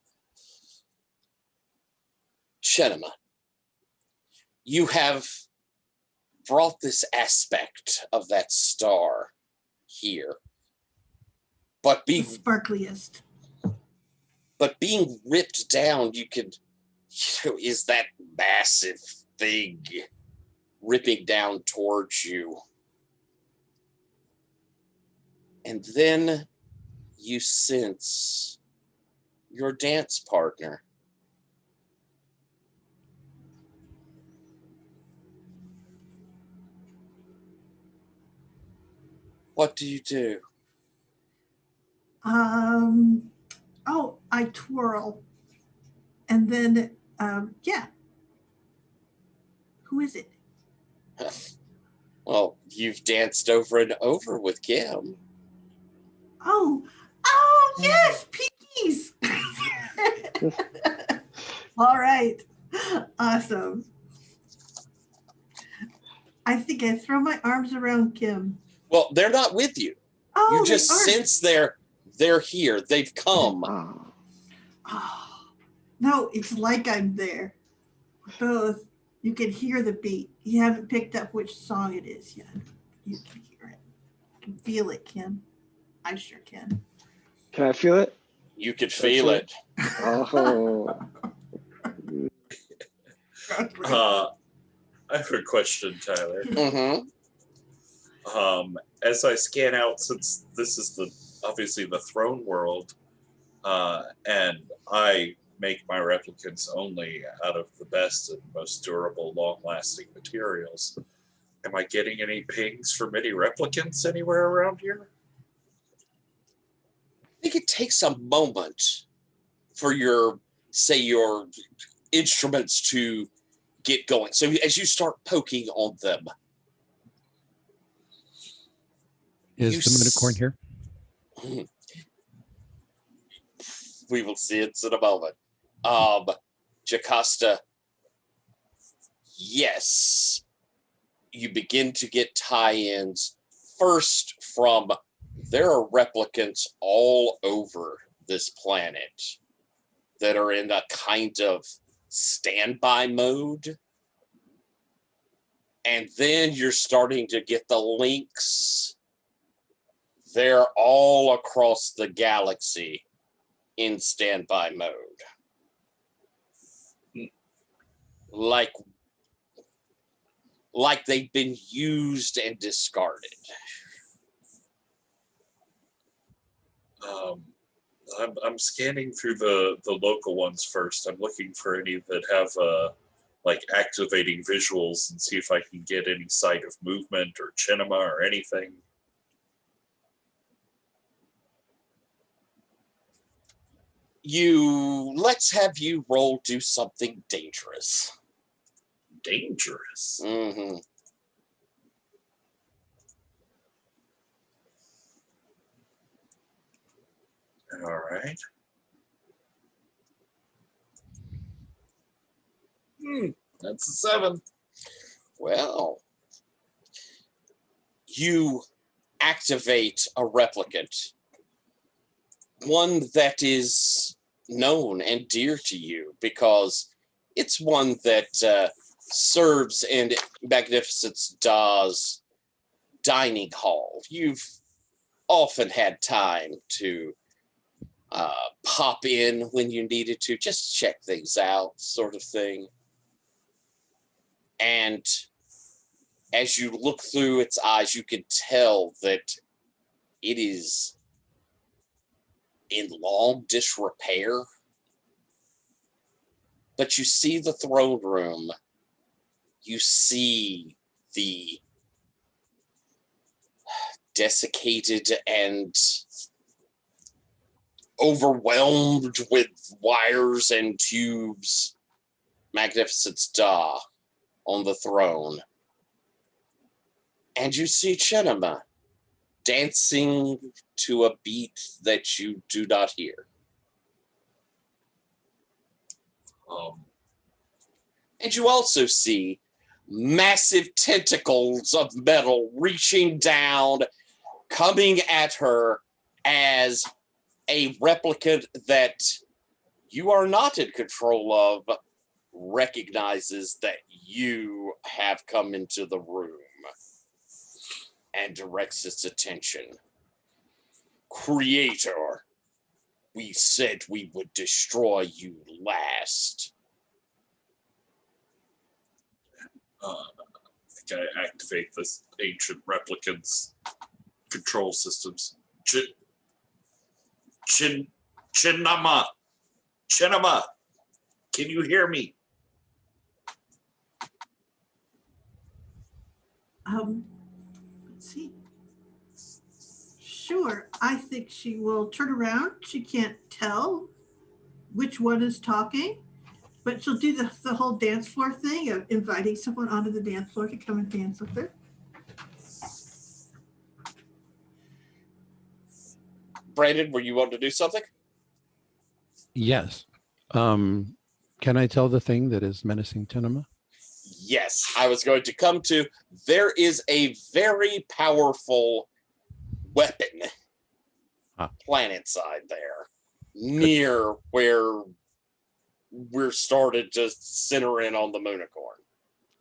Speaker 1: Shenema, you have brought this aspect of that star here, but
Speaker 6: The sparkliest.
Speaker 1: being ripped down, you could, is that massive thing ripping down towards you. And then you sense your dance partner. What do you do?
Speaker 6: Oh, I twirl. And then, yeah. Who is it?
Speaker 1: Well, you've danced over and over with Kim.
Speaker 6: Oh, yes, Pinkies. All right. Awesome. I think I throw my arms around Kim.
Speaker 1: Well, they're not with you.
Speaker 6: Oh,
Speaker 1: You just
Speaker 6: they aren't.
Speaker 1: sense they're here. They've come.
Speaker 6: Oh, no, it's like I'm there. Both. You can hear the beat. You haven't picked up which song it is yet. You can hear it. You can feel it, Kim. I sure can.
Speaker 3: Can I feel it?
Speaker 1: You could feel it.
Speaker 3: Oh.
Speaker 4: I have a question, Tyler.
Speaker 1: Mm-hmm.
Speaker 4: As I scan out, since this is obviously the throne world, and I make my replicants only out of the best and most durable, long-lasting materials, am I getting any pings from any replicants anywhere around here?
Speaker 1: I think it takes a moment for your instruments to get going. So as you start poking on them,
Speaker 7: Is the Moonicorn here?
Speaker 1: We will see it in a moment. Jocasta, yes, you begin to get tie-ins first from there are replicants all over this planet that are in a kind of standby mode. And then you're starting to get the links. They're all across the galaxy in standby mode. Like they've been used and discarded.
Speaker 4: I'm scanning through the local ones first. I'm looking for any that have like activating visuals and see if I can get any sight of movement or cinema or anything.
Speaker 1: Let's have you roll do something dangerous.
Speaker 4: Dangerous.
Speaker 1: Mm-hmm.
Speaker 4: All right. That's a 7.
Speaker 1: Well, you activate a replicant, one that is known and dear to you because it's one that serves in Magnificence Da's dining hall. You've often had time to pop in when you needed to, just check things out, sort of thing. And as you look through its eyes, you can tell that it is in long disrepair. But you see the throne room. you see the desiccated and overwhelmed with wires and tubes Magnificent Star on the throne. And you see Chinema dancing to a beat that you do not hear. And you also see massive tentacles of metal reaching down, coming at her as a replicant that you are not in control of recognizes that you have come into the room and directs its attention. Creator, we said we would destroy you last.
Speaker 4: I think I activate this ancient replicant's control systems. Chinema, can you hear me?
Speaker 6: Let's see. Sure, I think she will turn around. She can't tell which one is talking, but she'll do the whole dance floor thing of inviting someone onto the dance floor to come and dance with her.
Speaker 1: Brandon, were you wanting to do something?
Speaker 7: Yes. Can I tell the thing that is menacing Tinema?
Speaker 1: Yes, I was going to come to. There is a very powerful weapon planet side there, near where we're started to center in on the Moonicorn.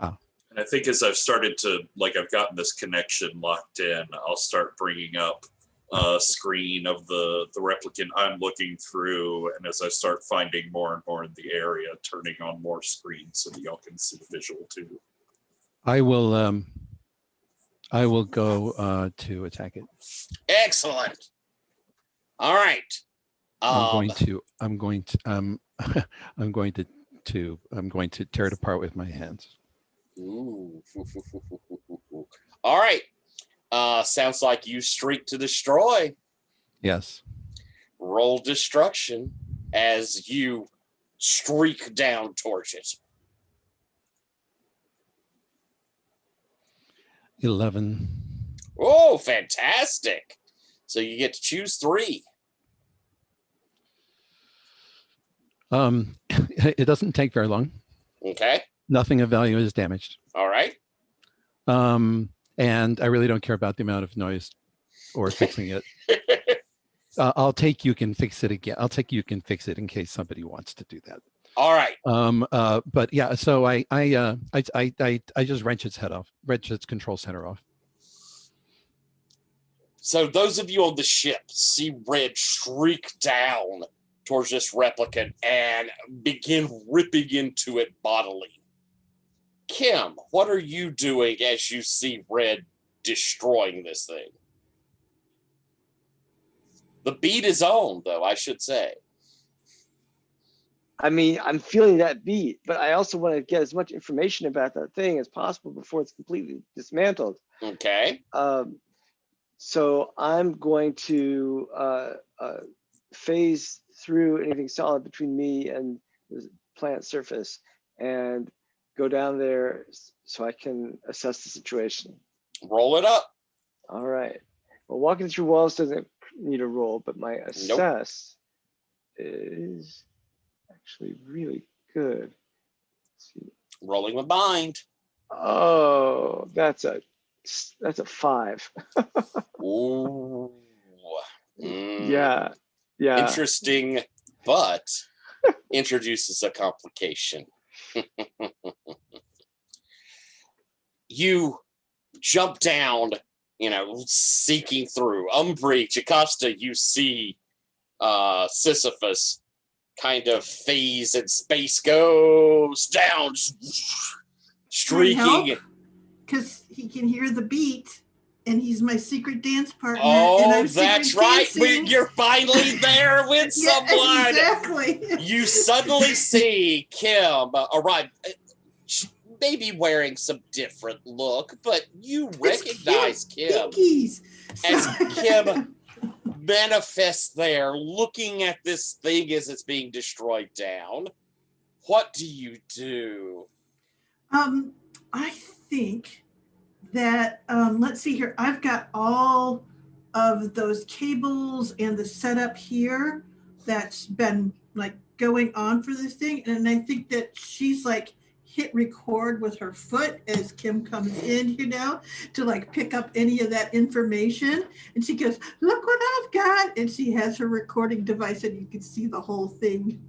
Speaker 4: And I think as I've started to, I've gotten this connection locked in, I'll start bringing up a screen of the replicant I'm looking through, and as I start finding more and more in the area, turning on more screens so that y'all can see the visual too.
Speaker 7: I will go to attack it.
Speaker 1: Excellent. All right.
Speaker 7: I'm going to tear it apart with my hands.
Speaker 1: Ooh. All right. Sounds like you streak to destroy.
Speaker 7: Yes.
Speaker 1: Roll destruction as you streak down towards it.
Speaker 7: 11.
Speaker 1: Oh, fantastic. So you get to choose 3.
Speaker 7: It doesn't take very long.
Speaker 1: Okay.
Speaker 7: Nothing of value is damaged.
Speaker 1: All right.
Speaker 7: And I really don't care about the amount of noise or fixing it. I'll take you can fix it again. I'll take you can fix it in case somebody wants to do that.
Speaker 1: All right.
Speaker 7: But yeah, so I just wrench its head off, wrench its control center off.
Speaker 1: So those of you on the ship see Red streak down towards this replicant and begin ripping into it bodily. Kim, what are you doing as you see Red destroying this thing? The beat is on, though, I should say.
Speaker 3: I mean, I'm feeling that beat, but I also want to get as much information about that thing as possible before it's completely dismantled.
Speaker 1: Okay.
Speaker 3: So I'm going to phase through anything solid between me and the planet surface and go down there so I can assess the situation.
Speaker 1: Roll it up.
Speaker 3: All right. Well, walking through walls doesn't need a roll, but my assess is actually really good. Let's see.
Speaker 1: Rolling with bind.
Speaker 3: Oh, that's a 5.
Speaker 1: Ooh.
Speaker 3: Yeah.
Speaker 1: Interesting, but introduces a complication. You jump down, seeking through. Umbri, Jocasta, you see Sisyphus kind of phase and space goes down, streaking.
Speaker 6: Because he can hear the beat, and he's my secret dance partner.
Speaker 1: Oh,
Speaker 6: and I'm
Speaker 1: that's right. You're finally there with someone.
Speaker 6: Exactly.
Speaker 1: You suddenly see Kim arrive. maybe wearing some different look, but you
Speaker 6: It's
Speaker 1: recognize Kim
Speaker 6: Pinkies.
Speaker 1: as Kim manifests there, looking at this thing as it's being destroyed down. What do you do?
Speaker 6: I think that let's see here. I've got all of those cables and the setup here that's been like going on for this thing, and I think that she's like hit record with her foot as Kim comes in, to like pick up any of that information. And she goes, "Look what I've got!" And she has her recording device, and you can see the whole thing.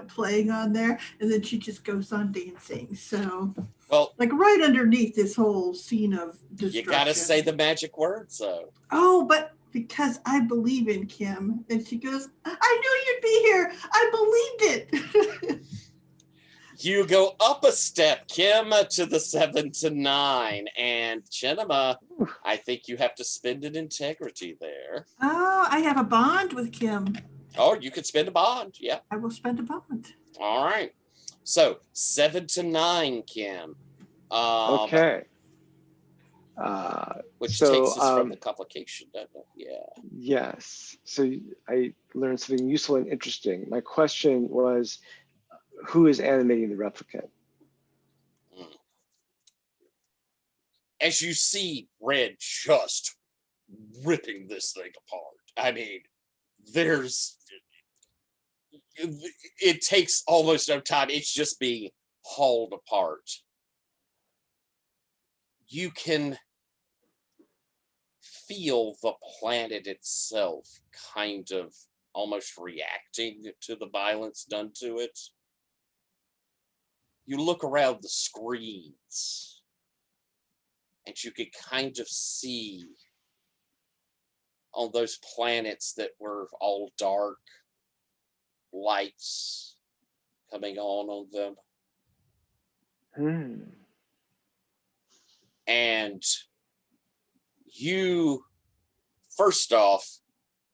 Speaker 6: Playing on there, and then she just goes on dancing. So,
Speaker 1: Well,
Speaker 6: like right underneath this whole scene of destruction.
Speaker 1: you gotta say the magic word, so.
Speaker 6: Oh, but because I believe in Kim, and she goes, "I knew you'd be here. I believed it."
Speaker 1: You go up a step, Kim, to the 7 to 9, and Chinema, I think you have to spend an integrity there.
Speaker 6: Oh, I have a bond with Kim.
Speaker 1: Oh, you could spend a bond, yeah.
Speaker 6: I will spend a bond.
Speaker 1: All right. So 7 to 9, Kim.
Speaker 3: Okay.
Speaker 1: Which
Speaker 3: so,
Speaker 1: takes us from the complication, doesn't it? Yeah.
Speaker 3: Yes. So I learned something useful and interesting. My question was, who is animating the replicant?
Speaker 1: As you see Red just ripping this thing apart. I mean, it takes almost no time. It's just being hauled apart. You can feel the planet itself kind of almost reacting to the violence done to it. You look around the screens and you can kind of see on those planets that were all dark, lights coming on them. And you, first off,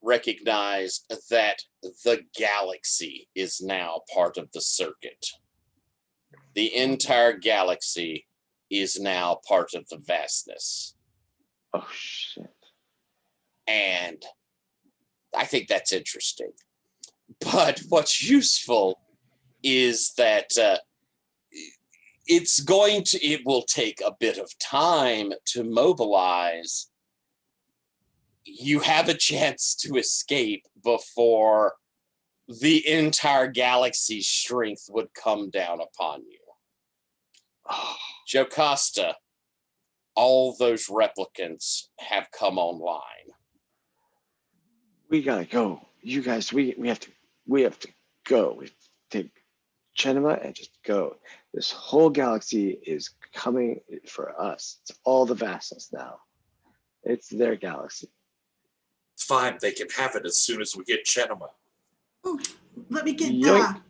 Speaker 1: recognize that the galaxy is now part of the circuit. The entire galaxy is now part of the vastness.
Speaker 3: Oh, shit.
Speaker 1: And I think that's interesting. But what's useful is that it will take a bit of time to mobilize. You have a chance to escape before the entire galaxy's strength would come down upon you. Jocasta, all those replicants have come online.
Speaker 3: We gotta go. You guys, we have to go. We have to take Chenema and just go. This whole galaxy is coming for us. It's all the vastness now. It's their galaxy.
Speaker 4: It's fine. They can have it as soon as we get Chenema.
Speaker 6: Ooh, let me get
Speaker 3: Yoink.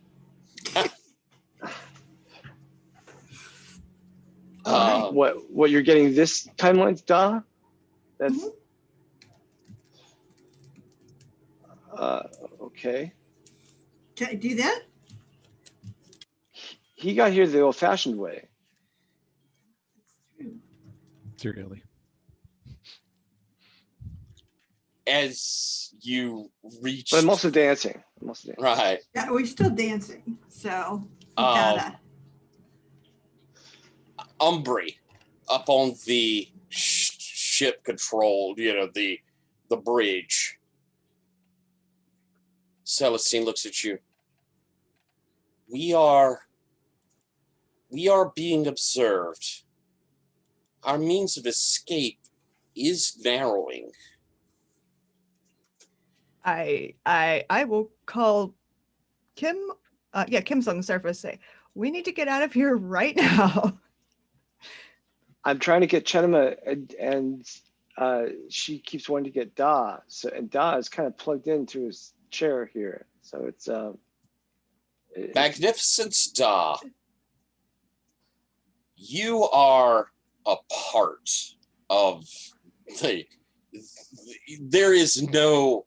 Speaker 3: What you're getting this timeline's Da? That's okay.
Speaker 6: Can I do that?
Speaker 3: He got here the old-fashioned way.
Speaker 7: Serially.
Speaker 1: As you reach,
Speaker 3: But I'm also dancing.
Speaker 1: right.
Speaker 6: Yeah, we're still dancing, so we gotta.
Speaker 1: Umbri, up on the ship control, the bridge. Celestine looks at you. We are being observed. Our means of escape is narrowing.
Speaker 5: I will call Kim. Kim's on the surface. Say, we need to get out of here right now.
Speaker 3: I'm trying to get Chenema, and she keeps wanting to get Da. So, and Da is kind of plugged into his chair here. So it's
Speaker 1: Magnificent Da, you are a part of there is no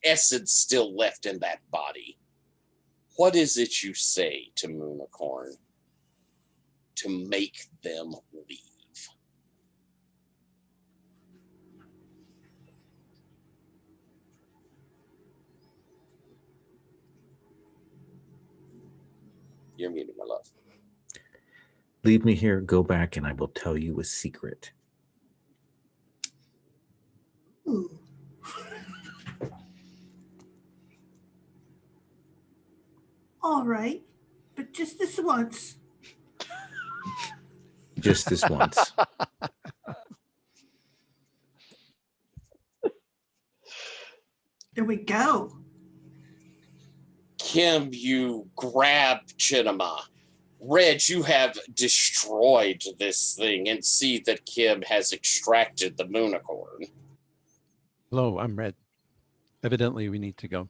Speaker 1: essence still left in that body. What is it you say to Moonicorn to make them leave? You're muted, my love.
Speaker 2: Leave me here, go back, and I will tell you a secret.
Speaker 6: Ooh. All right, but just this once.
Speaker 2: Just this once.
Speaker 6: There we go.
Speaker 1: Kim, you grab Chinema. Red, you have destroyed this thing and see that Kim has extracted the Moonicorn.
Speaker 7: Hello, I'm Red. Evidently, we need to go.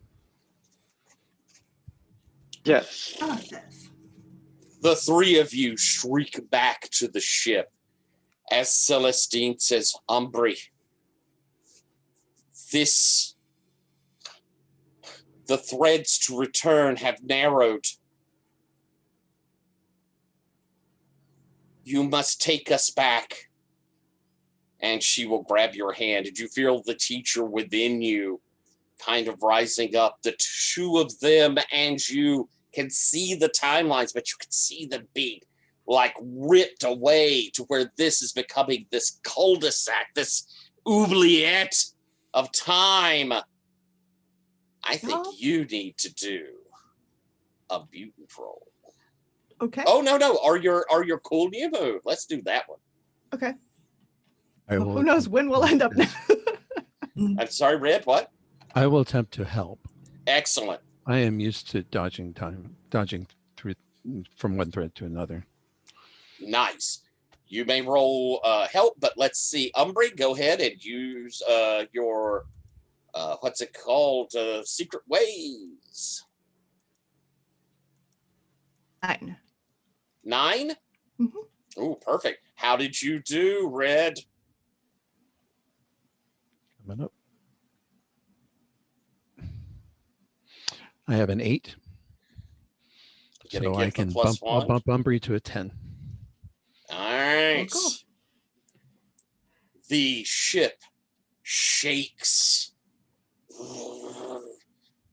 Speaker 3: Yes.
Speaker 6: Process.
Speaker 1: The three of you shriek back to the ship as Celestine says, Umbri, the threads to return have narrowed. You must take us back. And she will grab your hand. Did you feel the teacher within you kind of rising up? The two of them and you can see the timelines, but you can see them being like ripped away to where this is becoming this cul-de-sac, this oubliette of time. I think you need to do a mutant roll.
Speaker 5: Okay.
Speaker 1: Oh no, or your cool new move. Let's do that one.
Speaker 5: Okay.
Speaker 7: I
Speaker 5: Well,
Speaker 7: will
Speaker 5: who knows
Speaker 7: attempt
Speaker 5: when we'll
Speaker 7: to
Speaker 5: end up now.
Speaker 1: I'm sorry, Red, what?
Speaker 7: I will attempt to help.
Speaker 1: Excellent.
Speaker 7: I am used to dodging through from one thread to another.
Speaker 1: Nice. You may roll help, but let's see. Umbri, go ahead and use your what's it called? Secret ways.
Speaker 5: 9.
Speaker 1: 9?
Speaker 5: Mm-hmm.
Speaker 1: Oh, perfect. How did you do, Red?
Speaker 7: Coming up. I have an 8.
Speaker 1: Gonna
Speaker 7: So
Speaker 1: give
Speaker 7: I
Speaker 1: the
Speaker 7: can
Speaker 1: plus
Speaker 7: I'll
Speaker 1: one.
Speaker 7: bump Umbri to a 10.
Speaker 1: All right.
Speaker 5: Cool.
Speaker 1: The ship shakes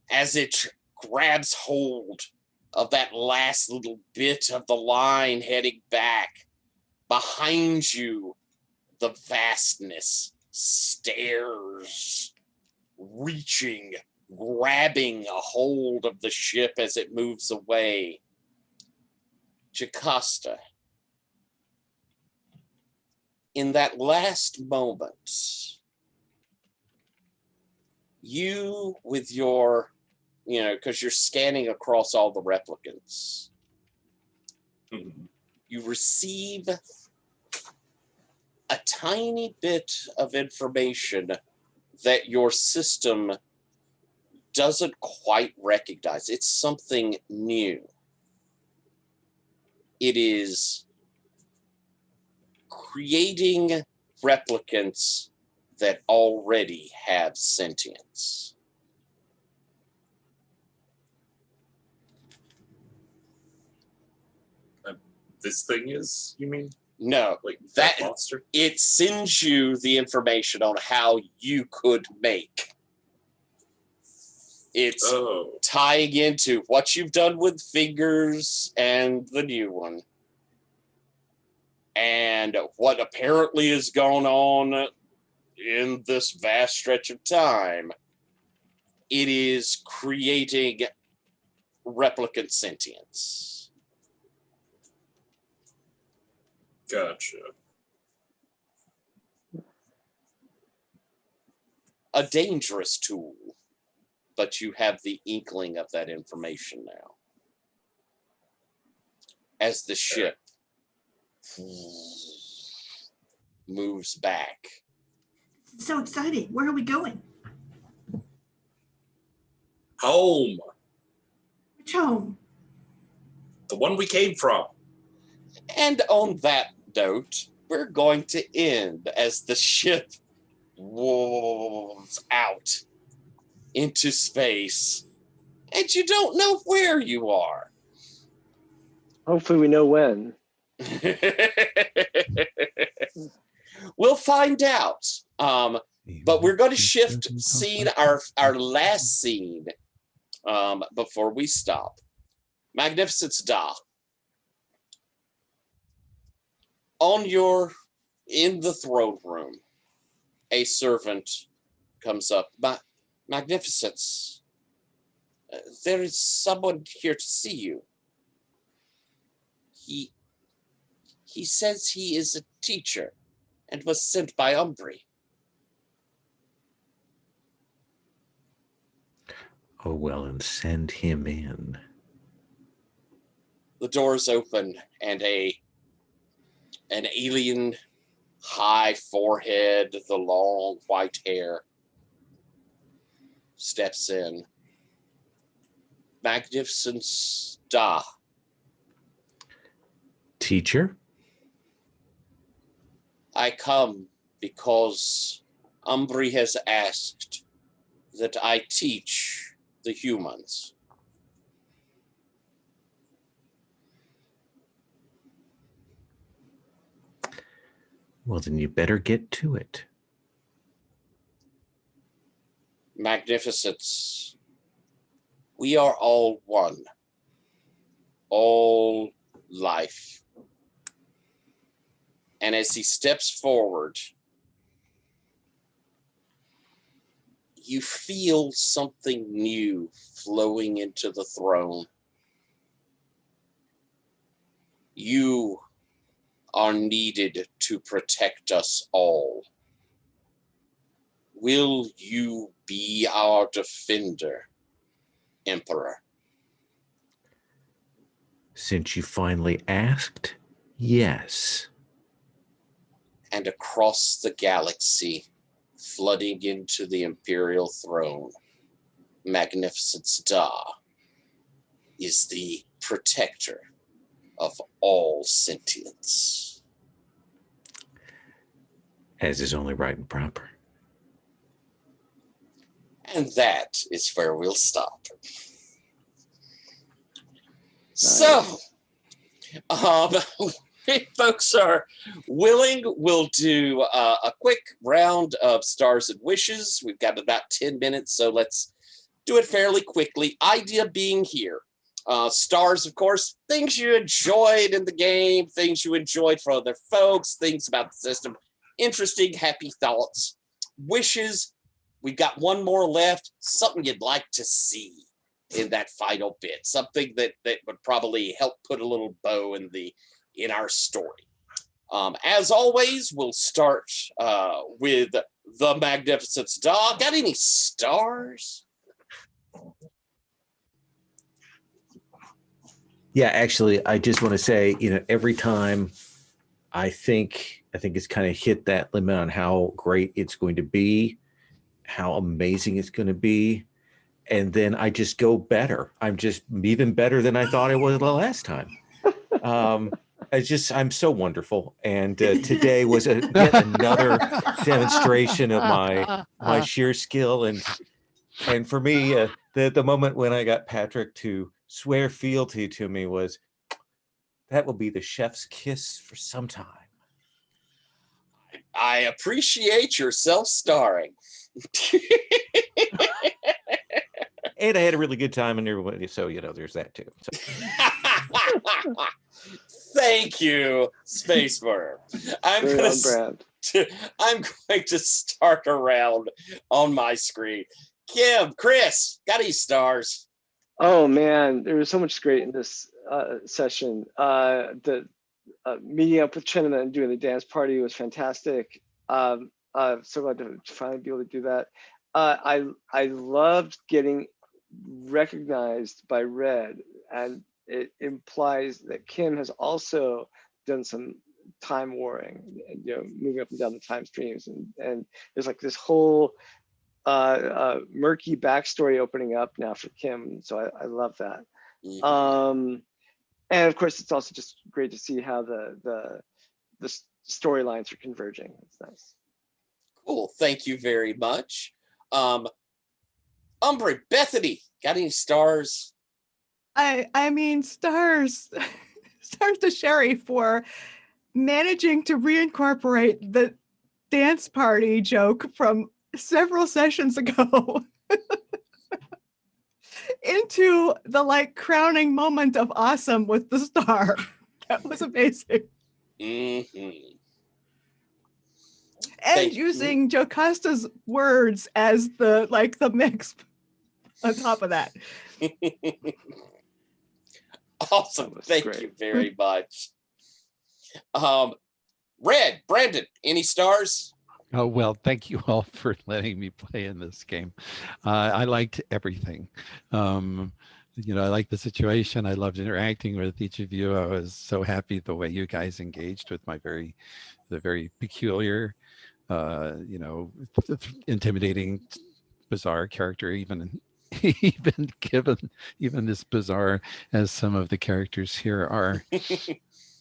Speaker 1: as it grabs hold of that last little bit of the line heading back. Behind you, the vastness stares, reaching, grabbing a hold of the ship as it moves away. Jocasta, in that last moment, you with your, because you're scanning across all the replicants, you receive a tiny bit of information that your system doesn't quite recognize. It's something new. It is creating replicants that already have sentience.
Speaker 4: This thing is, you mean?
Speaker 1: No,
Speaker 4: Like
Speaker 1: that
Speaker 4: monster?
Speaker 1: it sends you the information on how you could make. It's tying into what you've done with fingers and the new one. And what apparently has gone on in this vast stretch of time. It is creating replicant sentience.
Speaker 4: Gotcha.
Speaker 1: A dangerous tool, but you have the inkling of that information now. As the ship moves back.
Speaker 6: So exciting. Where are we going?
Speaker 4: Home.
Speaker 6: Which home?
Speaker 4: The one we came from.
Speaker 1: And on that note, we're going to end as the ship wolves out into space and you don't know where you are.
Speaker 3: Hopefully we know when.
Speaker 1: We'll find out. But we're going to shift scene, our last scene, before we stop. Magnificence Da. In the throne room, a servant comes up. Magnificence, there is someone here to see you. He says he is a teacher and was sent by Umbri.
Speaker 2: Oh, well, and send him in.
Speaker 1: The doors open and an alien, high forehead, the long white hair, steps in. Magnificence Da.
Speaker 2: Teacher?
Speaker 1: I come because Umbri has asked that I teach the humans.
Speaker 2: Well, then you better get to it.
Speaker 1: Magnificence, we are all one, all life. And as he steps forward, you feel something new flowing into the throne. You are needed to protect us all. Will you be our defender, Emperor?
Speaker 2: Since you finally asked, yes.
Speaker 1: And across the galaxy, flooding into the Imperial throne, Magnificence Da is the protector of all sentience.
Speaker 2: As is only right and proper.
Speaker 1: And that is where we'll stop. So, if folks are willing, we'll do a quick round of stars and wishes. We've got about 10 minutes, so let's do it fairly quickly. Idea being here. Stars, of course, things you enjoyed in the game, things you enjoyed from other folks, things about the system, interesting, happy thoughts. Wishes, we've got one more left, something you'd like to see in that final bit, something that would probably help put a little bow in our story. As always, we'll start with the Magnificence Da. Got any stars?
Speaker 2: Yeah, actually, I just want to say, every time I think it's kind of hit that limit on how great it's going to be, how amazing it's going to be. And then I just go better. I'm just even better than I thought I was the last time. I'm so wonderful. And today was yet another demonstration of my sheer skill. And for me, the moment when I got Patrick to swear fealty to me was, that will be the chef's kiss for some time.
Speaker 1: I appreciate your self-starring.
Speaker 2: And I had a really good time, and everybody, so there's that too. So.
Speaker 1: Thank you, Space Wurm. I'm going to start a round on my screen. Kim, Chris, got any stars?
Speaker 3: Oh man, there was so much great in this session. The meeting up with Chinna and doing the dance party was fantastic. I'm so glad to finally be able to do that. I loved getting recognized by Red, and it implies that Kim has also done some time warring, moving up and down the time streams, and there's like this whole murky backstory opening up now for Kim, so I love that. Mm-hmm. And of course, it's also just great to see how the storylines are converging. It's nice.
Speaker 1: Cool, thank you very much. Umbri, Bethany, Got any stars?
Speaker 5: I mean, stars to Sherry for managing to reincorporate the dance party joke from several sessions ago into the like crowning moment of awesome with the star. That was amazing.
Speaker 1: Mm-hmm.
Speaker 5: And using Jocasta's words as the mix on top of that.
Speaker 1: Awesome. Thank you very much. Red, Brandon, any stars?
Speaker 7: Oh, well, thank you all for letting me play in this game. I liked everything. I liked the situation. I loved interacting with each of you. I was so happy the way you guys engaged with the very peculiar, intimidating, bizarre character, even given this bizarre as some of the characters here are.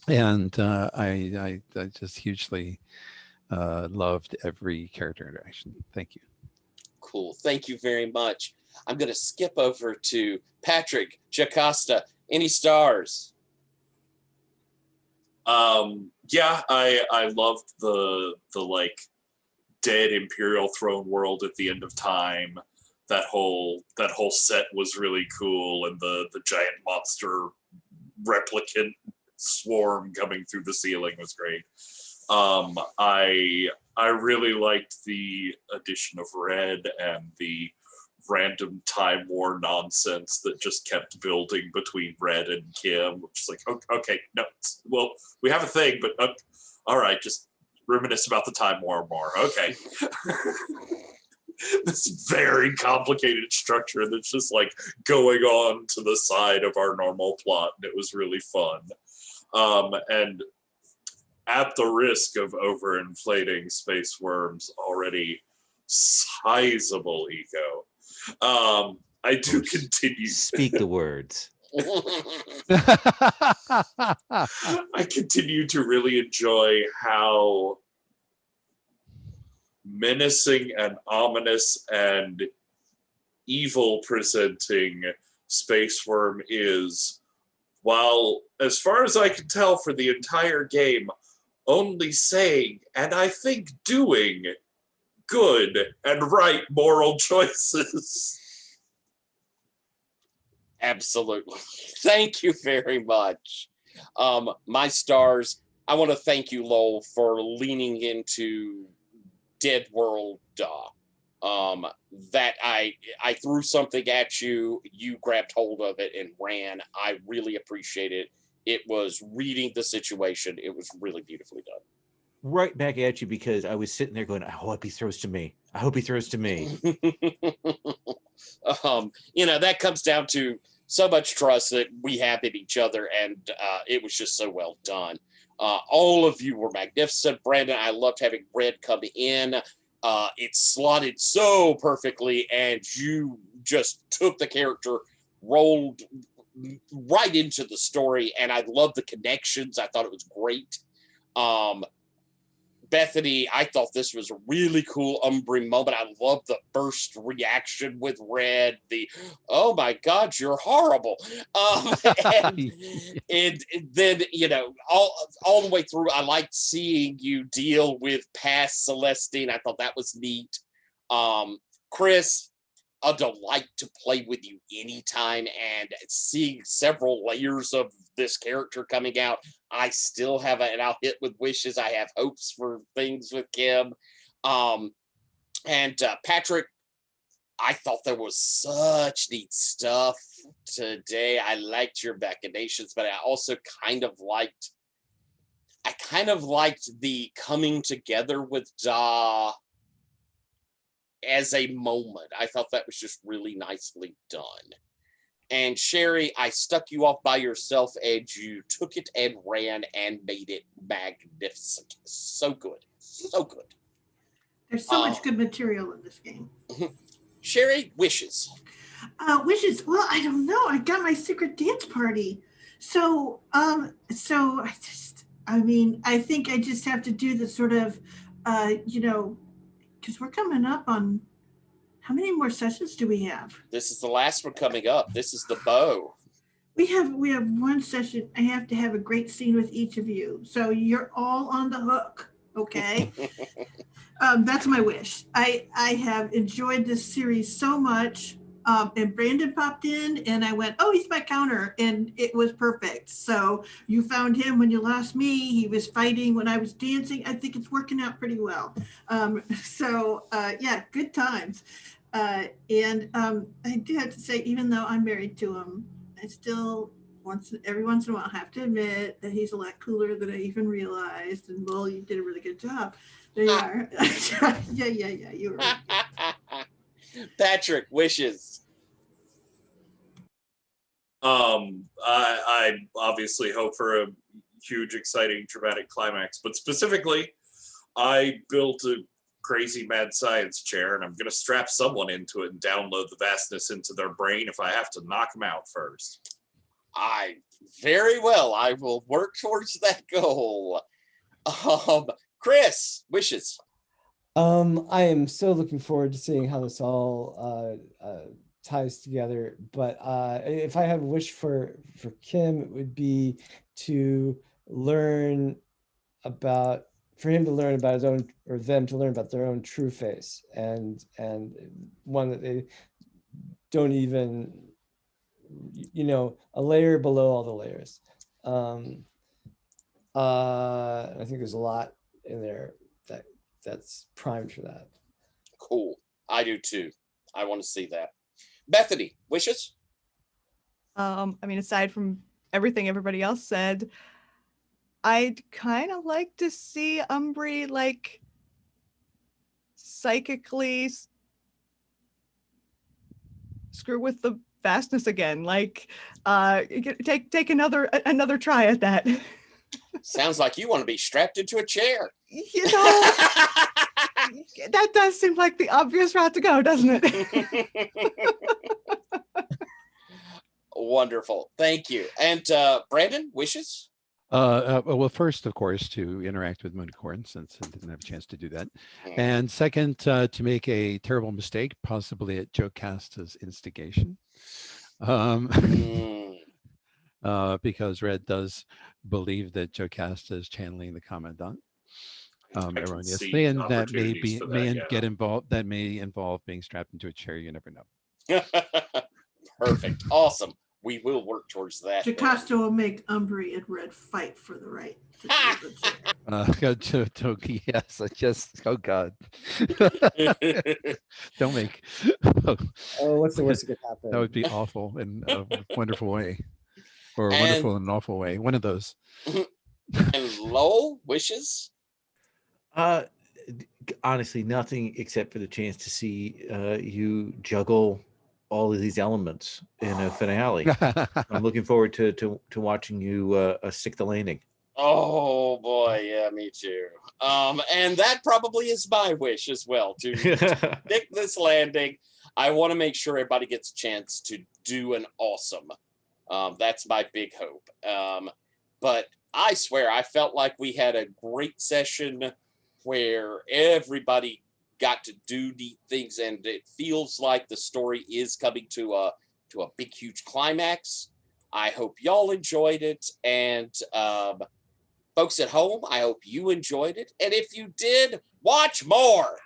Speaker 7: And I just hugely loved every character interaction. Thank you.
Speaker 1: Cool. Thank you very much. I'm going to skip over to Patrick Jocasta. Any stars?
Speaker 4: Yeah, I loved the like dead Imperial throne world at the end of time. That whole set was really cool, and the giant monster replicant swarm coming through the ceiling was great. I really liked the addition of Red and the random Time War nonsense that just kept building between Red and Kim, which is like, okay, no, well, we have a thing, but all right, just reminisce about the Time War more. Okay. This very complicated structure that's just like going on to the side of our normal plot, and it was really fun. And at the risk of overinflating Space Worm's already sizable ego, I do continue.
Speaker 2: Speak the words.
Speaker 4: I continue to really enjoy how menacing and ominous and evil presenting Space Worm is, while, as far as I can tell for the entire game, only saying, and I think doing, good and right moral choices.
Speaker 1: Absolutely. Thank you very much. My stars, I want to thank you, Lowell, for leaning into Dead World. That I threw something at you, you grabbed hold of it and ran. I really appreciate it. It was reading the situation. It was really beautifully done.
Speaker 2: Right back at you, because I was sitting there going, I hope he throws to me. I hope he throws to me.
Speaker 1: That comes down to so much trust that we have in each other, and it was just so well done. All of you were magnificent. Brandon, I loved having Red come in. It slotted so perfectly, and you just took the character, rolled right into the story, and I loved the connections. I thought it was great. Bethany, I thought this was a really cool Umbring moment. I love the burst reaction with Red, the, oh my God, you're horrible. And then, all the way through, I liked seeing you deal with past Celestine. I thought that was neat. Chris, a delight to play with you anytime, and seeing several layers of this character coming out. I still have and I'll hit with wishes. I have hopes for things with Kim. And Patrick, I thought there was such neat stuff today. I liked your machinations, but I also kind of liked the coming together with Da as a moment. I thought that was just really nicely done. And Sherry, I stuck you off by yourself, and you took it and ran and made it magnificent. So good. So good.
Speaker 6: There's so much good material in this game.
Speaker 1: Sherry, wishes.
Speaker 6: Wishes. Well, I don't know. I got my secret dance party. So I think I just have to do the sort of, because we're coming up on How many more sessions do we have?
Speaker 1: This is the last one coming up. This is the bow.
Speaker 6: We have one session. I have to have a great scene with each of you. So you're all on the hook. Okay. That's my wish. I have enjoyed this series so much. And Brandon popped in and I went, oh, he's my counter. And it was perfect. So you found him when you lost me. He was fighting when I was dancing. I think it's working out pretty well. Yeah, good times. I do have to say, even though I'm married to him, I still every once in a while have to admit that he's a lot cooler than I even realized. And well, you did a really good job. There you are. Yeah. You were really good.
Speaker 1: Patrick, wishes.
Speaker 4: I obviously hope for a huge, exciting, dramatic climax, but specifically, I built a crazy mad science chair, and I'm going to strap someone into it and download the vastness into their brain if I have to knock them out first.
Speaker 1: Very well. I will work towards that goal. Chris, wishes.
Speaker 8: I am so looking forward to seeing how this all ties together. But if I have a wish for Kim, it would be to learn about, for him to learn about his own, or them to learn about their own true face, and one that they don't even, a layer below all the layers. I think there's a lot in there that's primed for that.
Speaker 1: Cool. I do too. I want to see that. Bethany, wishes?
Speaker 5: Aside from everything everybody else said, I'd kind of like to see Umbri like psychically screw with the vastness again. Like take another try at that.
Speaker 1: Sounds like you want to be strapped into a chair.
Speaker 5: That does seem like the obvious route to go, doesn't it?
Speaker 1: Wonderful. Thank you. And Brandon, wishes?
Speaker 7: Well, first, of course, to interact with Moonicorn, since I didn't have a chance to do that. And second, to make a terrible mistake, possibly at Jocasta's instigation. Because Red does believe that Jocasta is channeling the Commandant erroneously, and that may involve being strapped into a chair. You never know.
Speaker 1: Perfect. Awesome. We will work towards that.
Speaker 6: Jocasta will make Umbri and Red fight for the right to do the chair.
Speaker 7: Yes, oh God. Don't make.
Speaker 8: Oh, what's the worst that could happen?
Speaker 7: That would be awful in a wonderful way. Or wonderful in an awful way. One of those.
Speaker 1: And Lowell, wishes?
Speaker 2: Honestly, nothing except for the chance to see you juggle all of these elements in a finale. I'm looking forward to watching you stick the landing.
Speaker 1: Oh boy, yeah, me too. And that probably is my wish as well, to stick this landing. I want to make sure everybody gets a chance to do an awesome. That's my big hope. But I swear, I felt like we had a great session where everybody got to do neat things, and it feels like the story is coming to a big, huge climax. I hope y'all enjoyed it, and folks at home, I hope you enjoyed it. And if you did, watch more.